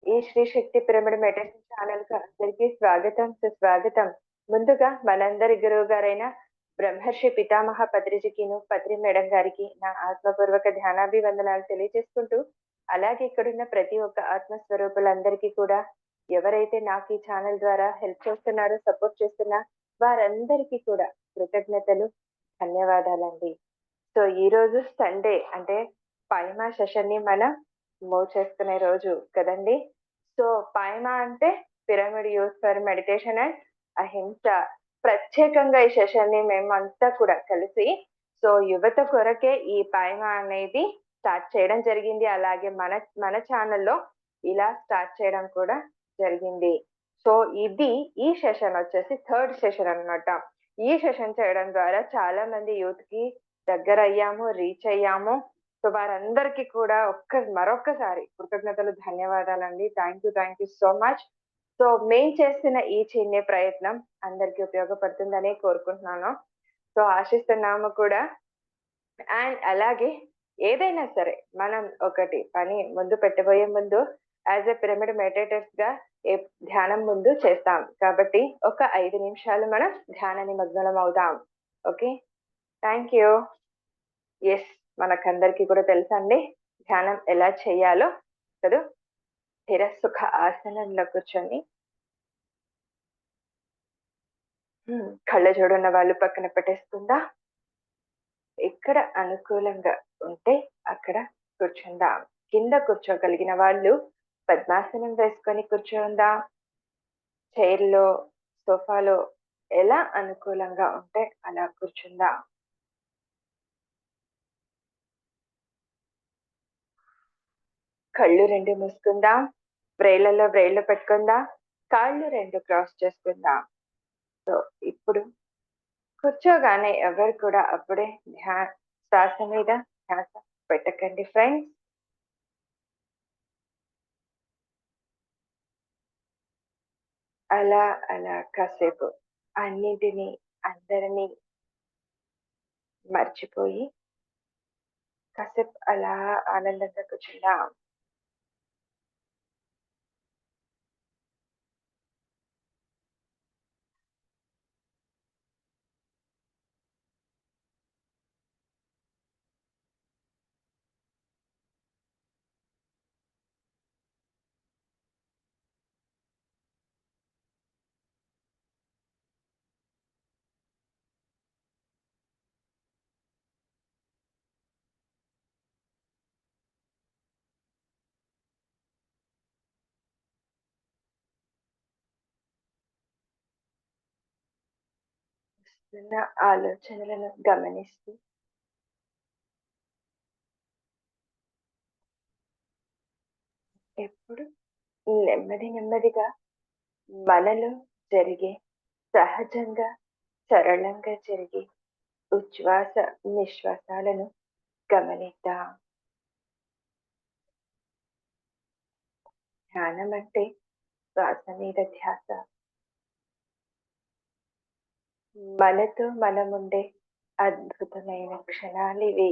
ఈ శ్రీ శక్తి pyramid meditation ఛానల్‌కి అందరికీ స్వాగతం, సుస్వాగతం. ముందుగా మనందరి గురువు గారైన బ్రహ్మర్షి పితామహ పత్రిజికిను, పత్రి మేడం గారికి నా ఆత్మపూర్వక ధ్యానాభివందనాలు తెలియజేసుకుంటూ, అలాగే ఇక్కడున్న ప్రతి ఒక్క ఆత్మ స్వరూపులందరికీ కూడా ఎవరైతే నాకు ఈ ఛానల్ ద్వారా హెల్ప్ చేస్తున్నారో, సపోర్ట్ వారందరికీ కూడా కృతజ్ఞతలు, ధన్యవాదాలండి. సో, ఈరోజు సండే అంటే పైమా సెషన్‌ని మనం మూవ్ చేసుకునే రోజు కదండీ! సో, పైమా అంటే pyramid youth for meditation and అహింస. ప్రత్యేకంగా ఈ సెషన్‌ని మేమంతా కూడా కలిసి యువత కొరకే ఈ పైమా అనేది స్టార్ట్ చేయడం జరిగింది. అలాగే మన మన ఛానెల్‌లో ఇలా స్టార్ట్ చేయడం కూడా జరిగింది. సో, ఇది ఈ సెషన్ వచ్చేసి థర్డ్ సెషన్ అన్నమాట. ఈ సెషన్ చేయడం ద్వారా చాలా మంది యూత్‌కి దగ్గరయ్యాము, రీచ్ అయ్యాము. సో, వారందరికీ కూడా మరొక్కసారి కృతజ్ఞతలు, ధన్యవాదాలండి. Thank you so much. So, మేం చేస్తున్న ఈ చిన్ని ప్రయత్నం అందరికీ ఉపయోగపడుతుందనే కోరుకుంటున్నాను. సో, ఆశిస్తున్నాము కూడా. అండ్ అలాగే ఏదైనా సరే మనం ఒకటి పని ముందు పెట్టబోయే ముందు యాస్ ఎ పిరమిడ్ మెడిటేటర్స్‌గా ధ్యానం ముందు చేస్తాం. కాబట్టి ఒక 5 నిమిషాలు మనం ధ్యాన నిమగ్నలం అవుదాం. ఓకే. Thank you. యెస్. మనకందరికీ కూడా తెలుసండి ధ్యానం ఎలా చేయాలో కదూ! స్థిర సుఖ ఆసనంలో కూర్చొని కళ్ళజోడున్న వాళ్ళు పక్కన పెట్టేసుకుందాం. ఎక్కడ అనుకూలంగా ఉంటే అక్కడ కూర్చుందాం. కింద కూర్చోగలిగిన వాళ్ళు పద్మాసనం వేసుకొని కూర్చుందాం. చైర్‌లో, సోఫాలో ఎలా అనుకూలంగా ఉంటే అలా కూర్చుందాం. కళ్ళు 2 మూసుకుందాం. వ్రేళ్ళలో వ్రేళ్ళు పెట్టుకుందాం. కాళ్ళు 2 క్రాస్ చేసుకుందాం. సో, ఇప్పుడు కూర్చోగానే ఎవరు కూడా అప్పుడే శ్వాస మీద ధ్యాస పెట్టకండి ఫ్రెండ్స్. అలా అలా కాసేపు అన్నిటిని, అందరిని మర్చిపోయి కాసేపు అలా ఆనందంగా కూర్చుందాం. వస్తున్న ఆలోచనలను గమనిస్తూ ఎప్పుడు నెమ్మది నెమ్మదిగా మనలో జరిగే సహజంగా, సరళంగా జరిగే ఉచ్ఛ్వాస, నిశ్వాసాలను గమనిద్దాం. ధ్యానం అంటే శ్వాస మీద ధ్యాస. మనతో మనముండే అద్భుతమైన క్షణాలివి.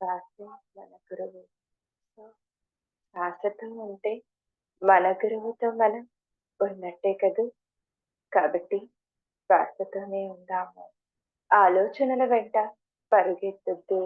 శాస్త్రం మన గురువు. సో, శాశ్వతం అంటే మన గురువుతో మనం ఉన్నట్టే కదూ! కాబట్టి శ్వాసతోనే ఉందాము. ఆలోచనల వెంట పరుగెత్తొద్దు.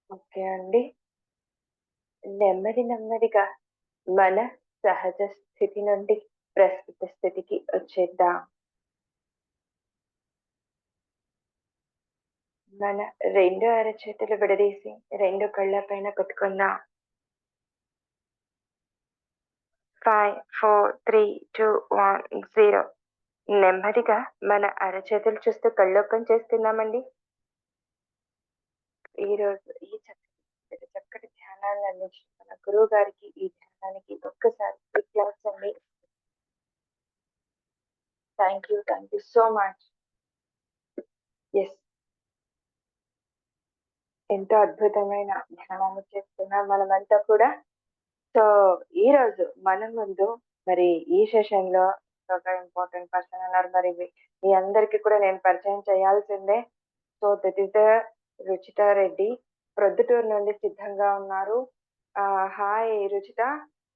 ఓకే అండి. నెమ్మది నెమ్మదిగా మన సహజ స్థితి నుండి ప్రస్తుత స్థితికి వచ్చేద్దాం. మన 2 అరచేతులు విడదీసి 2 కళ్ళ పైన పెట్టుకుందాం. 5, 4, 3, 2, 1, 0. నెమ్మదిగా మన అరచేతులు చూస్తూ కళ్ళు ఓపెన్ చేస్తున్నామండి. ఈరోజు చక్కటి ధ్యానాన్ని అందించిన మన గురువు గారికి, ఈ ధ్యానానికి ఒక్కసారి బిగ్ క్లాప్స్ అండి. Thank you so much. Yes. ఎంతో అద్భుతమైన ధ్యానాన్ని చేస్తున్నాం మనమంతా కూడా. సో, ఈరోజు మన ముందు మరి ఈ సెషన్‌లో ఒక ఇంపార్టెంట్ పర్సన్ ఉన్నారు. మరి మీ అందరికీ కూడా నేను పరిచయం చేయాల్సిందే. So, this is the Ruchita Reddy. Proddatur నుండి సిద్ధంగా ఉన్నారు. హాయ్ రుచిత.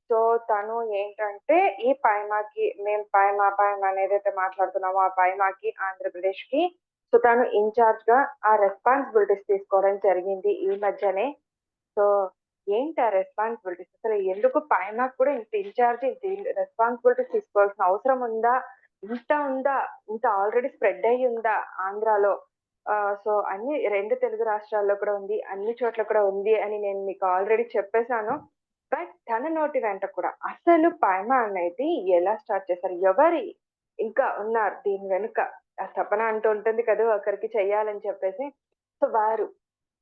సో, తను ఏంటంటే ఈ పైమాకి మేము పైమా అని ఏదైతే మాట్లాడుతున్నామో ఆ పైమాకి ఆంధ్రప్రదేశ్‌కి సో, తను ఇన్‌చార్జ్‌గా ఆ రెస్పాన్సిబిలిటీస్ తీసుకోవడం జరిగింది ఈ మధ్యనే. సో, ఏంటి ఆ రెస్పాన్సిబిలిటీస్? అసలు ఎందుకు పైమాకి కూడా ఇంత ఇన్‌చార్జ్ ఇంత రెస్పాన్సిబిలిటీస్ తీసుకోవాల్సిన అవసరం ఉందా? ఇంత ఉందా? ఇంత ఆల్రెడీ స్ప్రెడ్ అయ్యి ఉందా ఆంధ్రాలో? సో, అన్ని 2 తెలుగు రాష్ట్రాల్లో కూడా ఉంది. అన్ని చోట్ల కూడా ఉంది అని నేను మీకు ఆల్రెడీ చెప్పేసాను. బట్ తన నోటి వెంట కూడా అసలు పైమా అనేది ఎలా స్టార్ట్ చేశారు? ఇంకా ఉన్నారు దీని వెనుక? ఆ తపన అంటూ ఉంటుంది కదా! ఒకరికి చెయ్యాలని చెప్పేసి. సో,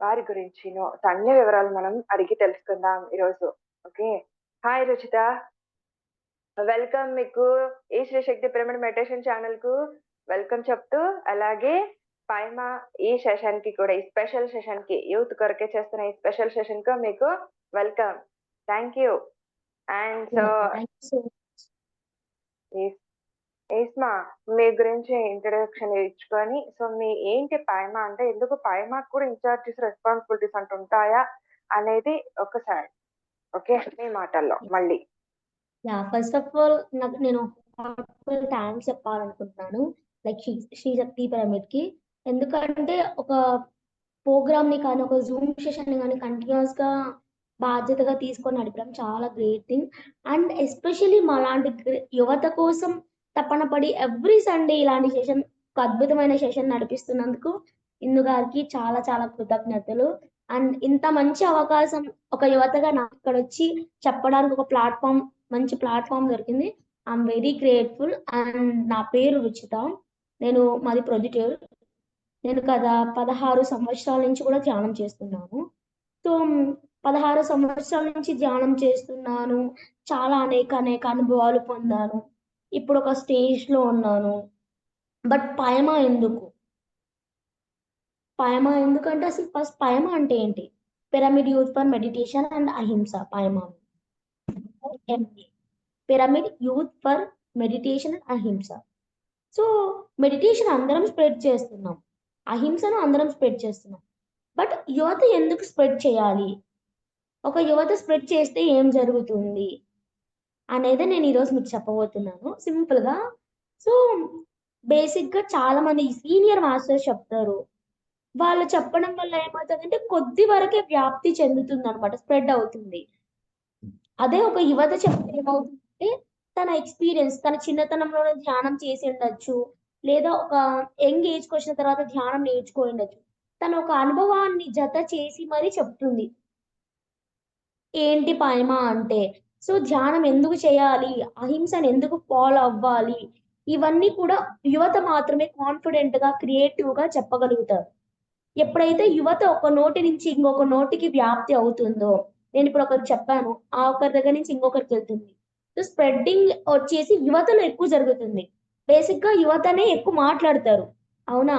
వారి గురించిను అన్ని వివరాలు మనం అడిగి తెలుసుకుందాం ఈరోజు. ఓకే. హాయ్ రుచిత. వెల్కమ్ మీకు ఈ శ్రీ శక్తి పిరమిడ్ మెడిటేషన్ ఛానెల్‌కు వెల్కమ్ చెప్తూ, అలాగే పైమా ఈ సెషన్‌కి కూడా ఈ స్పెషల్ సెషన్‌కి యూత్ కొరకే చేస్తున్న ఈ స్పెషల్ సెషన్‌కు మీకు welcome. Thank you. And so Thank you so much. ఏస్మా మీ గురించి ఇంట్రడక్షన్ ఇచ్చుకొని, సో మీ ఏంటి పైమా అంటే ఎందుకు పైమాకి కూడా ఇన్‌చార్జెస్, రెస్పాన్సిబిలిటీస్ అంటుంటాయా అనేది ఒక్కసారి ఓకే. మీ మాటల్లో మళ్ళీ. ఫస్ట్ ఆఫ్ ఆల్ నేను హార్ట్‌ఫుల్ థాంక్స్ చెప్పాలనుకుంటున్నాను. లైక్ శ్రీ శక్తి పిరమిడ్‌కి. ఎందుకంటే ఒక ప్రోగ్రామ్‌ని కానీ, ఒక జూమ్ సెషన్‌ని గాని కంటిన్యూయస్‌గా బాధ్యతగా తీసుకొని నడపడం చాలా గ్రేట్ థింగ్. అండ్ ఎస్పెషల్లీ మాలాంటి యువత కోసం తపన పడి ఎవ్రీ సండే ఇలాంటి సెషన్, ఒక అద్భుతమైన సెషన్ నడిపిస్తున్నందుకు ఇందు గారికి చాలా చాలా కృతజ్ఞతలు. అండ్ ఇంత మంచి అవకాశం ఒక యువతగా నాకిక్కడొచ్చి చెప్పడానికి ఒక మంచి ప్లాట్‌ఫార్మ్ దొరికింది. I'm very grateful. అండ్ నా పేరు రుచిత. మాది ప్రొద్దుటూరు. నేను 16 సంవత్సరాల నుంచి కూడా ధ్యానం చేస్తున్నాను. సో, 16 సంవత్సరాల నుంచి ధ్యానం చేస్తున్నాను. చాలా అనేక అనుభవాలు పొందాను. ఇప్పుడొక స్టేజ్‌లో ఉన్నాను. బట్ పయమా ఎందుకంటే అసలు ఫస్ట్ పయమా అంటే ఏంటి? Pyramid youth for meditation and అహింస పయమా. PYMA, pyramid youth for meditation and అహింస. సో మెడిటేషన్ అందరం స్ప్రెడ్ చేస్తున్నాం, అహింసను అందరం స్ప్రెడ్ చేస్తున్నాం. బట్ యువత ఎందుకు స్ప్రెడ్ చేయాలి, ఒక యువత స్ప్రెడ్ చేస్తే ఏం జరుగుతుంది అనేది నేను ఈరోజు మీకు చెప్పబోతున్నాను సింపుల్గా. సో బేసిక్గా చాలా మంది సీనియర్ మాస్టర్స్ చెప్తారు, వాళ్ళు చెప్పడం వల్ల ఏమవుతుందంటే కొద్ది వరకే వ్యాప్తి చెందుతుంది అనమాట, స్ప్రెడ్ అవుతుంది. అదే ఒక యువత చెప్తే ఏమవుతుందంటే తన ఎక్స్పీరియన్స్, తన చిన్నతనంలోనే ధ్యానం చేసి ఉండొచ్చు, లేదా ఒక యంగ్ ఏజ్కి వచ్చిన తర్వాత ధ్యానం నేర్చుకొని ఉండొచ్చు. తన ఒక అనుభవాన్ని జత చేసి మరీ చెప్తుంది ఏంటి పైమ అంటే. సో ధ్యానం ఎందుకు చేయాలి, అహింసను ఎందుకు ఫాలో అవ్వాలి, ఇవన్నీ కూడా యువత మాత్రమే కాన్ఫిడెంట్ గా క్రియేటివ్ గా చెప్పగలుగుతారు. ఎప్పుడైతే యువత ఒక నోటి నుంచి ఇంకొక నోటికి వ్యాప్తి అవుతుందో, నేను ఇప్పుడు ఒకరికి చెప్పాను, ఆ ఒకరి దగ్గర నుంచి ఇంకొకరికి వెళ్తుంది. సో స్ప్రెడ్డింగ్ వచ్చేసి యువతలో ఎక్కువ జరుగుతుంది. బేసిక్ గా యువతనే ఎక్కువ మాట్లాడతారు, అవునా?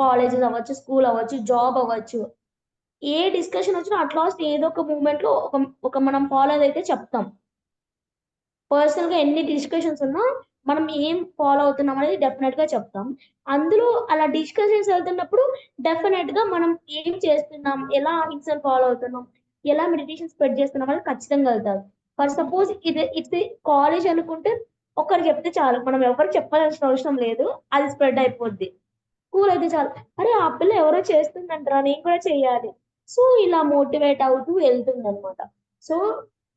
కాలేజెస్ అవ్వచ్చు, స్కూల్ అవ్వచ్చు, జాబ్ అవ్వచ్చు, ఏ డిస్కషన్ వచ్చినా అట్ లాస్ట్ ఏదో ఒక మూమెంట్ లో ఒక మనం ఫాలో అయితే చెప్తాం. పర్సనల్ గా ఎన్ని డిస్కషన్స్ ఉన్నా మనం ఏం ఫాలో అవుతున్నాం అనేది డెఫినెట్ గా చెప్తాం. అందులో అలా డిస్కషన్స్ వెళ్తున్నప్పుడు డెఫినెట్ గా మనం ఏం చేస్తున్నాం, ఎలా అహింసను ఫాలో అవుతున్నాం, ఎలా మెడిటేషన్ స్ప్రెడ్ చేస్తున్నాం అనేది ఖచ్చితంగా వెళ్తారు. ఫర్ సపోజ్ ఇది కాలేజ్ అనుకుంటే ఒకరు చెప్తే చాలు, మనం ఎవరు చెప్పాల్సిన అవసరం లేదు, అది స్ప్రెడ్ అయిపోద్ది. స్కూల్ అయితే చాలు, అరే ఆ పిల్ల ఎవరో చేస్తుందంటారా, నేను కూడా చెయ్యాలి. సో ఇలా మోటివేట్ అవుతూ వెళ్తుంది అనమాట. సో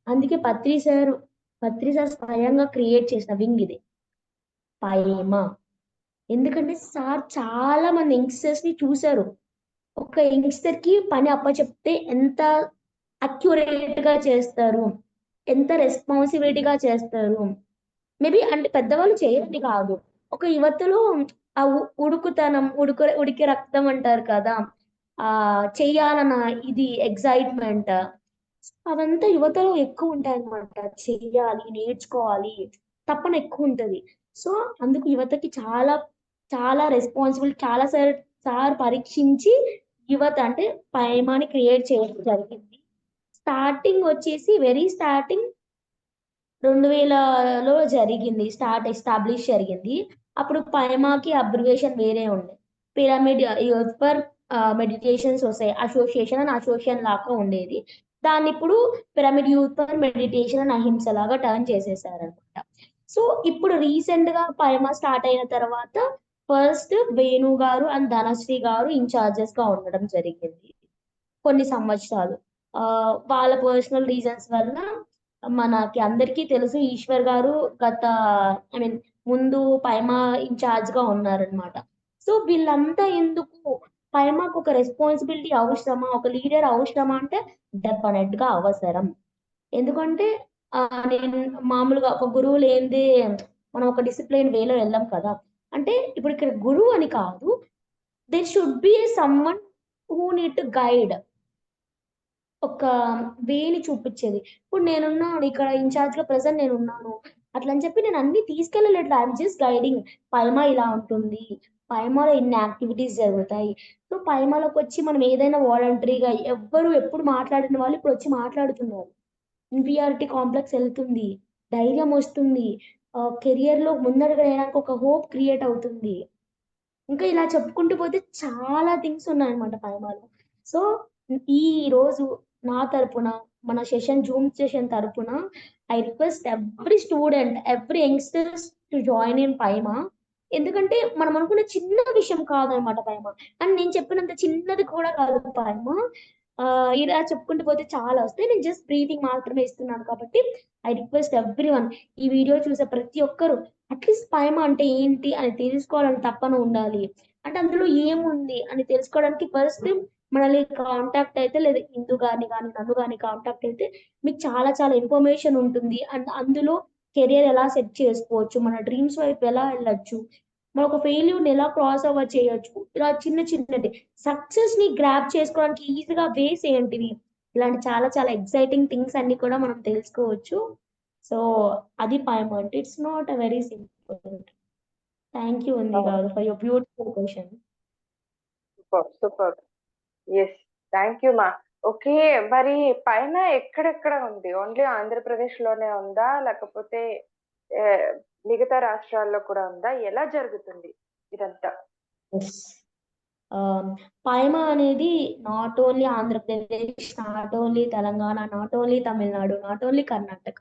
అందుకే పత్రి సార్ స్వయంగా క్రియేట్ చేసిన వింగ్ ఇది, పైమ. ఎందుకంటే సార్ చాలా మంది యంగ్స్టర్స్ ని చూశారు. ఒక యంగ్స్టర్ కి పని అప్పచెప్తే ఎంత అక్యురేట్ గా చేస్తారు, ఎంత రెస్పాన్సిబిలిటీగా చేస్తారు. మేబీ అంటే పెద్దవాళ్ళు చేయరని కాదు, ఒక యువతలో ఆ ఉడుకుతనం, ఉడికి రక్తం అంటారు కదా, ఆ చెయ్యాలన్న ఇది ఎగ్జైట్మెంట్, అవంతా యువతలో ఎక్కువ ఉంటాయి అనమాట. చెయ్యాలి, నేర్చుకోవాలి, తపన ఎక్కువ ఉంటది. సో అందుకు యువతకి చాలా చాలా రెస్పాన్సిబుల్, చాలా సార్ పరీక్షించి యువత అంటే పైమాని క్రియేట్ చేయడం జరిగింది. స్టార్టింగ్ వచ్చేసి వెరీ స్టార్టింగ్ 2000లో జరిగింది, ఎస్టాబ్లిష్ జరిగింది. అప్పుడు పైమాకి అబ్రివేషన్ వేరే ఉండే, pyramid youth for meditation association అని అసోసియేషన్ లాగా ఉండేది. దాన్ని ఇప్పుడు pyramid youth for meditation and అహింస లాగా టర్న్ చేసేసారనమాట. సో ఇప్పుడు రీసెంట్ గా పైమా స్టార్ట్ అయిన తర్వాత ఫస్ట్ వేణు గారు అండ్ ధనశ్రీ గారు ఇన్ఛార్జెస్ గా ఉండడం జరిగింది కొన్ని సంవత్సరాలు. వాళ్ళ పర్సనల్ రీజన్స్ వల్ల మనకి అందరికీ తెలుసు, ఈశ్వర్ గారు గత ఐ మీన్ ముందు పైమా ఇన్ఛార్జ్ గా ఉన్నారనమాట. సో వీళ్ళంతా ఎందుకు, పైమాకు ఒక రెస్పాన్సిబిలిటీ అవసరమా, ఒక లీడర్ అవసరమా అంటే డెఫినెట్ గా అవసరం. ఎందుకంటే నేను మామూలుగా ఒక గురువు లేనిదే మనం ఒక డిసిప్లిన్ వేలో వెళ్ళాం కదా. అంటే ఇప్పుడు ఇక్కడ గురువు అని కాదు, there should be someone who need to guide, ఒక వేని చూపించేది. ఇప్పుడు నేనున్నాను ఇక్కడ ఇన్ఛార్జ్ గా ప్రెసెంట్ నేను ఉన్నాను, అట్లా అని చెప్పి నేను అన్ని తీసుకెళ్ళలేదు. ఐఎమ్ జస్ట్ గైడింగ్, పైమా ఇలా ఉంటుంది, పైమాలో ఇన్ని యాక్టివిటీస్ జరుగుతాయి. సో పైమాలోకి వచ్చి మనం ఏదైనా వాలంటరీగా, ఎవ్వరు ఎప్పుడు మాట్లాడిన వాళ్ళు ఇప్పుడు వచ్చి మాట్లాడుతున్నారు. ఇన్ఫీరియారిటీ కాంప్లెక్స్ వెళ్తుంది, ధైర్యం వస్తుంది, కెరియర్ లో ముందడుగు వేయడానికి ఒక హోప్ క్రియేట్ అవుతుంది. ఇంకా ఇలా చెప్పుకుంటూ పోతే చాలా థింగ్స్ ఉన్నాయన్నమాట పైమాలో. సో ఈ రోజు నా తరపున, మన జూమ్ సెషన్ తరపున, I request every student, every youngsters to join in PYMA. ఎందుకంటే మనం అనుకునే చిన్న విషయం కాదనమాట పైమా, అండ్ నేను చెప్పినంత చిన్నది కూడా కాదు పైమా. ఇలా చెప్పుకుంటూ పోతే చాలా వస్తాయి, నేను జస్ట్ బ్రీతింగ్ మాత్రమే ఇస్తున్నాను. కాబట్టి ఐ రిక్వెస్ట్ ఎవ్రీ వన్, ఈ వీడియో చూసే ప్రతి ఒక్కరు అట్లీస్ట్ పైమా అంటే ఏంటి అని తెలుసుకోవాలని తప్పన ఉండాలి. అంటే అందులో ఏముంది అని తెలుసుకోవడానికి ఫస్ట్ మనల్ని కాంటాక్ట్ అయితే, లేదా హిందూ గాని నన్ను కానీ కాంటాక్ట్ అయితే మీకు చాలా చాలా ఇన్ఫర్మేషన్ ఉంటుంది. అండ్ అందులో కెరియర్ ఎలా సెట్ చేసుకోవచ్చు, మన డ్రీమ్స్ వైపు ఎలా వెళ్ళొచ్చు, మన ఒక ఫెయిల్యూర్ని ఎలా క్రాస్ ఓవర్ చేయొచ్చు, ఇలా చిన్న చిన్నది సక్సెస్ ని గ్రాప్ చేసుకోవడానికి ఈజీగా వేస్ ఏంటివి, ఇలాంటి చాలా చాలా ఎక్సైటింగ్ థింగ్స్ అన్ని కూడా మనం తెలుసుకోవచ్చు. సో అది పైమ అంటే. It's not a very simple. Thank you ఉంది గారు for your beautiful question. Super super. Yes, thank you మా. ఓకే. మరి పైన ఎక్కడెక్కడ ఉంది? ఓన్లీ ఆంధ్రప్రదేశ్ లోనే ఉందా? లేకపోతే ఆహ్, మిగతా రాష్ట్రాల్లో కూడా ఉందా? ఎలా జరుగుతుంది ఇదంతా? యెస్. ఆహ్, పైమ అనేది not only Andhra Pradesh, not only Telangana, not only Tamil Nadu, not only Karnataka.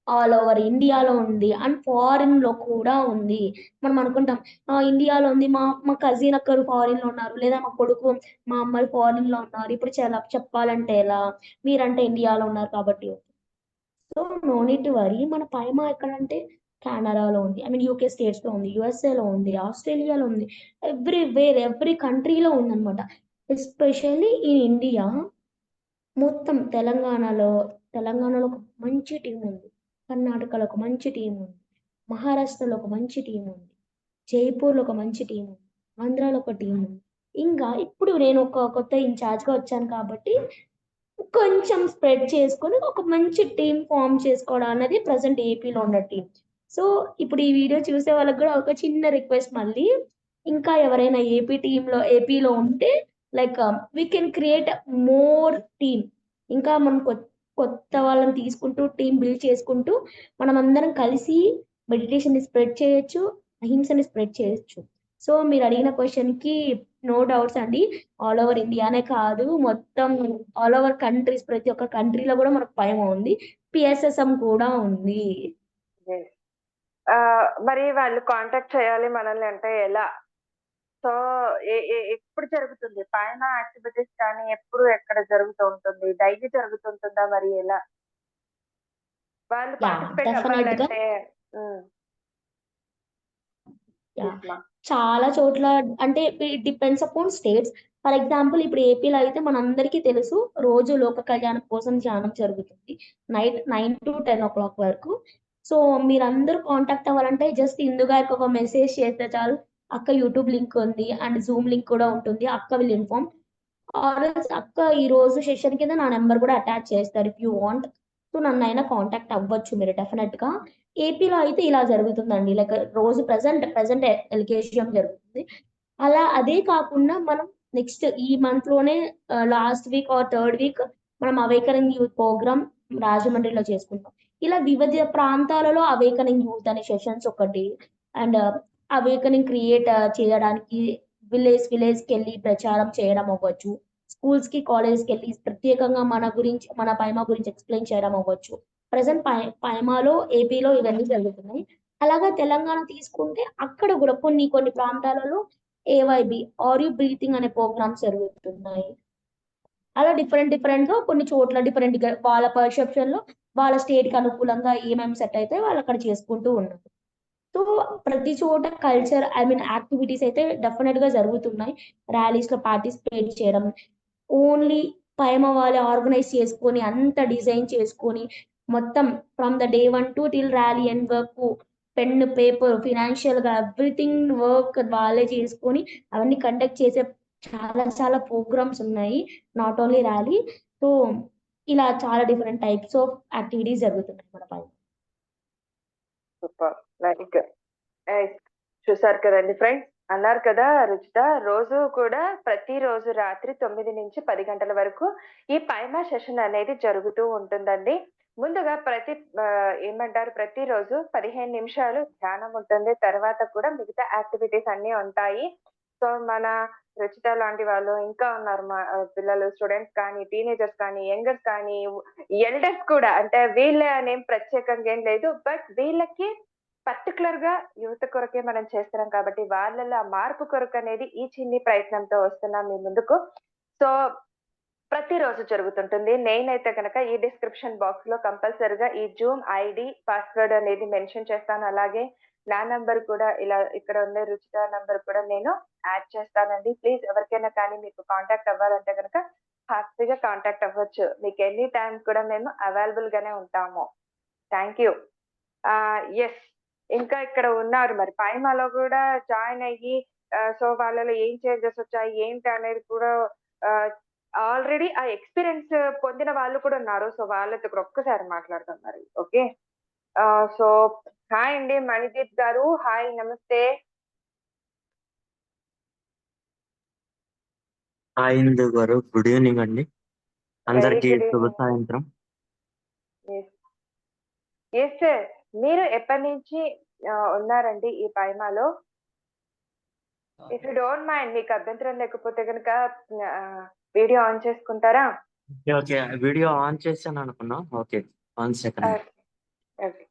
All over ఇండియాలో ఉంది. అండ్ ఫారిన్‌లో కూడా ఉంది. మనం అనుకుంటాం ఇండియాలో ఉంది. మా మా కజిన్ ఒక్కరు ఫారిన్‌లో ఉన్నారు. లేదా మా కొడుకు, మా అమ్మాయి ఫారిన్‌లో ఉన్నారు. ఇప్పుడు చెప్పాలంటే ఎలా? మీరంటే ఇండియాలో ఉన్నారు కాబట్టి. So, no need to worry. మన పైమ ఎక్కడంటే కెనడాలో ఉంది. ఐ మీన్ యూకే స్టేట్స్‌లో ఉంది. యూఎస్ఏలో ఉంది. ఆస్ట్రేలియాలో ఉంది. ఎవ్రీ కంట్రీలో ఉందన్నమాట. ఎస్పెషల్లీ ఇన్ ఇండియా మొత్తం తెలంగాణలో ఒక మంచి టీముంది. కర్ణాటకలో ఒక మంచి టీముంది. మహారాష్ట్రలో ఒక మంచి టీముంది. జైపూర్‌లో ఒక మంచి టీముంది. ఆంధ్రాలో ఒక టీముంది. ఇంకా ఇప్పుడు నేను ఒక కొత్త ఇన్‌చార్జ్‌గా వచ్చాను కాబట్టి కొంచెం స్ప్రెడ్ చేసుకొని ఒక మంచి టీమ్ ఫార్మ్ చేసుకోవడం అన్నది ప్రెజెంట్ ఏపీలో ఉన్న టీమ్. సో, ఇప్పుడు ఈ వీడియో చూసే వాళ్ళకి గూడా ఒక చిన్న రిక్వెస్ట్ మళ్ళీ. ఇంకా ఎవరైనా ఏపీలో ఉంటే like we can create more team. ఇంకా మనం కొత్త వాళ్ళని తీసుకుంటూ టీమ్ బిల్డ్ చేసుకుంటూ మనమందరం కలిసి మెడిటేషన్‌ని స్ప్రెడ్ చేయొచ్చు. అహింసని స్ప్రెడ్ చేయొచ్చు. సో, మీరడిగిన క్వెషన్‌కి నో డౌట్స్ అండి. ఆల్ ఓవర్ ఇండియానే కాదు. మొత్తం ఆల్ ఓవర్ కంట్రీస్ ప్రతి ఒక్క కంట్రీలో గూడా మనకు పైమ ఉంది. పిఎస్ఎస్ఎం కూడా ఉంది. యెస్. మరి వాళ్ళు కాంటాక్ట్ చేయాలి మనల్ని అంటే ఎలా? సో, ఎప్పుడు జరుగుతుంది? పైన యాక్టివిటీస్ కానీ ఎప్పుడు ఎక్కడ జరుగుతూ ఉంటుంది? డైలీ జరుగుతుంటుందా మరి ఎలా? వాళ్ళు యాహ్! పార్టిసిపేట్ డెఫినెట్‌గా. అవ్వాలంటే హ్మ్. యాహ్! యెస్ మా. చాలా చోట్ల అంటే it depends upon states. For example ఇప్పుడు ఏపీలో అయితే మనందరికీ తెలుసు రోజు లోక కళ్యాణం కోసం ధ్యానం జరుగుతుంది. నైట్ 9-10 వరకు. సో, మీరందరూ కాంటాక్ట్ అవ్వాలంటే జస్ట్ ఇందు గారికి ఒక మెసేజ్ చేస్తే చాలు. అక్క యూట్యూబ్ లింక్ ఉంది. అండ్ జూమ్ లింక్ కూడా ఉంటుంది. అక్క విల్ ఇన్ఫార్మ్. ఆర్ ఎల్స్ అక్క ఈరోజు సెషన్ కింద నా నంబర్ కూడా అటాచ్ చేస్తారు ఇఫ్ యూ వాంట్. సో, నన్నైనా కాంటాక్ట్ అవ్వచ్చు మీరు డెఫినెట్‌గా. ఏపీలో అయితే ఇలా జరుగుతుందండి. లైక్ రోజు ప్రెజెంట్ ఎల్కేషియం జరుగుతుంది. అదే కాకుండా మనం నెక్స్ట్ ఈ మంత్‌లోనే last week or third week మనం అవేకనింగ్ యూత్ ప్రోగ్రామ్ రాజమండ్రిలో చేసుకుంటాం. ఇలా వివిధ ప్రాంతాలలో అవేకనింగ్ యూత్ అనే సెషన్స్ ఒకటి. అండ్ అవేకనింగ్ క్రియేట్ చేయడానికి విలేజ్‌కెళ్ళి ప్రచారం చేయడం అవ్వచ్చు. స్కూల్స్‌కి, కాలేజెస్‌కెళ్ళి ప్రత్యేకంగా మన పైమా గురించి ఎక్స్‌ప్లెయిన్ చేయడం అవ్వచ్చు. ప్రెజెంట్ పైమాలో, ఏపీలో ఇవన్నీ జరుగుతున్నాయి. అలాగా తెలంగాణ తీసుకుంటే అక్కడ గూడా కొన్ని ప్రాంతాలలో ఏవైబీ 'ఆర్ యూ బ్రీతింగ్' అనే ప్రోగ్రామ్స్ జరుగుతున్నాయి. అలా డిఫరెంట్‌గా కొన్ని చోట్ల డిఫరెంట్‌గా వాళ్ళ పర్సెప్షన్‌లో వాళ్ళ స్టేట్‌కి అనుకూలంగా ఏమేమి సెట్ అయితాయో వాళ్ళక్కడ చేసుకుంటూ ఉన్నారు. సో, ప్రతి చోట ఐ మీన్ యాక్టివిటీస్ అయితే డెఫినెట్‌గా జరుగుతున్నాయి. ర్యాలీస్‌లో పార్టిసిపేట్ చేయడం. ఓన్లీ పైమ వాళ్ళే ఆర్గనైజ్ చేసుకొని, అంత డిజైన్ చేసుకొని, మొత్తం from the day 1 till rally end వరకు పెన్, పేపర్, ఫినాన్షియల్‌గా ఎవ్రీథింగ్ వర్క్ వాళ్ళే చేసుకొని, అవన్నీ కండక్ట్ చేసే చాలా ప్రోగ్రామ్స్ ఉన్నాయి. Not only rally. సో, ఇలా చాలా డిఫరెంట్ టైప్స్ ఆఫ్ యాక్టివిటీస్ జరుగుతున్నాయి మన పైన. సూపర్. Very good. నైస్. చూసారు కదండీ ఫ్రెండ్స్. అన్నారు కదా రుచిత, రోజు కూడా ప్రతిరోజు రాత్రి 9-10 గంటల వరకు ఈ పైమా సెషన్ అనేది జరుగుతూ ఉంటుందండి. ముందుగా ఏమంటారు ప్రతిరోజు 15 నిమిషాలు ధ్యానం ఉంటుంది. తర్వాత కూడా మిగతా యాక్టివిటీస్ అన్నీ ఉంటాయి. సో, మన రుచిత లాంటి వాళ్ళు ఇంకా ఉన్నారు. మా పిల్లలు స్టూడెంట్స్ కానీ, టీనేజర్స్ కానీ, యంగర్స్ కానీ, ఎల్డర్స్ కూడా అంటే వీళ్ళే అనేం ప్రత్యేకంగా ఏం లేదు. బట్ వీళ్ళకి పర్టిక్యులర్‌గా యువత కొరకే మనం చేస్తున్నాం కాబట్టి, వాళ్ళలో ఆ మార్పు కొరకనేది ఈ చిన్ని ప్రయత్నంతో వస్తున్నాం మీ ముందుకు. సో, ప్రతిరోజు జరుగుతుంటుంది. నేనైతే గనక ఈ డిస్క్రిప్షన్ బాక్స్‌లో కంపల్సరీగా ఈ జూమ్ ఐడీ, పాస్వర్డ్ అనేది మెన్షన్ చేస్తాను. అలాగే నా నంబర్ కూడా ఇలా ఇక్కడ ఉండే రుచిత నంబర్ కూడా నేను యాడ్ చేస్తానండి. ప్లీజ్ ఎవరికైనా కానీ మీకు కాంటాక్ట్ అవ్వాలంటే గనక హ్యాపీగా కాంటాక్ట్ అవ్వచ్చు. మీకు ఎనీ టైమ్ కూడా మేము అవైలబుల్ గానే ఉంటాము. Thank you. యెస్. ఇంకా ఇక్కడ ఉన్నారు మరి పైమాలో గూడా జాయిన్ అయ్యి సో, వాళ్ళలో ఏం చేంజెస్ వచ్చాయి, ఏంటి అనేది కూడా ఆహ్, ఆల్రెడీ ఆ ఎక్స్‌పీరియన్స్ పొందిన వాళ్ళు కూడా ఉన్నారు. సో, వాళ్ళతో కూడా ఒక్కసారి మాట్లాడదాం మరి. ఓకే. సో, హాయ్ అండి మణిదీప్ గారు. హాయ్ నమస్తే. హాయ్ ఇందు గారు గుడ్ ఈవినింగ్ అండి. వెరీ అందరికీ గుడ్ శుభ ఈవినింగ్. సాయంత్రం. Yes sir. మీరు ఎప్పటి నుంచి ఉన్నారండి ఈ పైమాలో? ఇఫ్ యూ డోంట్ మైండ్, మీకు అభ్యంతరం లేకపోతే కనుక వీడియో ఆన్ చేసుకుంటారా? ఓకే వీడియో ఆన్ చేశాను అనుకున్నా. Okay 1 second. Okay.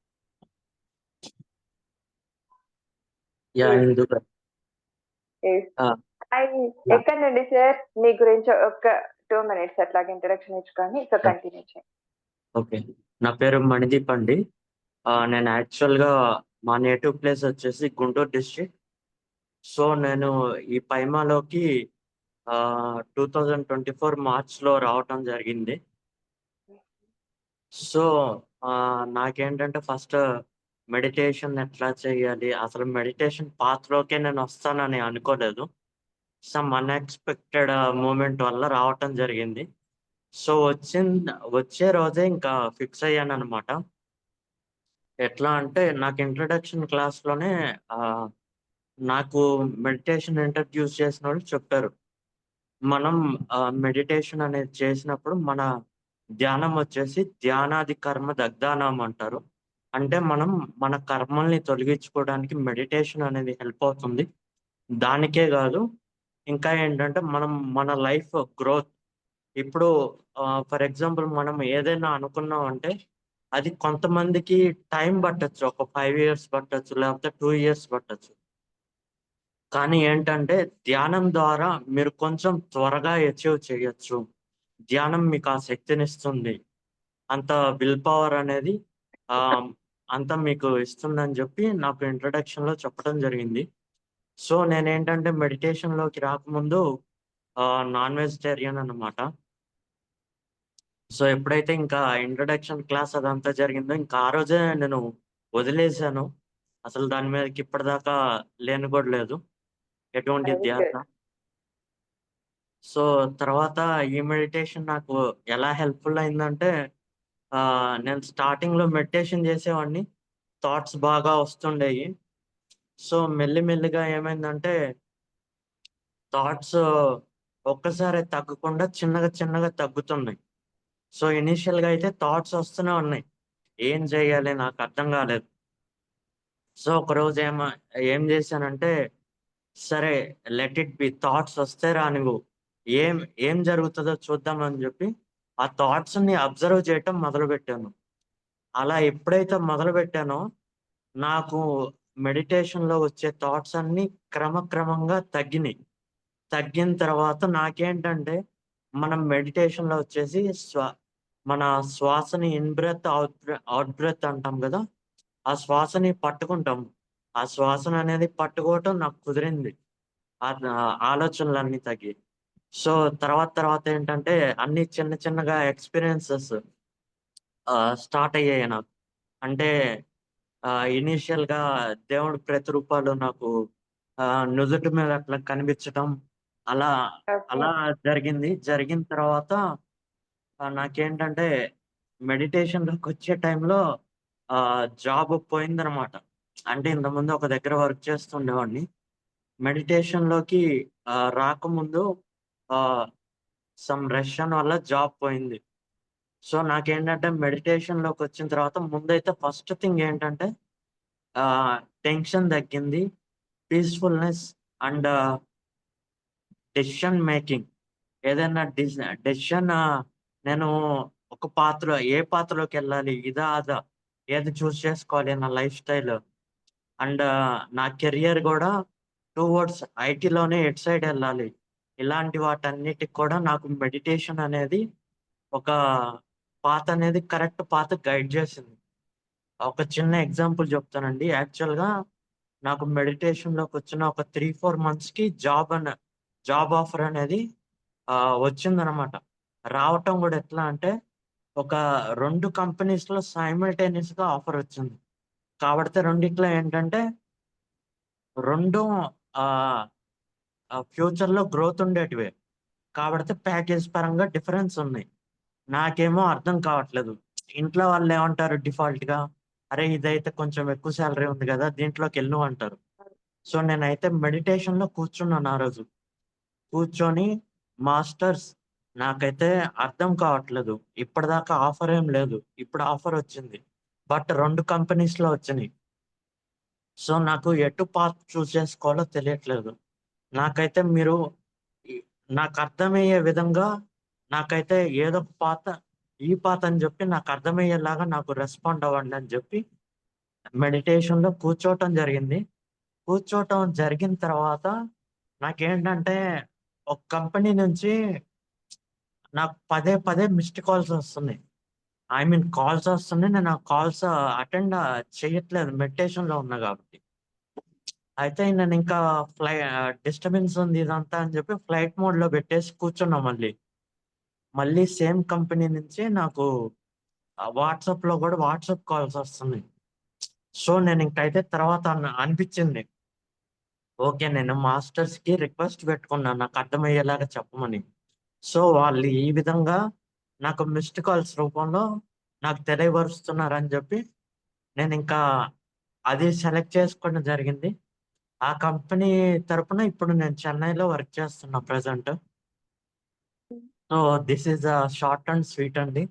Yeah Yes. ఎందుకు Yes. ఆ, ఎక్కడి నుండి సార్? మీ గురించి ఒక 2 minutes అట్లాగా ఇంట్రడక్షన్ ఇచ్చుకొని సో కంటిన్యూ చేయండి. ఓకే నా పేరు మణిదీప్ అండి. నేను యాక్చువల్గా మా నేటివ్ ప్లేస్ వచ్చేసి గుంటూరు డిస్ట్రిక్ట్. సో నేను ఈ పైమాలోకి 2024 మార్చ్లో రావటం జరిగింది. సో నాకేంటంటే ఫస్ట్ మెడిటేషన్ ఎట్లా చేయాలి, అసలు మెడిటేషన్ పాత్లోకే నేను వస్తానని అనుకోలేదు. సమ్ అన్ఎక్స్పెక్టెడ్ మూమెంట్ వల్ల రావటం జరిగింది. సో వచ్చే రోజే ఇంకా ఫిక్స్ అయ్యాను అనమాట. ఎట్లా అంటే నాకు ఇంట్రడక్షన్ క్లాస్లోనే నాకు మెడిటేషన్ ఇంట్రడ్యూస్ చేసిన వాళ్ళు చెప్పారు, మనం మెడిటేషన్ అనేది చేసినప్పుడు మన ధ్యానం వచ్చేసి ధ్యానాది కర్మ దగ్ధానం అంటారు. అంటే మనం మన కర్మల్ని తొలగించుకోవడానికి మెడిటేషన్ అనేది హెల్ప్ అవుతుంది. దానికే కాదు, ఇంకా ఏంటంటే మనం మన లైఫ్ గ్రోత్, ఇప్పుడు ఫర్ ఎగ్జాంపుల్ మనం ఏదైనా అనుకున్నాం అంటే అది కొంతమందికి టైం పట్టొచ్చు, ఒక 5 years పట్టొచ్చు, లేకపోతే 2 years పట్టొచ్చు. కానీ ఏంటంటే ధ్యానం ద్వారా మీరు కొంచెం త్వరగా అచీవ్ చేయొచ్చు. ధ్యానం మీకు ఆ శక్తినిస్తుంది. అంత విల్ పవర్ అనేది అంత మీకు ఇస్తుందని చెప్పి నాకు ఇంట్రడక్షన్‌లో చెప్పడం జరిగింది. సో నేనేంటంటే మెడిటేషన్‌లోకి రాకముందు నాన్ వెజిటేరియన్ అన్నమాట. సో ఎప్పుడైతే ఇంకా ఇంట్రడక్షన్ క్లాస్ అదంతా జరిగిందో ఇంకా ఆ రోజే నేను వదిలేసాను. అసలు దాని మీదకి ఇప్పటిదాకా లేను కూడా లేదు ఎటువంటి Very ధ్యాస. good. సో తర్వాత ఈ మెడిటేషన్ నాకు ఎలా హెల్ప్‌ఫుల్ అయిందంటే నేను స్టార్టింగ్‌లో మెడిటేషన్ చేసేవాడిని. థాట్స్ బాగా వస్తుండేయి. సో మెల్లిమెల్లిగా ఏమైందంటే థాట్స్ ఒక్కసారే తగ్గకుండా చిన్నగా చిన్నగా తగ్గుతున్నాయి. సో ఇనీషియల్‌గా అయితే థాట్స్ వస్తూనే ఉన్నాయి. ఏం చేయాలి నాకు అర్థం కాలేదు. సో ఒకరోజు ఏం చేశానంటే, సరే లెట్ ఇట్ బి, థాట్స్ వస్తే రానివ్వు. ఏం ఏం జరుగుతదో చూద్దాం అని చెప్పి ఆ థాట్స్‌ని అబ్జర్వ్ చేయటం మొదలుపెట్టాను. అలా ఎప్పుడైతే మొదలుపెట్టానో నాకు మెడిటేషన్‌లో వచ్చే థాట్స్ అన్నీ క్రమక్రమంగా తగ్గినియి. తగ్గిన తర్వాత నాకేంటంటే మనం మెడిటేషన్‌లో వచ్చేసి మన శ్వాసని ఇన్ బ్రెత్, ఔట్ బ్రెత్ అంటాం గదా! ఆ శ్వాసని పట్టుకుంటాం. ఆ శ్వాసన అనేది పట్టుకోవటం నాకు కుదిరింది. ఆలోచనలన్నీ తగ్గి. సో తర్వాత ఏంటంటే అన్నీ చిన్న చిన్నగా ఎక్స్‌పీరియన్సెస్ స్టార్ట్ అయ్యాయి నాకు. అంటే ఇనీషియల్‌గా దేవుడి ప్రతిరూపాలు నాకు నుదుటి మీద అట్లా కనిపించటం. అలా ఓకే. అలా జరిగింది. జరిగిన తర్వాత నాకేంటంటే మెడిటేషన్‌లోకొచ్చే టైంలో జాబ్ పోయిందనమాట. అంటే ఇంతకుముందు ఒక దగ్గర వర్క్ చేస్తుండేవాడిని. మెడిటేషన్‌లోకి రాకముందు ఆహ్, సమ్ రష్యన్ వల్ల జాబ్ పోయింది. సో నాకేంటంటే మెడిటేషన్‌లోకొచ్చిన తర్వాత ముందైతే ఫస్ట్ థింగ్ ఏంటంటే టెన్షన్ తగ్గింది. Peacefulness and decision making. ఏదైనా డెసిషన్ నేను ఒక ఏ పాత్రలోకెళ్ళాలి? ఇదా? అదా? ఏది చూజ్ చేసుకోవాలి నా లైఫ్ స్టైల్ అండ్ నా కెరియర్ గూడా టువర్డ్స్ ఐటీలోనే ఎటు సైడ్ ఎళ్ళాలి? ఇలాంటి వాటన్నిటికి కూడా నాకు మెడిటేషన్ అనేది ఒక కరెక్ట్ పాత్ గైడ్ చేసింది. ఒక చిన్న ఎగ్జాంపుల్ చెప్తానండి. యాక్చువల్‌గా నాకు మెడిటేషన్‌లోకొచ్చిన ఒక 3, 4 మంత్స్‌కి జాబ్ ఆఫర్ అనేది వచ్చిందనమాట. రావటం గూడా ఎట్లా అంటే, ఒక 2 కంపెనీస్‌లో సైమల్టేనియస్‌గా ఆఫర్ వచ్చింది. కాబడితే రెండిట్లో ఏంటంటే 2 ఆహ్, ఫ్యూచర్‌లో గ్రోత్ ఉండేటివే. కాబడితే ప్యాకేజ్ పరంగా డిఫరెన్స్ ఉన్నాయి. నాకేమో అర్థం కావట్లేదు. ఇంట్లో వాళ్ళేమంటారు డిఫాల్ట్‌గా, "అరే! ఇదైతే కొంచెం ఎక్కువ సాలరీ ఉంది గదా! దీంట్లోకెళ్ళు" అంటారు. సో, నేనైతే మెడిటేషన్‌లో కూర్చున్నాను ఆ రోజు. కూర్చొని మాస్టర్స్ నాకైతే అర్థం కావట్లేదు. ఇప్పటిదాకా ఆఫర్ ఏం లేదు. ఇప్పుడు ఆఫర్ వచ్చింది. బట్ 2 కంపెనీస్‌లో వచ్చినాయి. సో, నాకు ఎటు పాత్ చూజ్ చేసుకోవాలో తెలియట్లేదు. నాకైతే మీరు ఈ నాకర్థమయ్యే విధంగా నాకైతే ఏదో ఒక ఈ పాత్ అని జెప్పి నాకర్థమయ్యేలాగా నాకు రెస్పాండ్ అవ్వండి అని జెప్పి మెడిటేషన్‌లో కూర్చోవటం జరిగింది. కూర్చోవటం జరిగిన తర్వాత నాకేంటంటే ఒక కంపెనీ నుంచి నాకు పదే పదే మిస్డ్ కాల్స్ వస్తున్నాయి. ఐ మీన్ కాల్స్ వస్తున్నాయి. నేను ఆ కాల్స్ అటెండ్ చెయ్యట్లేదు మెడిటేషన్‌లో ఉన్నా గాబట్టి. అయితే నేనింకా డిస్టర్బెన్స్ ఉంది ఇదంతా అని జెప్పి ఫ్లైట్ మోడ్‌లో పెట్టేసి కూర్చున్నా మళ్ళీ. మళ్ళీ సేమ్ కంపెనీ నుంచి నాకు వాట్సాప్‌లో గూడా వాట్సాప్ కాల్స్ వస్తున్నాయి. సో, నేనింకైతే తర్వాత అనిపిచ్చింది. ఓకే. నేను మాస్టర్స్‌కి రిక్వెస్ట్ పెట్టుకున్నా నాకర్థమయ్యేలాగా చెప్పమని. సో, వాళ్ళు ఈ విధంగా నాకు మిస్డ్ కాల్స్ రూపంలో నాకు తెలియపరుస్తున్నారని జెప్పి నేనింకా అది సెలెక్ట్ చేసుకోవడం జరిగింది. ఆ కంపెనీ తరపున ఇప్పుడు నేను చెన్నైలో వర్క్ చేస్తున్నా present. So, this is short and sweet అండి.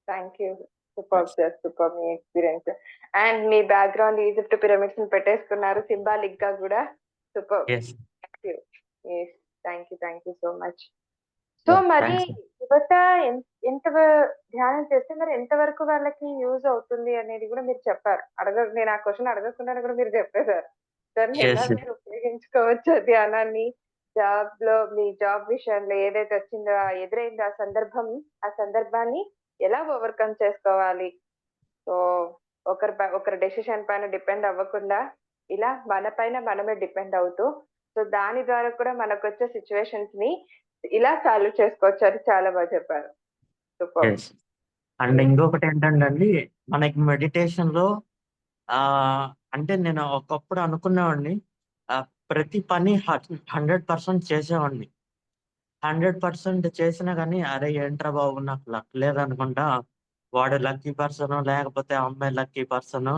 Thank you. Superb sir. Superb మీ ఎక్స్‌పీరియన్స్. అండ్ మీ బ్యాక్‌గ్రౌండ్ ఈజిప్ట్ పిరమిడ్స్‌ని పెట్టేసుకున్నారు సింబాలిక్‌గా గూడా. Superb. Yes. Thank you. Yes. Thank you so much. So yeah! మరి థాంక్స్. యువత ఎన్ ఎంత ధ్యానం చేస్తే మరి ఎంత వరకు వాళ్ళకి యూజ్ అవుతుంది అనేది గూడా మీరు చెప్పారు. నేను ఆ క్వెషన్ అడగకుండానే గూడా మీరు చెప్పేసారు. దాన్ని ఎలా యెస్. మీరు ఉపయోగించుకోవచ్చు ఆ ధ్యానాన్ని మీ జాబ్ విషయంలో ఏదైతే వచ్చిందో ఎదురైందో ఆ సందర్భాన్ని ఎలా ఓవర్‌కమ్ చేసుకోవాలి? సో ఒకరి డెసిషన్ పైన డిపెండ్ అవ్వకుండా ఇలా మన పైన మనమే డిపెండ్ అవుతూ సో దాని ద్వారా కూడా మనకొచ్చే సిట్యుయేషన్స్‌ని ఇలా సాల్వ్ చేసుకోవచ్చు అని చాలా బాగా చెప్పారు. సూపర్బ్. యెస్. అండ్ ఇంకొకటేంటంటే అండి, మనకి మెడిటేషన్‌లో అంటే నేను ఒకప్పుడు అనుకునేవాడిని. ప్రతి పని 100% చేసేవాడిని. 100% చేసినా గాని, అరే! ఏంట్రా బాబు నాకు లక్ లేదనుకుంటా. వాడు లక్కీ పర్సనో, లేకపోతే ఆ అమ్మాయి లక్కీ పర్సనో,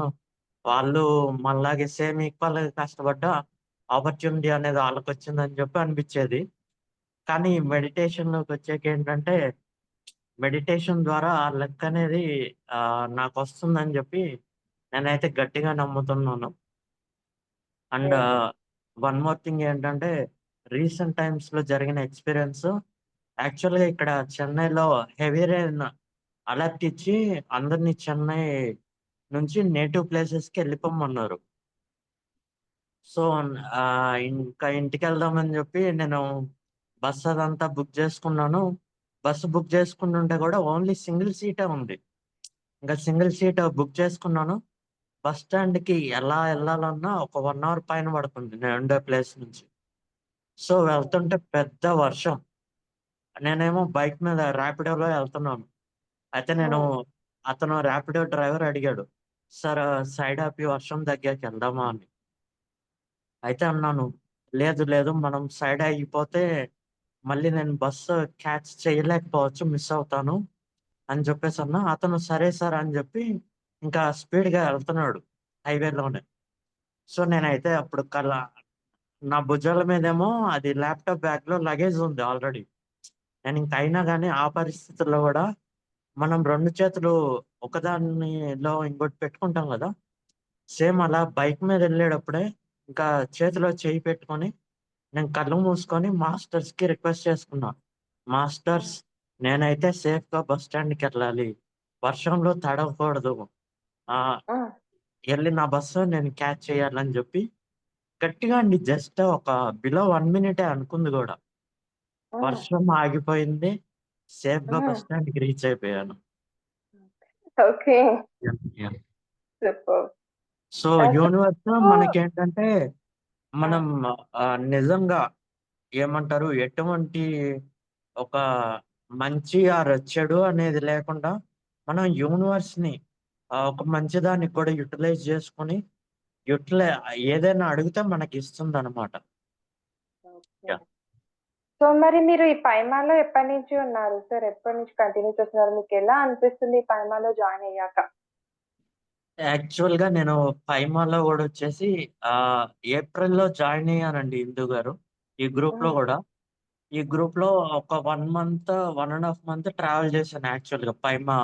వాళ్ళు మనలాగే సేమ్ ఈక్వల్‌గా కష్టపడ్డా ఆపర్చునిటీ అనేది ఆళ్ళకొచ్చిందని చెప్పి అనిపిచ్చేది. కానీ మెడిటేషన్‌లోకొచ్చాకేంటంటే, మెడిటేషన్ ద్వారా ఆ లక్ అనేది నాకొస్తుందని జెప్పి నేనైతే గట్టిగా నమ్ముతున్నాను. And great. One more thing ఏంటంటే, రీసెంట్ టైమ్స్‌లో జరిగిన ఎక్స్‌పీరియన్స్ యాక్చువల్‌గా ఇక్కడ చెన్నైలో హెవీ రెయిన్ అలర్ట్ ఇచ్చి అందరిని చెన్నై నుంచి నేటివ్ ప్లేసెస్‌కి ఎళ్ళిపోమన్నారు. సో, ఇంకా ఇంటికెళ్దామని జెప్పి నేను బస్ అదంతా బుక్ జేసుకున్నాను. బస్సు బుక్ జేసుకుంటుంటే గూడా ఓన్లీ సింగిల్ సీటే ఉంది. ఇంక సింగిల్ సీట్ బుక్ చేసుకున్నాను. బస్ స్టాండ్‌కి ఎలా ఎళ్ళాలన్నా ఒక 1 అవర్ పైన పడుతుంది నేనుండే ప్లేస్ నుంచి. సో, వెళ్తుంటే పెద్ద వర్షం. నేనేమో బైక్ మీద ర్యాపిడోలో ఎళ్తున్నాను. అయితే అతను ర్యాపిడో డ్రైవర్ అడిగాడు. "సార్ సైడ్ ఆపి వర్షం తగ్గాక ఎళ్దామా" అని. అయితే అన్నాను, "లేదు, లేదు మనం సైడ్ ఆగిపోతే మళ్ళీ నేను బస్సు క్యాచ్ చేయలేకపోవచ్చు. మిస్ అవుతాను" అని చెప్పేసన్నా. అతను సరే సార్ అని జెప్పి ఇంకా స్పీడ్‌గా ఎళ్తున్నాడు హైవేలోనే. సో, నేనైతే అప్పుడు నా భుజాల మీదేమో అది ల్యాప్‌టాప్ బ్యాగ్‌లో లగేజ్ ఉంది ఆల్రెడీ. నేనింక అయినా గాని ఆ పరిస్థితుల్లో గూడా మనం 2 చేతులు ఒకదానిలో ఇంకోటి పెట్టుకుంటాం గదా! సేమ్ అలా బైక్ మీదెళ్ళేటప్పుడే ఇంకా చేతిలో చెయ్యి పెట్టుకొని నేను కళ్ళు మూసుకొని మాస్టర్స్‌కి రిక్వెస్ట్ చేసుకున్నా. మాస్టర్స్ నేనైతే సేఫ్‌గా బస్ స్టాండ్‌కెళ్ళాలి. వర్షంలో తడవకూడదు. ఆహ్, ఆ! ఎళ్లి నా బస్సు నేను క్యాచ్ చేయాలని జెప్పి గట్టిగా అండి. జస్ట్ ఒక బిలో 1 మినిటే అనుకుంది గూడా. ఆ! వర్షం ఆగిపోయింది. సేఫ్‌గా ఆ! బస్ స్టాండ్‌కి రీచ్ అయిపోయాను. Okay. Yeah! Yeah! Superb. So, so universe మనకేంటంటే ఆ! మనం నిజంగా ఏమంటారు? ఎటువంటి ఒక మంచి ఆర్ చెడు అనేది లేకుండా మనం యూనివర్స్‌ని ఒక మంచి దానికి కూడా యుటిలైజ్ చేసుకొని యుటిలై ఏదైనా అడిగితే మనకిస్తుందనమాట. ఓకే. యాహ్! సో మరి మీరు ఈ పైమాలో ఎప్పటినుంచి ఉన్నారు సార్? ఎప్పటినుంచి కంటిన్యూ చేస్తున్నారు? మీకెలా అనిపిస్తుంది ఈ పైమాలో జాయిన్ అయ్యాక? యాక్చువల్‌గా నేను పైమాలో గూడొచ్చేసి ఆహ్, ఏప్రిల్‌లో జాయిన్ అయ్యానండి ఇందు గారు. ఈ గ్రూప్‌లో హ్మ్. గూడా. ఈ గ్రూప్‌లో ఒక 1 మంత్, 1½ మంత్ ట్రావెల్ చేశాను యాక్చువల్‌గా పైమా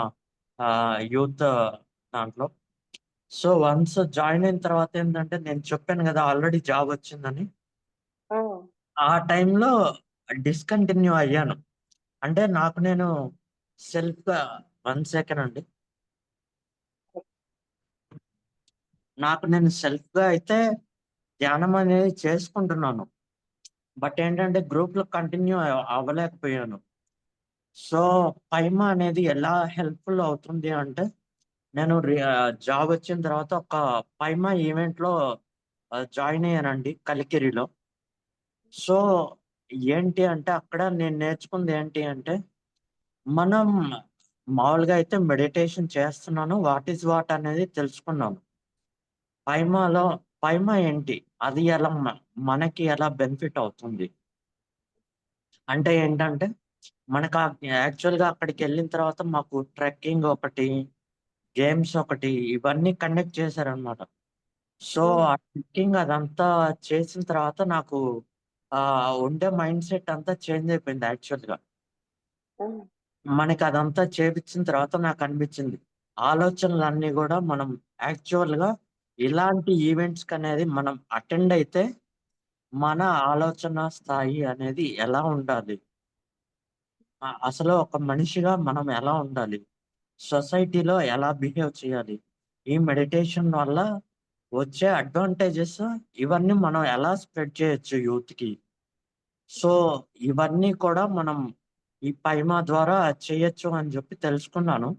యూత్ దాంట్లో. సో, వన్స్ జాయిన్ అయిన తర్వాత ఏంటంటే నేను చెప్పాను గదా! ఆల్రెడీ జాబ్ వచ్చిందని. హ్మ్. ఆ టైంలో డిస్కంటిన్యూ అయ్యాను. అంటే నాకు నేను సెల్ఫ్‌గా 1 సెకండ్ అండి. నాకు నేను సెల్ఫ్‌గా అయితే ధ్యానం అనేది చేసుకుంటున్నాను. బట్ ఏంటంటే గ్రూప్‌లో కంటిన్యూ అవ్వలేకపోయాను. సో, పైమా అనేది ఎలా హెల్ప్‌ఫుల్ అవుతుంది అంటే, నేను జాబ్ వచ్చిన తర్వాత ఒక పైమా ఈవెంట్‌లో జాయిన్ అయ్యానండి కలికిరిలో. సో, ఏంటి అంటే అక్కడ నేను నేర్చుకుంది ఏంటి అంటే, మనం మామూలుగా అయితే మెడిటేషన్ చేస్తున్నాను. వాట్ ఈస్ వాట్ అనేది తెలుసుకున్నాను. పైమాలో పైమా ఏంటి? అది ఎలా మనకి ఎలా బెనిఫిట్ అవుతుంది? అంటే ఏంటంటే, మనకు యాక్చువల్‌గా అక్కడికెళ్ళిన తర్వాత మాకు ట్రెక్కింగ్ ఒకటి, గేమ్స్ ఒకటి ఇవన్నీ కండక్ట్ చేశారనమాట. సో, హ్మ్. ఆ ట్రెక్కింగ్ అదంతా చేసిన తర్వాత నాకు ఉండే మైండ్ సెట్ అంతా చేంజ్ అయిపోయింది యాక్చువల్‌గా. హ్మ్. మనకదంతా చేపిచ్చిన తర్వాత నాకనిపిచ్చింది. ఆలోచనలన్నీ గూడా మనం యాక్చువల్‌గా ఇలాంటి ఈవెంట్స్‌కనేది మనం అటెండ్ అయితే, మన ఆలోచన స్థాయి అనేది ఎలా ఉండాలి? అసలు ఒక మనిషిగా మనం ఎలా ఉండాలి? సొసైటీలో ఎలా బిహేవ్ చేయాలి? ఈ మెడిటేషన్ వల్ల వచ్చే అడ్వాంటేజెస్ ఇవన్నీ మనం ఎలా స్ప్రెడ్ చేయొచ్చు యూత్‌కి? సో, ఇవన్నీ కూడా మనం ఈ పైమా ద్వారా చేయొచ్చు అని జెప్పి తెలుసుకున్నాను.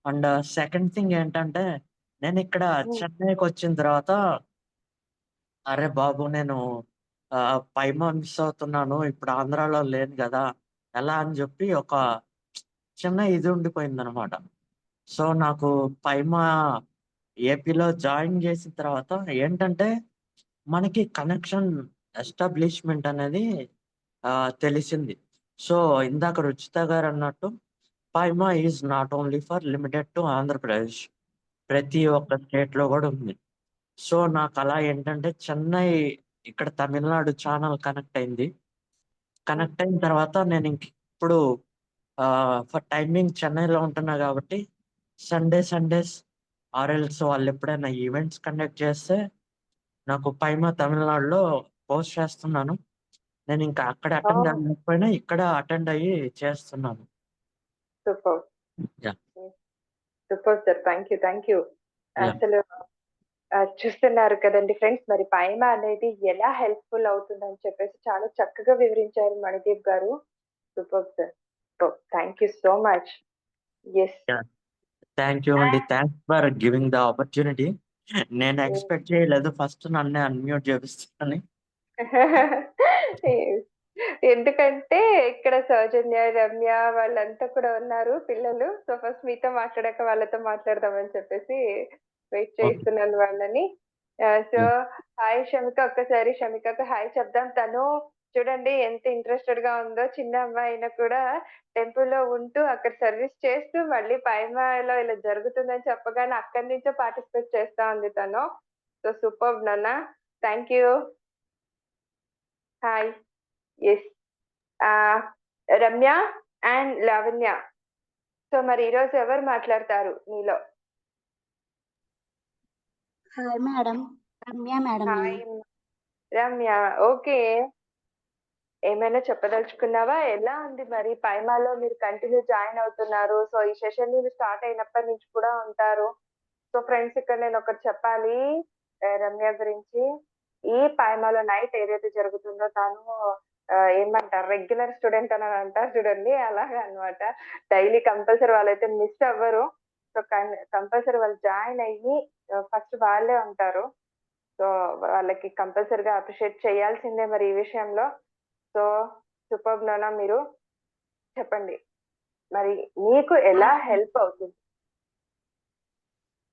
అండ్ సెకండ్ థింగ్ ఏంటంటే, నేనిక్కడ హ్మ్. చెన్నైకొచ్చిన తర్వాత, అరె బాబు! నేను పైమా మిస్ అవుతున్నాను. ఇప్పుడు ఆంధ్రాలో లేను గదా! ఎలా అని జెప్పి ఒక చిన్న ఇది ఉండిపోయిందనమాట. సో, నాకు పైమా ఏపీలో జాయిన్ జేసిన తర్వాత ఏంటంటే, మనకి కనెక్షన్ ఎస్టాబ్లిష్‌మెంట్ అనేది తెలిసింది. సో, ఇందాక Ruchita గారన్నట్టు పైమా is not only for limited to Andhra Pradesh. ప్రతి ఒక్క స్టేట్‌లో గూడా ఉంది. సో, నాకలా ఏంటంటే చెన్నై ఇక్కడ తమిళనాడు ఛానెల్ కనెక్ట్ అయింది. హ్మ్. కనెక్ట్ అయిన తర్వాత నేనింకిప్పుడు ఫర్ టైమింగ్ చెన్నైలో ఉంటున్నా గాబట్టి సండేస్ ఆర్ ఎల్స్ వాళ్ళెప్పుడైనా ఈవెంట్స్ కండక్ట్ చేస్తే నాకు పైమా తమిళనాడులో పోస్ట్ చేస్తున్నాను. నేనింకా అక్కడ అటెండ్ ఓహ్! అవ్వకపోయినా ఇక్కడ అటెండ్ అయ్యి చేస్తున్నాను. సూపర్. యాహ్! హ్మ్. Super sir. Thank you. Thank you. Yeah! అసలు చూస్తున్నారు కదండీ ఫ్రెండ్స్. మరి పైమా అనేది ఎలా హెల్ప్‌ఫుల్ అవుతుందని చెప్పేసి చాలా చక్కగా వివరించారు మణిదీప్ గారు. Superb sir. Superb. Thank you so much. Yes. Yeah! Thank you అండి. Thanks for giving the opportunity. నేను హ్మ్. ఎక్స్‌పెక్ట్ చేయలేదు ఫస్ట్ నన్నే అన్‌మ్యూట్ చేపిస్తారని. ఎందుకంటే ఇక్కడ సౌజన్య, రమ్య వాళ్ళంతా కూడా ఉన్నారు పిల్లలు. సో, ఫస్ట్ మీతో మాట్లాడాక వాళ్ళతో మాట్లాడదామని చెప్పేసి వెయిట్ ఓకే. చేస్తున్నాను వాళ్ళని. So, yeah! హాయ్ షమిక. ఒక్కసారి షమికకి హాయ్ చెప్దాం. తను చూడండి ఎంత ఇంట్రెస్టెడ్‌గా ఉందో. చిన్న అమ్మాయి అయినా కూడా టెంపుల్‌లో ఉంటూ అక్కడ సర్వీస్ చేస్తూ మళ్ళీ పైమాలో ఇలా జరుగుతుందని చెప్పగానే అక్కడి నుంచే పార్టిసిపేట్ చేస్తా ఉంది తను. సో, సూపర్బ్ నాన్న. Thank you. హాయ్. యెస్. ఆహ్, రమ్య అండ్ లావణ్య. సో, మరి ఈరోజు ఎవరు మాట్లాడతారు మీలో? Hi madam. Ramya madam hi నేను. రమ్య. ఓకే. ఏమైనా చెప్పదలుచుకున్నావా? ఎలా ఉంది మరి పైమాలో మీరు కంటిన్యూ జాయిన్ అవుతున్నారు. సో, ఈ సెషన్ మీరు స్టార్ట్ అయినప్పటి నుంచి కూడా ఉంటారు. సో, ఫ్రెండ్స్ ఇక్కడ నేనొకటి చెప్పాలి రమ్య గురించి. ఈ పైమాలో నైట్ ఏదైతే జరుగుతుందో తను ఏమంటారు రెగ్యులర్ స్టూడెంట్ అని అంటారు చూడండి అలాగా అన్నమాట. డైలీ కంపల్సరీ వాళ్ళైతే మిస్ అవ్వరు. సో, కంపల్సరీ వాళ్ళు జాయిన్ అయ్యి ఫస్ట్ వాళ్ళే ఉంటారు. సో, వాళ్ళకి కంపల్సరీగా అప్రిషియేట్ చేయాల్సిందే మరి ఈ విషయంలో. సో, సూపర్బ్ నాన్న మీరు. చెప్పండి. మరి మీకు ఎలా హాయ్ హెల్ప్ అవుతుంది?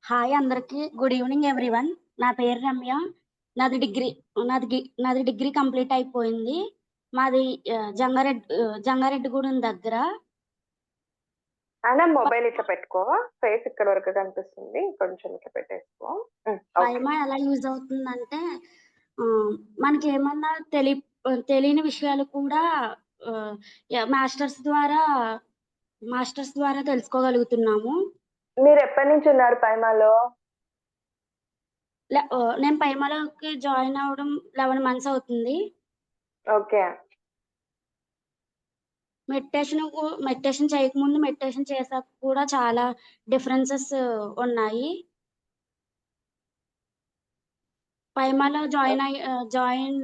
హాయ్ అందరికి. Good evening everyone. నా పేరు రమ్య. నాది డిగ్రీ కంప్లీట్ అయిపోయింది. మాది జంగారెడ్డిగూడెం దగ్గర. నాన్న మొబైల్ ఇట్లా పెట్టుకో. ఫేస్ ఇక్కడి వరకు కనిపిస్తుంది. కొంచెం ఇట్లా పెట్టేసుకో. ఓకే. పైమా ఎలా యూజ్ అవుతుందంటే మనకేమన్నా తెలియని విషయాలు కూడా మాస్టర్స్ ద్వారా తెలుసుకోగలుగుతున్నాము. మీరు ఎప్పటి నుంచి ఉన్నారు పైమాలో? నేను పైమాలోకి జాయిన్ అవ్వడం 11 మంత్స్ అవుతుంది. ఓకే. మెడిటేషన్ చేయకముందు, మెడిటేషన్ చేసాక కూడా చాలా డిఫరెన్సెస్ ఉన్నాయి. పైమాలో జాయిన్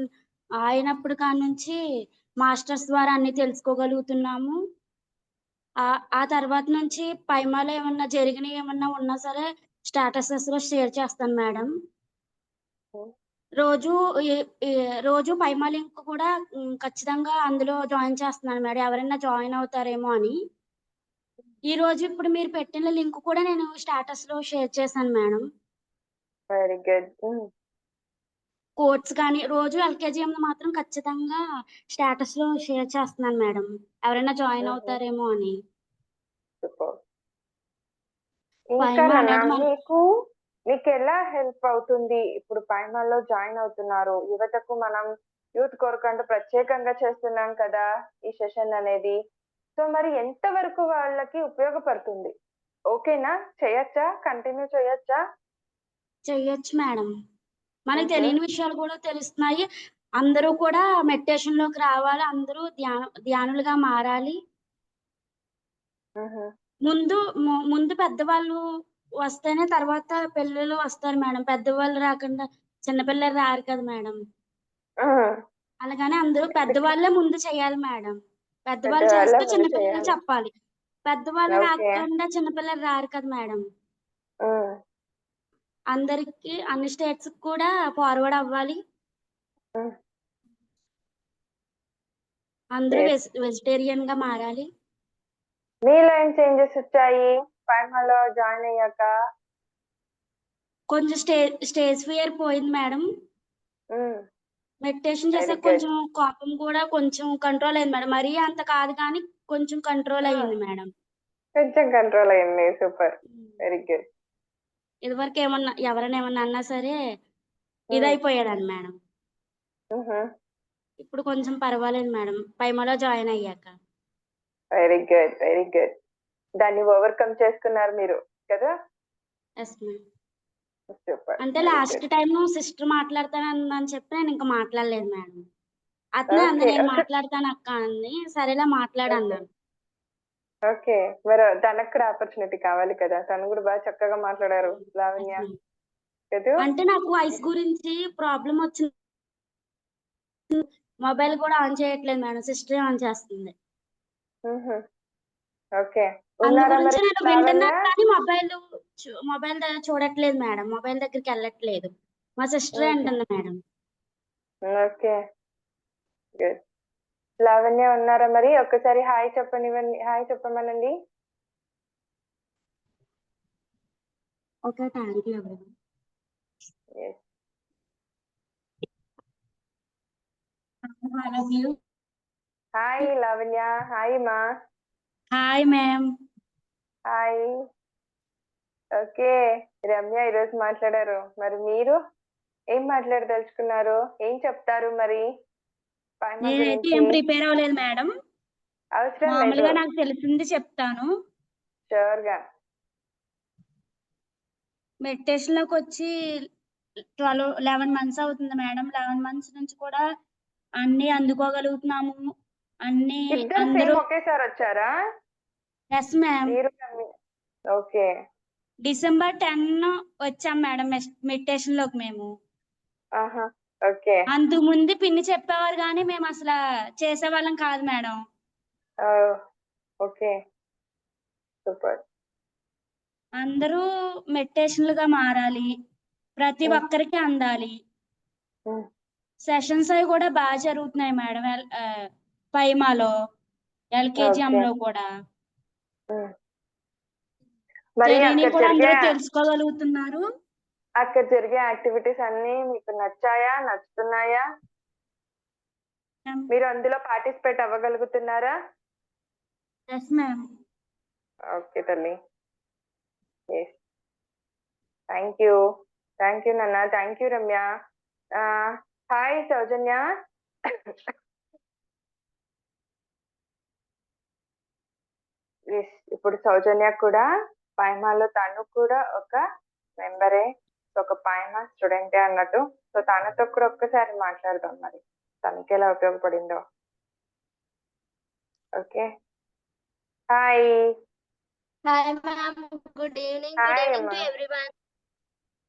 అయినప్పుడు కానుంచి మాస్టర్స్ ద్వారా అన్ని తెలుసుకోగలుగుతున్నాము. ఆ తర్వాత నుంచి పైమాలో ఏమన్నా జరిగినవి ఏమన్నా ఉన్నా సరే స్టేటసెస్‌లో షేర్ చేస్తాను మేడం. హ్మ్. రోజు పైమా లింక్ కూడా ఖచ్చితంగా అందులో జాయిన్ చేస్తున్నాను మేడం. ఎవరైనా జాయిన్ అవుతారేమో అని. ఇప్పుడు మీరు పెట్టిన లింక్ కూడా నేను స్టేటస్‌లో షేర్ చేశాను మేడం. Very good. కోట్స్ కానీ రోజు ఎల్‌కేజీఎంలో మాత్రం ఖచ్చితంగా స్టేటస్‌లో షేర్ చేస్తున్నాను మేడం. ఎవరైనా జాయిన్ అవుతారేమో అని. సూపర్. ఇంకా పైమా నాన్న అనేది మీకు ఎలా హెల్ప్ అవుతుంది? ఇప్పుడు పైమాలో జాయిన్ అవుతున్నారు. యువతకు మనం యూత్ కొరకు ప్రత్యేకంగా చేస్తున్నాం కదా ఈ సెషన్ అనేది. సో మరి ఎంత వరకు వాళ్ళకి ఉపయోగపడుతుంది? ఓకేనా? చేయొచ్చా? కంటిన్యూ చేయొచ్చా? చెయ్యొచ్చు మేడం. మనకు తెలియని విషయాలు కూడా తెలుస్తున్నాయి. అందరూ కూడా మెడిటేషన్‌లోకి రావాలి. అందరూ ధ్యానులుగా మారాలి. ముందు పెద్దవాళ్ళు వస్తేనే తర్వాత పిల్లలు వస్తారు మేడం. పెద్దవాళ్ళు రాకుండా చిన్నపిల్లలు రారు కదా మేడం. అలాగని అందరూ పెద్దవాళ్ళే ముందు చేయాలి మేడం. పెద్దవాళ్ళు పెద్దవాళ్ళే చేస్తే ముందు చిన్నపిల్లలు చేయాలి. చెప్పాలి. పెద్దవాళ్ళు ఓకే. రాకుండా చిన్నపిల్లలు రారు కదా మేడం. అందరికి అన్ని స్టేట్స్‌కి కూడా ఫార్వర్డ్ అవ్వాలి. అందరూ వెజిటేరియన్‌గా మారాలి. మీలో ఏం చేంజెస్ వచ్చాయి పైమాలో జాయిన్ అయ్యాక? కొంచెం స్టేజ్ ఫియర్ పోయింది మేడం. మెడిటేషన్ వెరీ చేసాక గుడ్. కొంచెం కోపం కూడా కొంచెం కంట్రోల్ అయింది మేడం. మరీ అంత కాదు కానీ కొంచెం కంట్రోల్ అయ్యింది మేడం. కొంచెం కంట్రోల్ అయింది. సూపర్. Very good. ఇదివరకు ఎవరైనా ఏమన్నా అన్నా సరే ఇదైపోయేదాన్ని మేడం. ఇప్పుడు కొంచెం పర్వాలేదు మేడం పైమాలో జాయిన్ అయ్యాక. Very good. Very good. దాన్ని ఓవర్కమ్ చేసుకున్నారు మీరు కదా? Yes madam. సూపర్. అంటే లాస్ట్ టైం సిస్టర్ మాట్లాడతానని చెప్పి నేను ఇంకా మాట్లాడలేదు మేడం. నేను మాట్లాడతాను అక్క అంది. సరేలా మాట్లాడన్నాను. ఓకే. మరి తనకు కూడా ఆపర్చునిటీ కావాలి కదా. తను కూడా బాగా చక్కగా మాట్లాడారు లావణ్య. అంటే నాకు వాయిస్ గురించి ప్రాబ్లం వచ్చింది. మొబైల్ కూడా ఆన్ చేయట్లేదు మేడం. సిస్టరే ఆన్ చేస్తుంది. ఓకే. అందు గురించి నేను వింటున్నాను కానీ మొబైల్ చూడట్లేదు మేడం. మొబైల్ దగ్గరికి వెళ్ళట్లేదు. మా సిస్టరే అంటుంది మేడం. ఓకే. గుడ్. లావణ్య ఉన్నారా మరి? ఒక్కసారి హాయ్ చెప్పనివ్వండి. హాయ్ చెప్పమనండి. Okay. Thank you. Hi Lavanya. Hi మా. Hi ma'am. Hi. Okay. Ramya ఈరోజు మాట్లాడారు. మరి మీరు ఏం మాట్లాడదలుచుకున్నారు? ఏం చెప్తారు మరి? నేనైతే ఏం ప్రిపేర్ అవ్వలేదు మేడం. అవసరం లేదు. మామూలుగా నాకు తెలిసింది చెప్తాను. షూర్‌గా. మెడిటేషన్ లోకి వచ్చి 11 మంత్స్ అవుతుంది మేడం. 11 మంత్స్ నుంచి కూడా అన్ని అందుకోగలుగుతున్నాము. అందరూ ఒకేసారి వచ్చారా? Yes ma'am. ఓకే. డిసెంబర్ 10 వచ్చాం మేడం మెడిటేషన్ లోకి మేము. ఓకే. అంతకు ముందు పిన్ని చెప్పేవారు కానీ మేము అసలు చేసేవాళ్ళం కాదు మేడం. ఓకే. సూపర్. అందరూ మెడిటేషన్లుగా మారాలి. ప్రతి ఒక్కరికి అందాలి. సెషన్స్ అవి కూడా బాగా జరుగుతున్నాయి మేడం. పైమాలో ఎల్కేజీఎంలో కూడా తెలియని కూడా అందరూ తెలుసుకోగలుగుతున్నారు. అక్కడ జరిగే యాక్టివిటీస్ అన్ని మీకు నచ్చాయా? నచ్చుతున్నాయా? మీరు అందులో పార్టిసిపేట్ అవ్వగలుగుతున్నారా? Yes ma'am. ఓకే తల్లి. Thank you. థ్యాంక్ యూ నాన్న. Thank you Ramya. Hi Soujanya. ఇప్పుడు సౌజన్య కూడా పైమాలో తను కూడా ఒక మెంబరే, ఒక పైమా స్టూడెంటే అన్నట్టు. సో తనతో కూడా ఒక్కసారి మాట్లాడదాం మరి తనకి ఎలా ఉపయోగపడిందో. Okay, hi. Hi ma'am, good evening. Good hi evening అమ్మా, to everyone.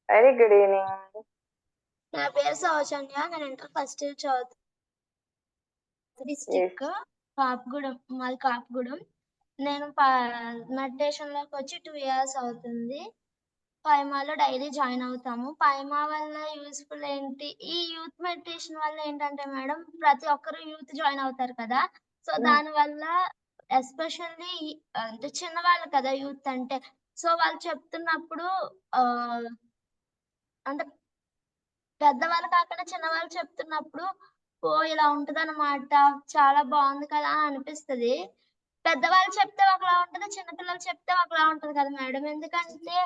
Very good evening. నా పేరు సౌజన్య, నేను ఇంటర్ ఫస్ట్ ఇయర్ చదువుతాను. డిస్ట్రిక్ట్ కాపుగూడెం, మాది కాపుగూడెం. నేను మెడిటేషన్ లోకి వచ్చి 2 years అవుతుంది. పైమాలో డైలీ జాయిన్ అవుతాము. పైమా వల్ల యూస్ఫుల్ ఏంటి, ఈ యూత్ మెడిటేషన్ వల్ల ఏంటంటే మేడం, ప్రతి ఒక్కరు యూత్ జాయిన్ అవుతారు కదా. సో దాని వల్ల ఎస్పెషల్లీ అంటే చిన్నవాళ్ళు కదా యూత్ అంటే, సో వాళ్ళు చెప్తున్నప్పుడు అంటే పెద్దవాళ్ళు కాకుండా చిన్నవాళ్ళు చెప్తున్నప్పుడు ఓ ఇలా ఉంటదన్నమాట, చాలా బాగుంది కదా అని అనిపిస్తది. పెద్దవాళ్ళు చెప్తే ఒకలా ఉంటది, చిన్నపిల్లలు చెప్తే ఒకలా ఉంటది కదా మేడం. ఎందుకంటే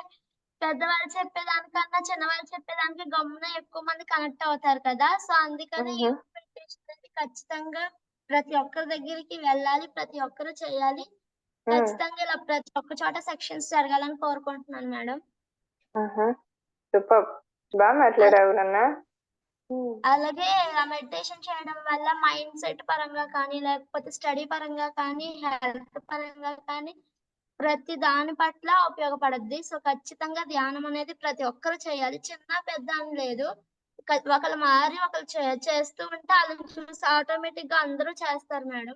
పెద్దవాళ్ళు చెప్పేదానికన్నా చిన్నవాళ్ళు చెప్పేదానికి గమ్మున ఎక్కువ మంది కనెక్ట్ అవుతారు కదా. సో అందుకని యూత్ మెడిటేషన్ అనేది ఖచ్చితంగా ప్రతి ఒక్కరి దగ్గరికి వెళ్ళాలి, ప్రతి ఒక్కరు చేయాలి. ఖచ్చితంగా ఇలా ప్రతి ఒక్క చోట సెక్షన్స్ జరగాలని కోరుకుంటున్నాను మేడం. సూపర్, బాగా మాట్లాడావు నాన్న. అలాగే ఆ మెడిటేషన్ చేయడం వల్ల మైండ్ సెట్ పరంగా కానీ, లేకపోతే స్టడీ పరంగా కానీ, హెల్త్ పరంగా కానీ ప్రతి దాని పట్ల ఉపయోగపడద్ది. సో ఖచ్చితంగా ధ్యానం అనేది ప్రతి ఒక్కరు చేయాలి, చిన్న పెద్ద అని లేదు. ఒకళ్ళు మారి ఒకళ్ళు చేస్తూ ఉంటే వాళ్ళని చూసి ఆటోమేటిక్ గా అందరూ చేస్తారు మేడం.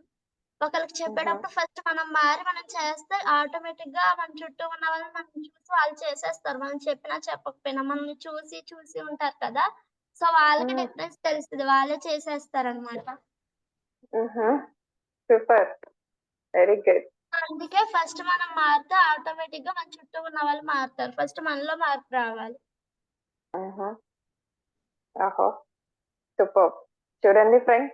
ఒకళ్ళకి చెప్పేటప్పుడు ఫస్ట్ మనం మారి మనం చేస్తే ఆటోమేటిక్ గా మన చుట్టూ ఉన్న వాళ్ళు మనం చూసి వాళ్ళు చేసేస్తారు. మనం చెప్పినా చెప్పకపోయినా మనల్ని చూసి చూసి ఉంటారు కదా. సో వాళ్ళకి డిఫరెన్స్ తెలుస్తుంది, వాళ్ళే చేసేస్తారు అనమాట. Super, very good. అందుకే ఫస్ట్ మనం మారితే ఆటోమేటిక్ గా మన చుట్టూ ఉన్న వాళ్ళు మారుతారు. ఫస్ట్ మనలో మార్పు రావాలి. ఆహో, సూపర్. చూడండి ఫ్రెండ్,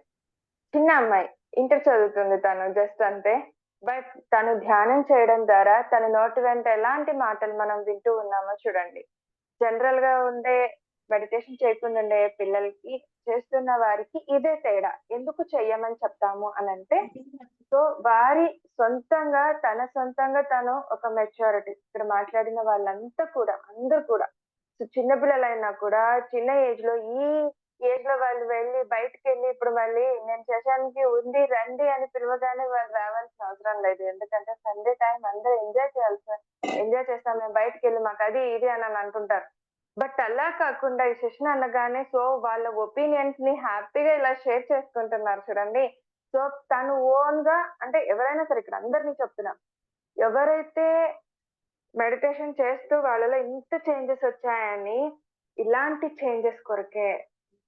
చిన్న అమ్మాయి ఇంటర్ చదువుతుంది తను, జస్ట్ అంతే. బట్ తను ధ్యానం చేయడం ద్వారా తన నోటి వెంట ఎలాంటి మాటలు మనం వింటూ ఉన్నామో చూడండి. జనరల్ గా ఉండే మెడిటేషన్ చేయకుండా ఉండే పిల్లలకి చేస్తున్న వారికి ఇదే తేడా. ఎందుకు చెయ్యమని చెప్తాము అని అంటే, సో వారి సొంతంగా తన సొంతంగా తను ఒక మెచ్యూరిటీ, ఇక్కడ మాట్లాడిన వాళ్ళంతా కూడా అందరూ కూడా చిన్న పిల్లలైనా కూడా చిన్న ఏజ్ లో, ఈ ఏజ్ లో వాళ్ళు వెళ్ళి బయటకు వెళ్ళి ఇప్పుడు మళ్ళీ నేను సెషన్కి ఉంది రండి అని పిలవగానే వాళ్ళు రావాల్సిన అవసరం లేదు. ఎందుకంటే సండే టైం అందరూ ఎంజాయ్ చేస్తాం, మేము బయటకు వెళ్ళి మాకు అది ఇది అని అనుకుంటారు. బట్ అలా కాకుండా ఈ సెషన్ అనగానే సో వాళ్ళ ఒపీనియన్స్ ని హ్యాపీగా ఇలా షేర్ చేసుకుంటున్నారు చూడండి. సో తను ఓన్ గా, అంటే ఎవరైనా సరే, ఇక్కడ అందరినీ చెప్తున్నాం, ఎవరైతే మెడిటేషన్ చేస్తూ వాళ్ళలో ఇంత చేంజెస్ వచ్చాయని, ఇలాంటి చేంజెస్ కొరకే,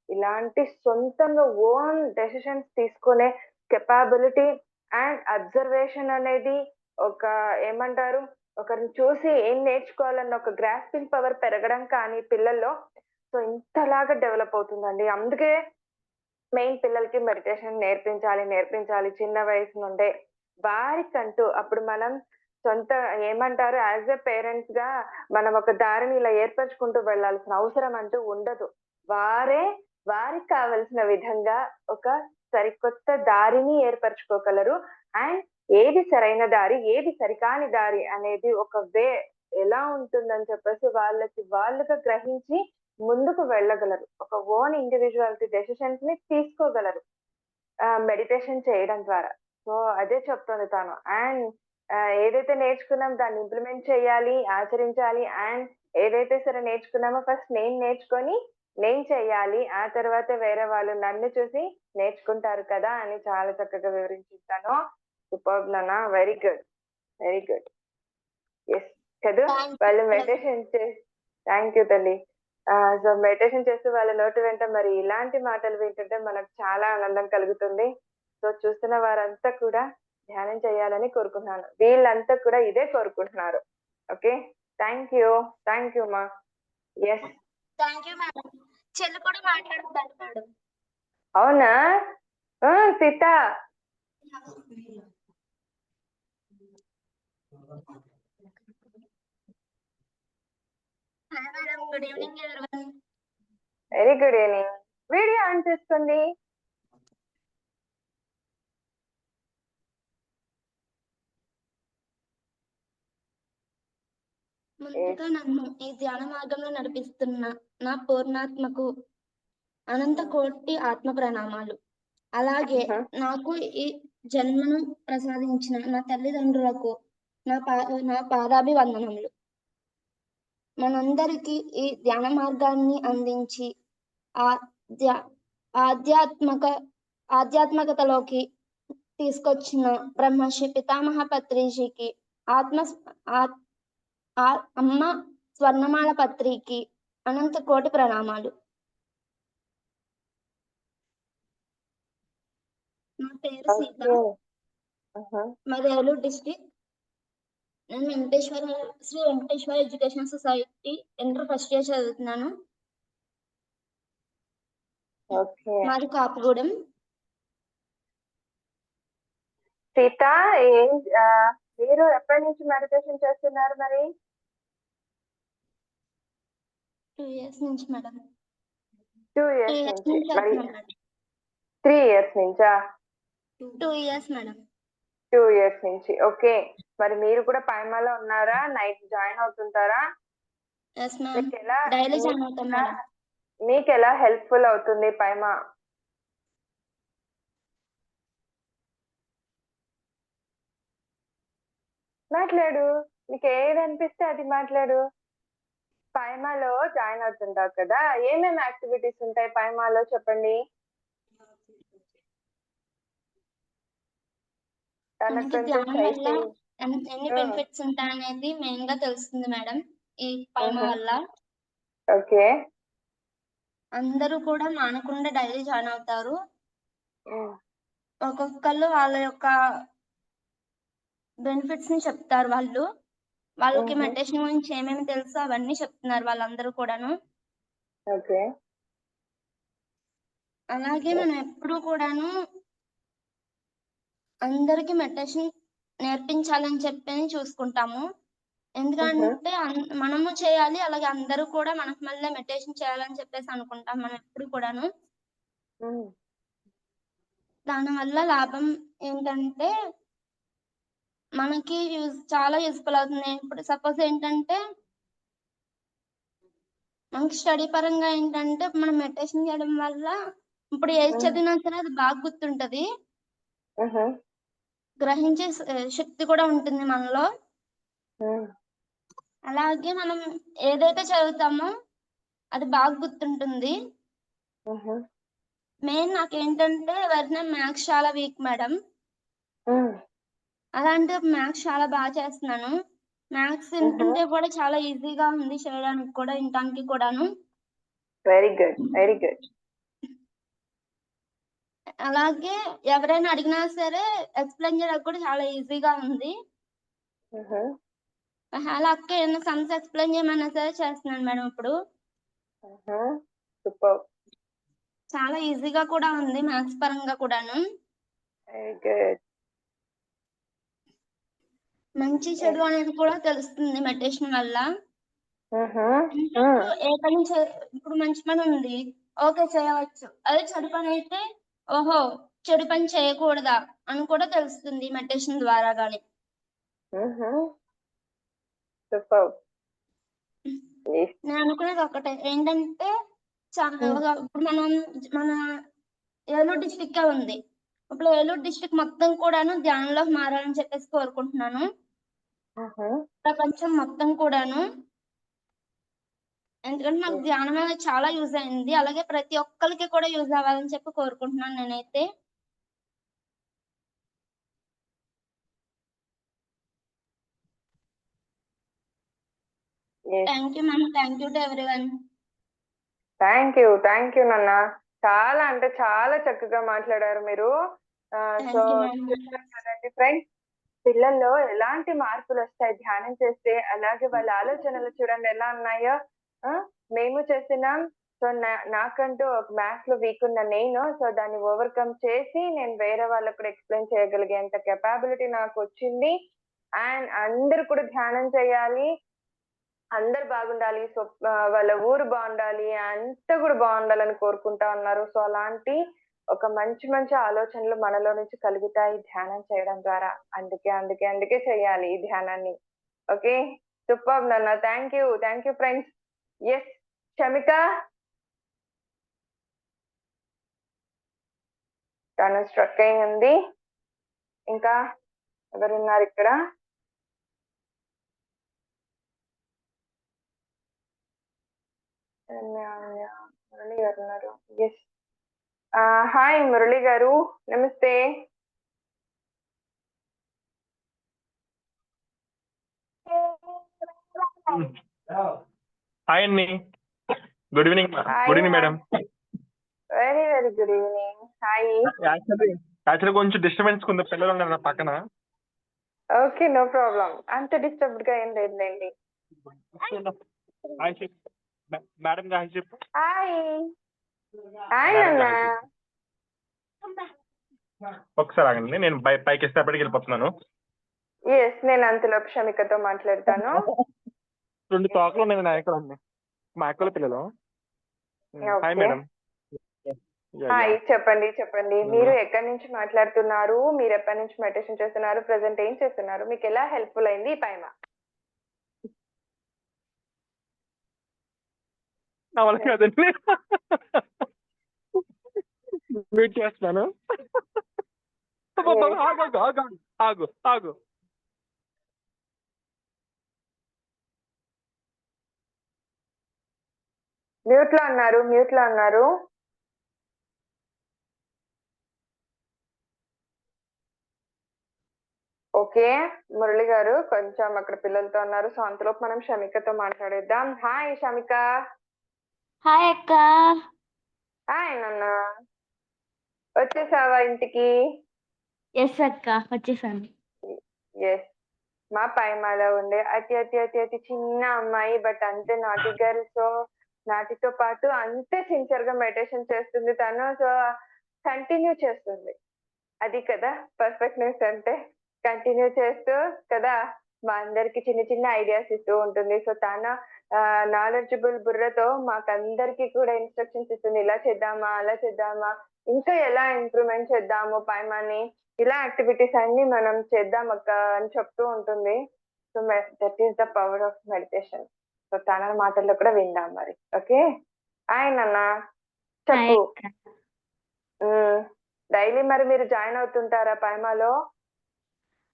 ఇలాంటి సొంతంగా ఓన్ డెసిషన్స్ తీసుకునే కెపాబిలిటీ అండ్ అబ్జర్వేషన్ అనేది, ఒక ఏమంటారు, ఒకరిని చూసి ఏం నేర్చుకోవాలన్న ఒక గ్రాస్పింగ్ పవర్ పెరగడం కానీ పిల్లల్లో, సో ఇంతలాగా డెవలప్ అవుతుందండి. అందుకే మెయిన్ పిల్లలకి మెడిటేషన్ నేర్పించాలి చిన్న వయసు నుండే. వారికంటూ అప్పుడు మనం సొంత ఏమంటారు, యాజ్ ఎ పేరెంట్స్ గా మనం ఒక దారిని ఇలా ఏర్పరచుకుంటూ వెళ్లాల్సిన అవసరం అంటూ ఉండదు. వారికి కావలసిన విధంగా ఒక సరికొత్త దారిని ఏర్పరచుకోగలరు. అండ్ ఏది సరైన దారి, ఏది సరికాని దారి అనేది ఒక వే ఎలా ఉంటుందని చెప్పేసి వాళ్ళుగా గ్రహించి ముందుకు వెళ్ళగలరు. ఒక ఓన్ ఇండివిజువాలిటీ డెసిషన్స్ ని తీసుకోగలరు మెడిటేషన్ చేయడం ద్వారా. సో అదే చెప్తుంది తను. అండ్ ఏదైతే నేర్చుకున్నాం దాన్ని ఇంప్లిమెంట్ చేయాలి, ఆచరించాలి. అండ్ ఏదైతే సరే నేర్చుకున్నామో ఫస్ట్ నేను నేర్చుకొని నేను చెయ్యాలి, ఆ తర్వాత వేరే వాళ్ళు నన్ను చూసి నేర్చుకుంటారు కదా అని చాలా చక్కగా వివరించాను. సూపర్ నాన్న, very good, very good. Yes కదా, వాళ్ళు మెడిటేషన్ చేసి, థ్యాంక్ యూ తల్లి. సో మెడిటేషన్ చేస్తూ వాళ్ళ నోటి వెంట మరి ఇలాంటి మాటలు వింటుంటే మనకు చాలా ఆనందం కలుగుతుంది. సో చూస్తున్న వారంతా కూడా ధ్యానం చేయాలని కోరుకుంటున్నాను. వీళ్ళంతా కూడా ఇదే కోరుకుంటున్నారు. ఓకే, థ్యాంక్ యూ మా. Yes, thank you madam. చెల్లి కూడా మాట్లాడుతాను మేడం. అవునా Sita? Hi madam, good evening everyone. Very good evening. Video on చేసుకోండి. ముందుగా నన్ను ఈ ధ్యాన మార్గంలో నడిపిస్తున్న నా పూర్ణాత్మకు అనంత కోటి ఆత్మ ప్రణామాలు. అలాగే నాకు ఈ జన్మను ప్రసాదించిన నా తల్లిదండ్రులకు నా పాదాభివందనములు. మనందరికీ ఈ ధ్యాన మార్గాన్ని అందించి ఆధ్యాత్మికతలోకి తీసుకొచ్చిన బ్రహ్మర్షి పితామహ పత్రిజీకి అమ్మ స్వర్ణమాల పత్రికి అనంత కోటి ప్రణామాలు. నా పేరు సీత, మాది ఏలూరు డిస్టిక్. నేను Shri Venkateswara education society inter first year చదువుతున్నాను. మాది కాపుగూడెం. సీత, మీరు ఎప్పటి నుంచి మెడిటేషన్ చేస్తున్నారు? మరి 2 years నుంచి మేడం. 2 years నుంచి. మరి 3 years నుంచా? 2 years మేడం. 2 years నుంచి. ఓకే. మరి మీరు కూడా పైమాలో ఉన్నారా? నైట్ జాయిన్ అవుతుంటారా? ఎస్ మ్యామ్, డైలీ జాయిన్ అవుతాం మేడం. మీకు ఎలా హెల్ప్ఫుల్ అవుతుంది పైమా? మాట్లాడు, నీకు ఏది అనిపిస్తే అది మాట్లాడు. పైమాలో జాయిన్ అవుతుంటావు కదా, ఏమేమి యాక్టివిటీస్ ఉంటాయి పైమాలో చెప్పండి. ఎన్ని బెనిఫిట్స్ ఉంటాయనేది మెయిన్ గా తెలుస్తుంది మేడం ఈ పైమా వల్ల. ఓకే. అందరూ కూడా మానకుండా డైలీ జాయిన్ అవుతారు. ఒక్కొక్కళ్ళు వాళ్ళ యొక్క బెనిఫిట్స్ ని చెప్తారు. వాళ్ళకి మెడిటేషన్ గురించి ఏమేమి తెలుసో అవన్నీ చెప్తున్నారు వాళ్ళందరూ కూడాను. ఓకే. అలాగే మనం ఎప్పుడు కూడాను అందరికి మెడిటేషన్ నేర్పించాలని చెప్పి చూసుకుంటాము. ఎందుకంటే మనము చేయాలి, అలాగే అందరూ కూడా మనకు మళ్ళీ మెడిటేషన్ చేయాలని చెప్పేసి అనుకుంటాం మనం ఎప్పుడు కూడాను. దానివల్ల లాభం ఏంటంటే మనకి చాలా యూస్ఫుల్ అవుతుంది. ఇప్పుడు సపోజ్ ఏంటంటే మనకి స్టడీ పరంగా ఏంటంటే మనం మెడిటేషన్ చేయడం వల్ల ఇప్పుడు ఏది చదివినా సరే అది బాగా గుర్తుంటది, గ్రహించే శక్తి కూడా ఉంటుంది మనలో. అలాగే మనం ఏదైతే చదువుతామో అది బాగా గుర్తుంటుంది. మెయిన్ నాకేంటంటే వెంటనే మ్యాథ్స్ చాలా వీక్ మేడం. అలాంటి మ్యాథ్స్ చాలా బాగా చేస్తున్నాను. మ్యాథ్స్ వింటుంటే కూడా చాలా ఈజీగా ఉంది చేయడానికి కూడా, వినటానికి కూడాను. Very good, very good. అలాగే ఎవరైనా అడిగినా సరే ఎక్స్ప్లెయిన్ చేయడానికి కూడా చాలా ఈజీగా ఉంది. అలా అక్క ఏమైనా సమ్స్ ఎక్స్ప్లెయిన్ చేయమన్నా సరే చేస్తున్నాను మేడం ఇప్పుడు. సూపర్. చాలా ఈజీగా కూడా ఉంది మ్యాథ్స్ పరంగా కూడాను. Very good. మంచి చెడు అనేది కూడా తెలుస్తుంది మెడిటేషన్ వల్ల. ఏ పని ఇప్పుడు మంచి పని ఉంది, ఓకే చేయవచ్చు. అదే చెడు పని అయితే ఓహో చెడు పని చేయకూడదా అని కూడా తెలుస్తుంది మెడిటేషన్ ద్వారా గాని. నేను అనుకునేది ఒకటే ఏంటంటే ఇప్పుడు మన ఏలూరు డిస్టిక్ ఉంది. ఇప్పుడు ఏలూరు డిస్టిక్ మొత్తం కూడాను ధ్యానంలో మారాలని చెప్పేసి కోరుకుంటున్నాను. ప్రపంచం మొత్తం కూడాను. ఎందుకంటే నాకు ధ్యానం అనేది చాలా యూజ్ అయింది. అలాగే ప్రతి ఒక్కరికి కూడా యూజ్ అవ్వాలని చెప్పి కోరుకుంటున్నాను నేనైతే. Thank you ma'am, thank you to everyone. Thank you నాన్న. చాలా అంటే చాలా చక్కగా మాట్లాడారు మీరు. సో కదండి ఫ్రెండ్స్, పిల్లల్లో ఎలాంటి మార్పులు వస్తాయి ధ్యానం చేస్తే, అలాగే వాళ్ళ ఆలోచనలు చూడండి ఎలా ఉన్నాయో. మేము చేసినాం. సో నాకంటూ ఒక మ్యాథ్స్ లో వీక్ ఉన్న నేను, సో దాన్ని ఓవర్కమ్ చేసి నేను వేరే వాళ్ళకు కూడా ఎక్స్ప్లెయిన్ చేయగలిగేంత కెపాబిలిటీ నాకు వచ్చింది. అండ్ అందరు కూడా ధ్యానం చేయాలి, అందరు బాగుండాలి, సో వాళ్ళ ఊరు బాగుండాలి, అంతా కూడా బాగుండాలని కోరుకుంటా ఉన్నారు. సో అలాంటి ఒక మంచి మంచి ఆలోచనలు మనలో నుంచి కలుగుతాయి ధ్యానం చేయడం ద్వారా. అందుకే చేయాలి ఈ ధ్యానాన్ని. ఓకే. సూపర్ నాన్న, thank you friends. Yes Shamika, తను స్ట్రక్ అయి ఉంది. ఇంకా ఎవరున్నారు ఇక్కడ? మురళి గారు ఉన్నారు. ఎస్, హాయ్ మురళి గారు, నమస్తే. హాయ్ అండి, good evening. Good evening madam. Very very good evening. Hi. Actually కొంచెం డిస్టర్బెన్స్ ఉంది, పిల్లలు ఉన్నారు నా పక్కన. Okay, no problem. అంత డిస్టర్బ్డ్ గా ఏం లేదులేండి. హాయ్ చెప్పు మేడం, హాయ్ చెప్పు. హాయ్ హాయ్ నాన్న. ఒకసారి ఆగండి, నేను పైకి ఇష్టపడికి వెళ్ళిపోతున్నాను. ఎస్, నేను అంతలోపు షమికతో మాట్లాడతాను. 2 తోకలు ఉన్నాయి నా ఎక్కడ ఉంది, మా అక్కల పిల్లలు. Hi madam. హాయ్, చెప్పండి. మీరు ఎక్కడి నుంచి మాట్లాడుతున్నారు? మీరు ఎప్పటి నుంచి మెడిటేషన్ చేస్తున్నారు? ప్రెసెంట్ ఏం చేస్తున్నారు? మీకు ఎలా హెల్ప్ఫుల్ అయింది ఈ పైన? కదండి, వెయిట్ చేస్తున్నాను. ఆగు. మ్యూట్ లో ఉన్నారు. ఓకే మురళి గారు, కొంచెం అక్కడ పిల్లలతో ఉన్నారు. సో అంతలోపు మనం షమికతో మాట్లాడేద్దాం. హాయ్ షమిక. హాయ్ అక్క. హాయ్ నాన్న, వచ్చేసావా ఇంటికి? ఎస్ అక్క, వచ్చేసాను. ఎస్, మా పైమాలో ఉండే అతి అతి అతి అతి చిన్న అమ్మాయి, బట్ అంతే నాటి గర్ల్. సో నాటితో పాటు అంతే సిన్సియర్ గా మెడిటేషన్ చేస్తుంది తను. సో కంటిన్యూ చేస్తుంది, అది కదా పర్ఫెక్ట్ న్యూస్ అంటే. కంటిన్యూ చేస్తూ కదా మా అందరికి చిన్న చిన్న ఐడియాస్ ఇస్తూ ఉంటుంది. సో తన నాలెడ్జబుల్ బుర్రతో మాకందరికి కూడా ఇన్స్ట్రక్షన్స్ ఇస్తుంది. ఇలా చేద్దామా, అలా చేద్దామా, ఇంకా ఎలా ఇంప్రూవ్మెంట్ చేద్దాము పైమాని, ఇలా యాక్టివిటీస్ అన్ని మనం చేద్దాం అక్క అని చెప్తూ ఉంటుంది. So that is the power of meditation. So తన మాటల్లో కూడా విందాం మరి. ఓకే, నాన్న చెప్పు. డైలీ మరి మీరు జాయిన్ అవుతుంటారా పైమాలో?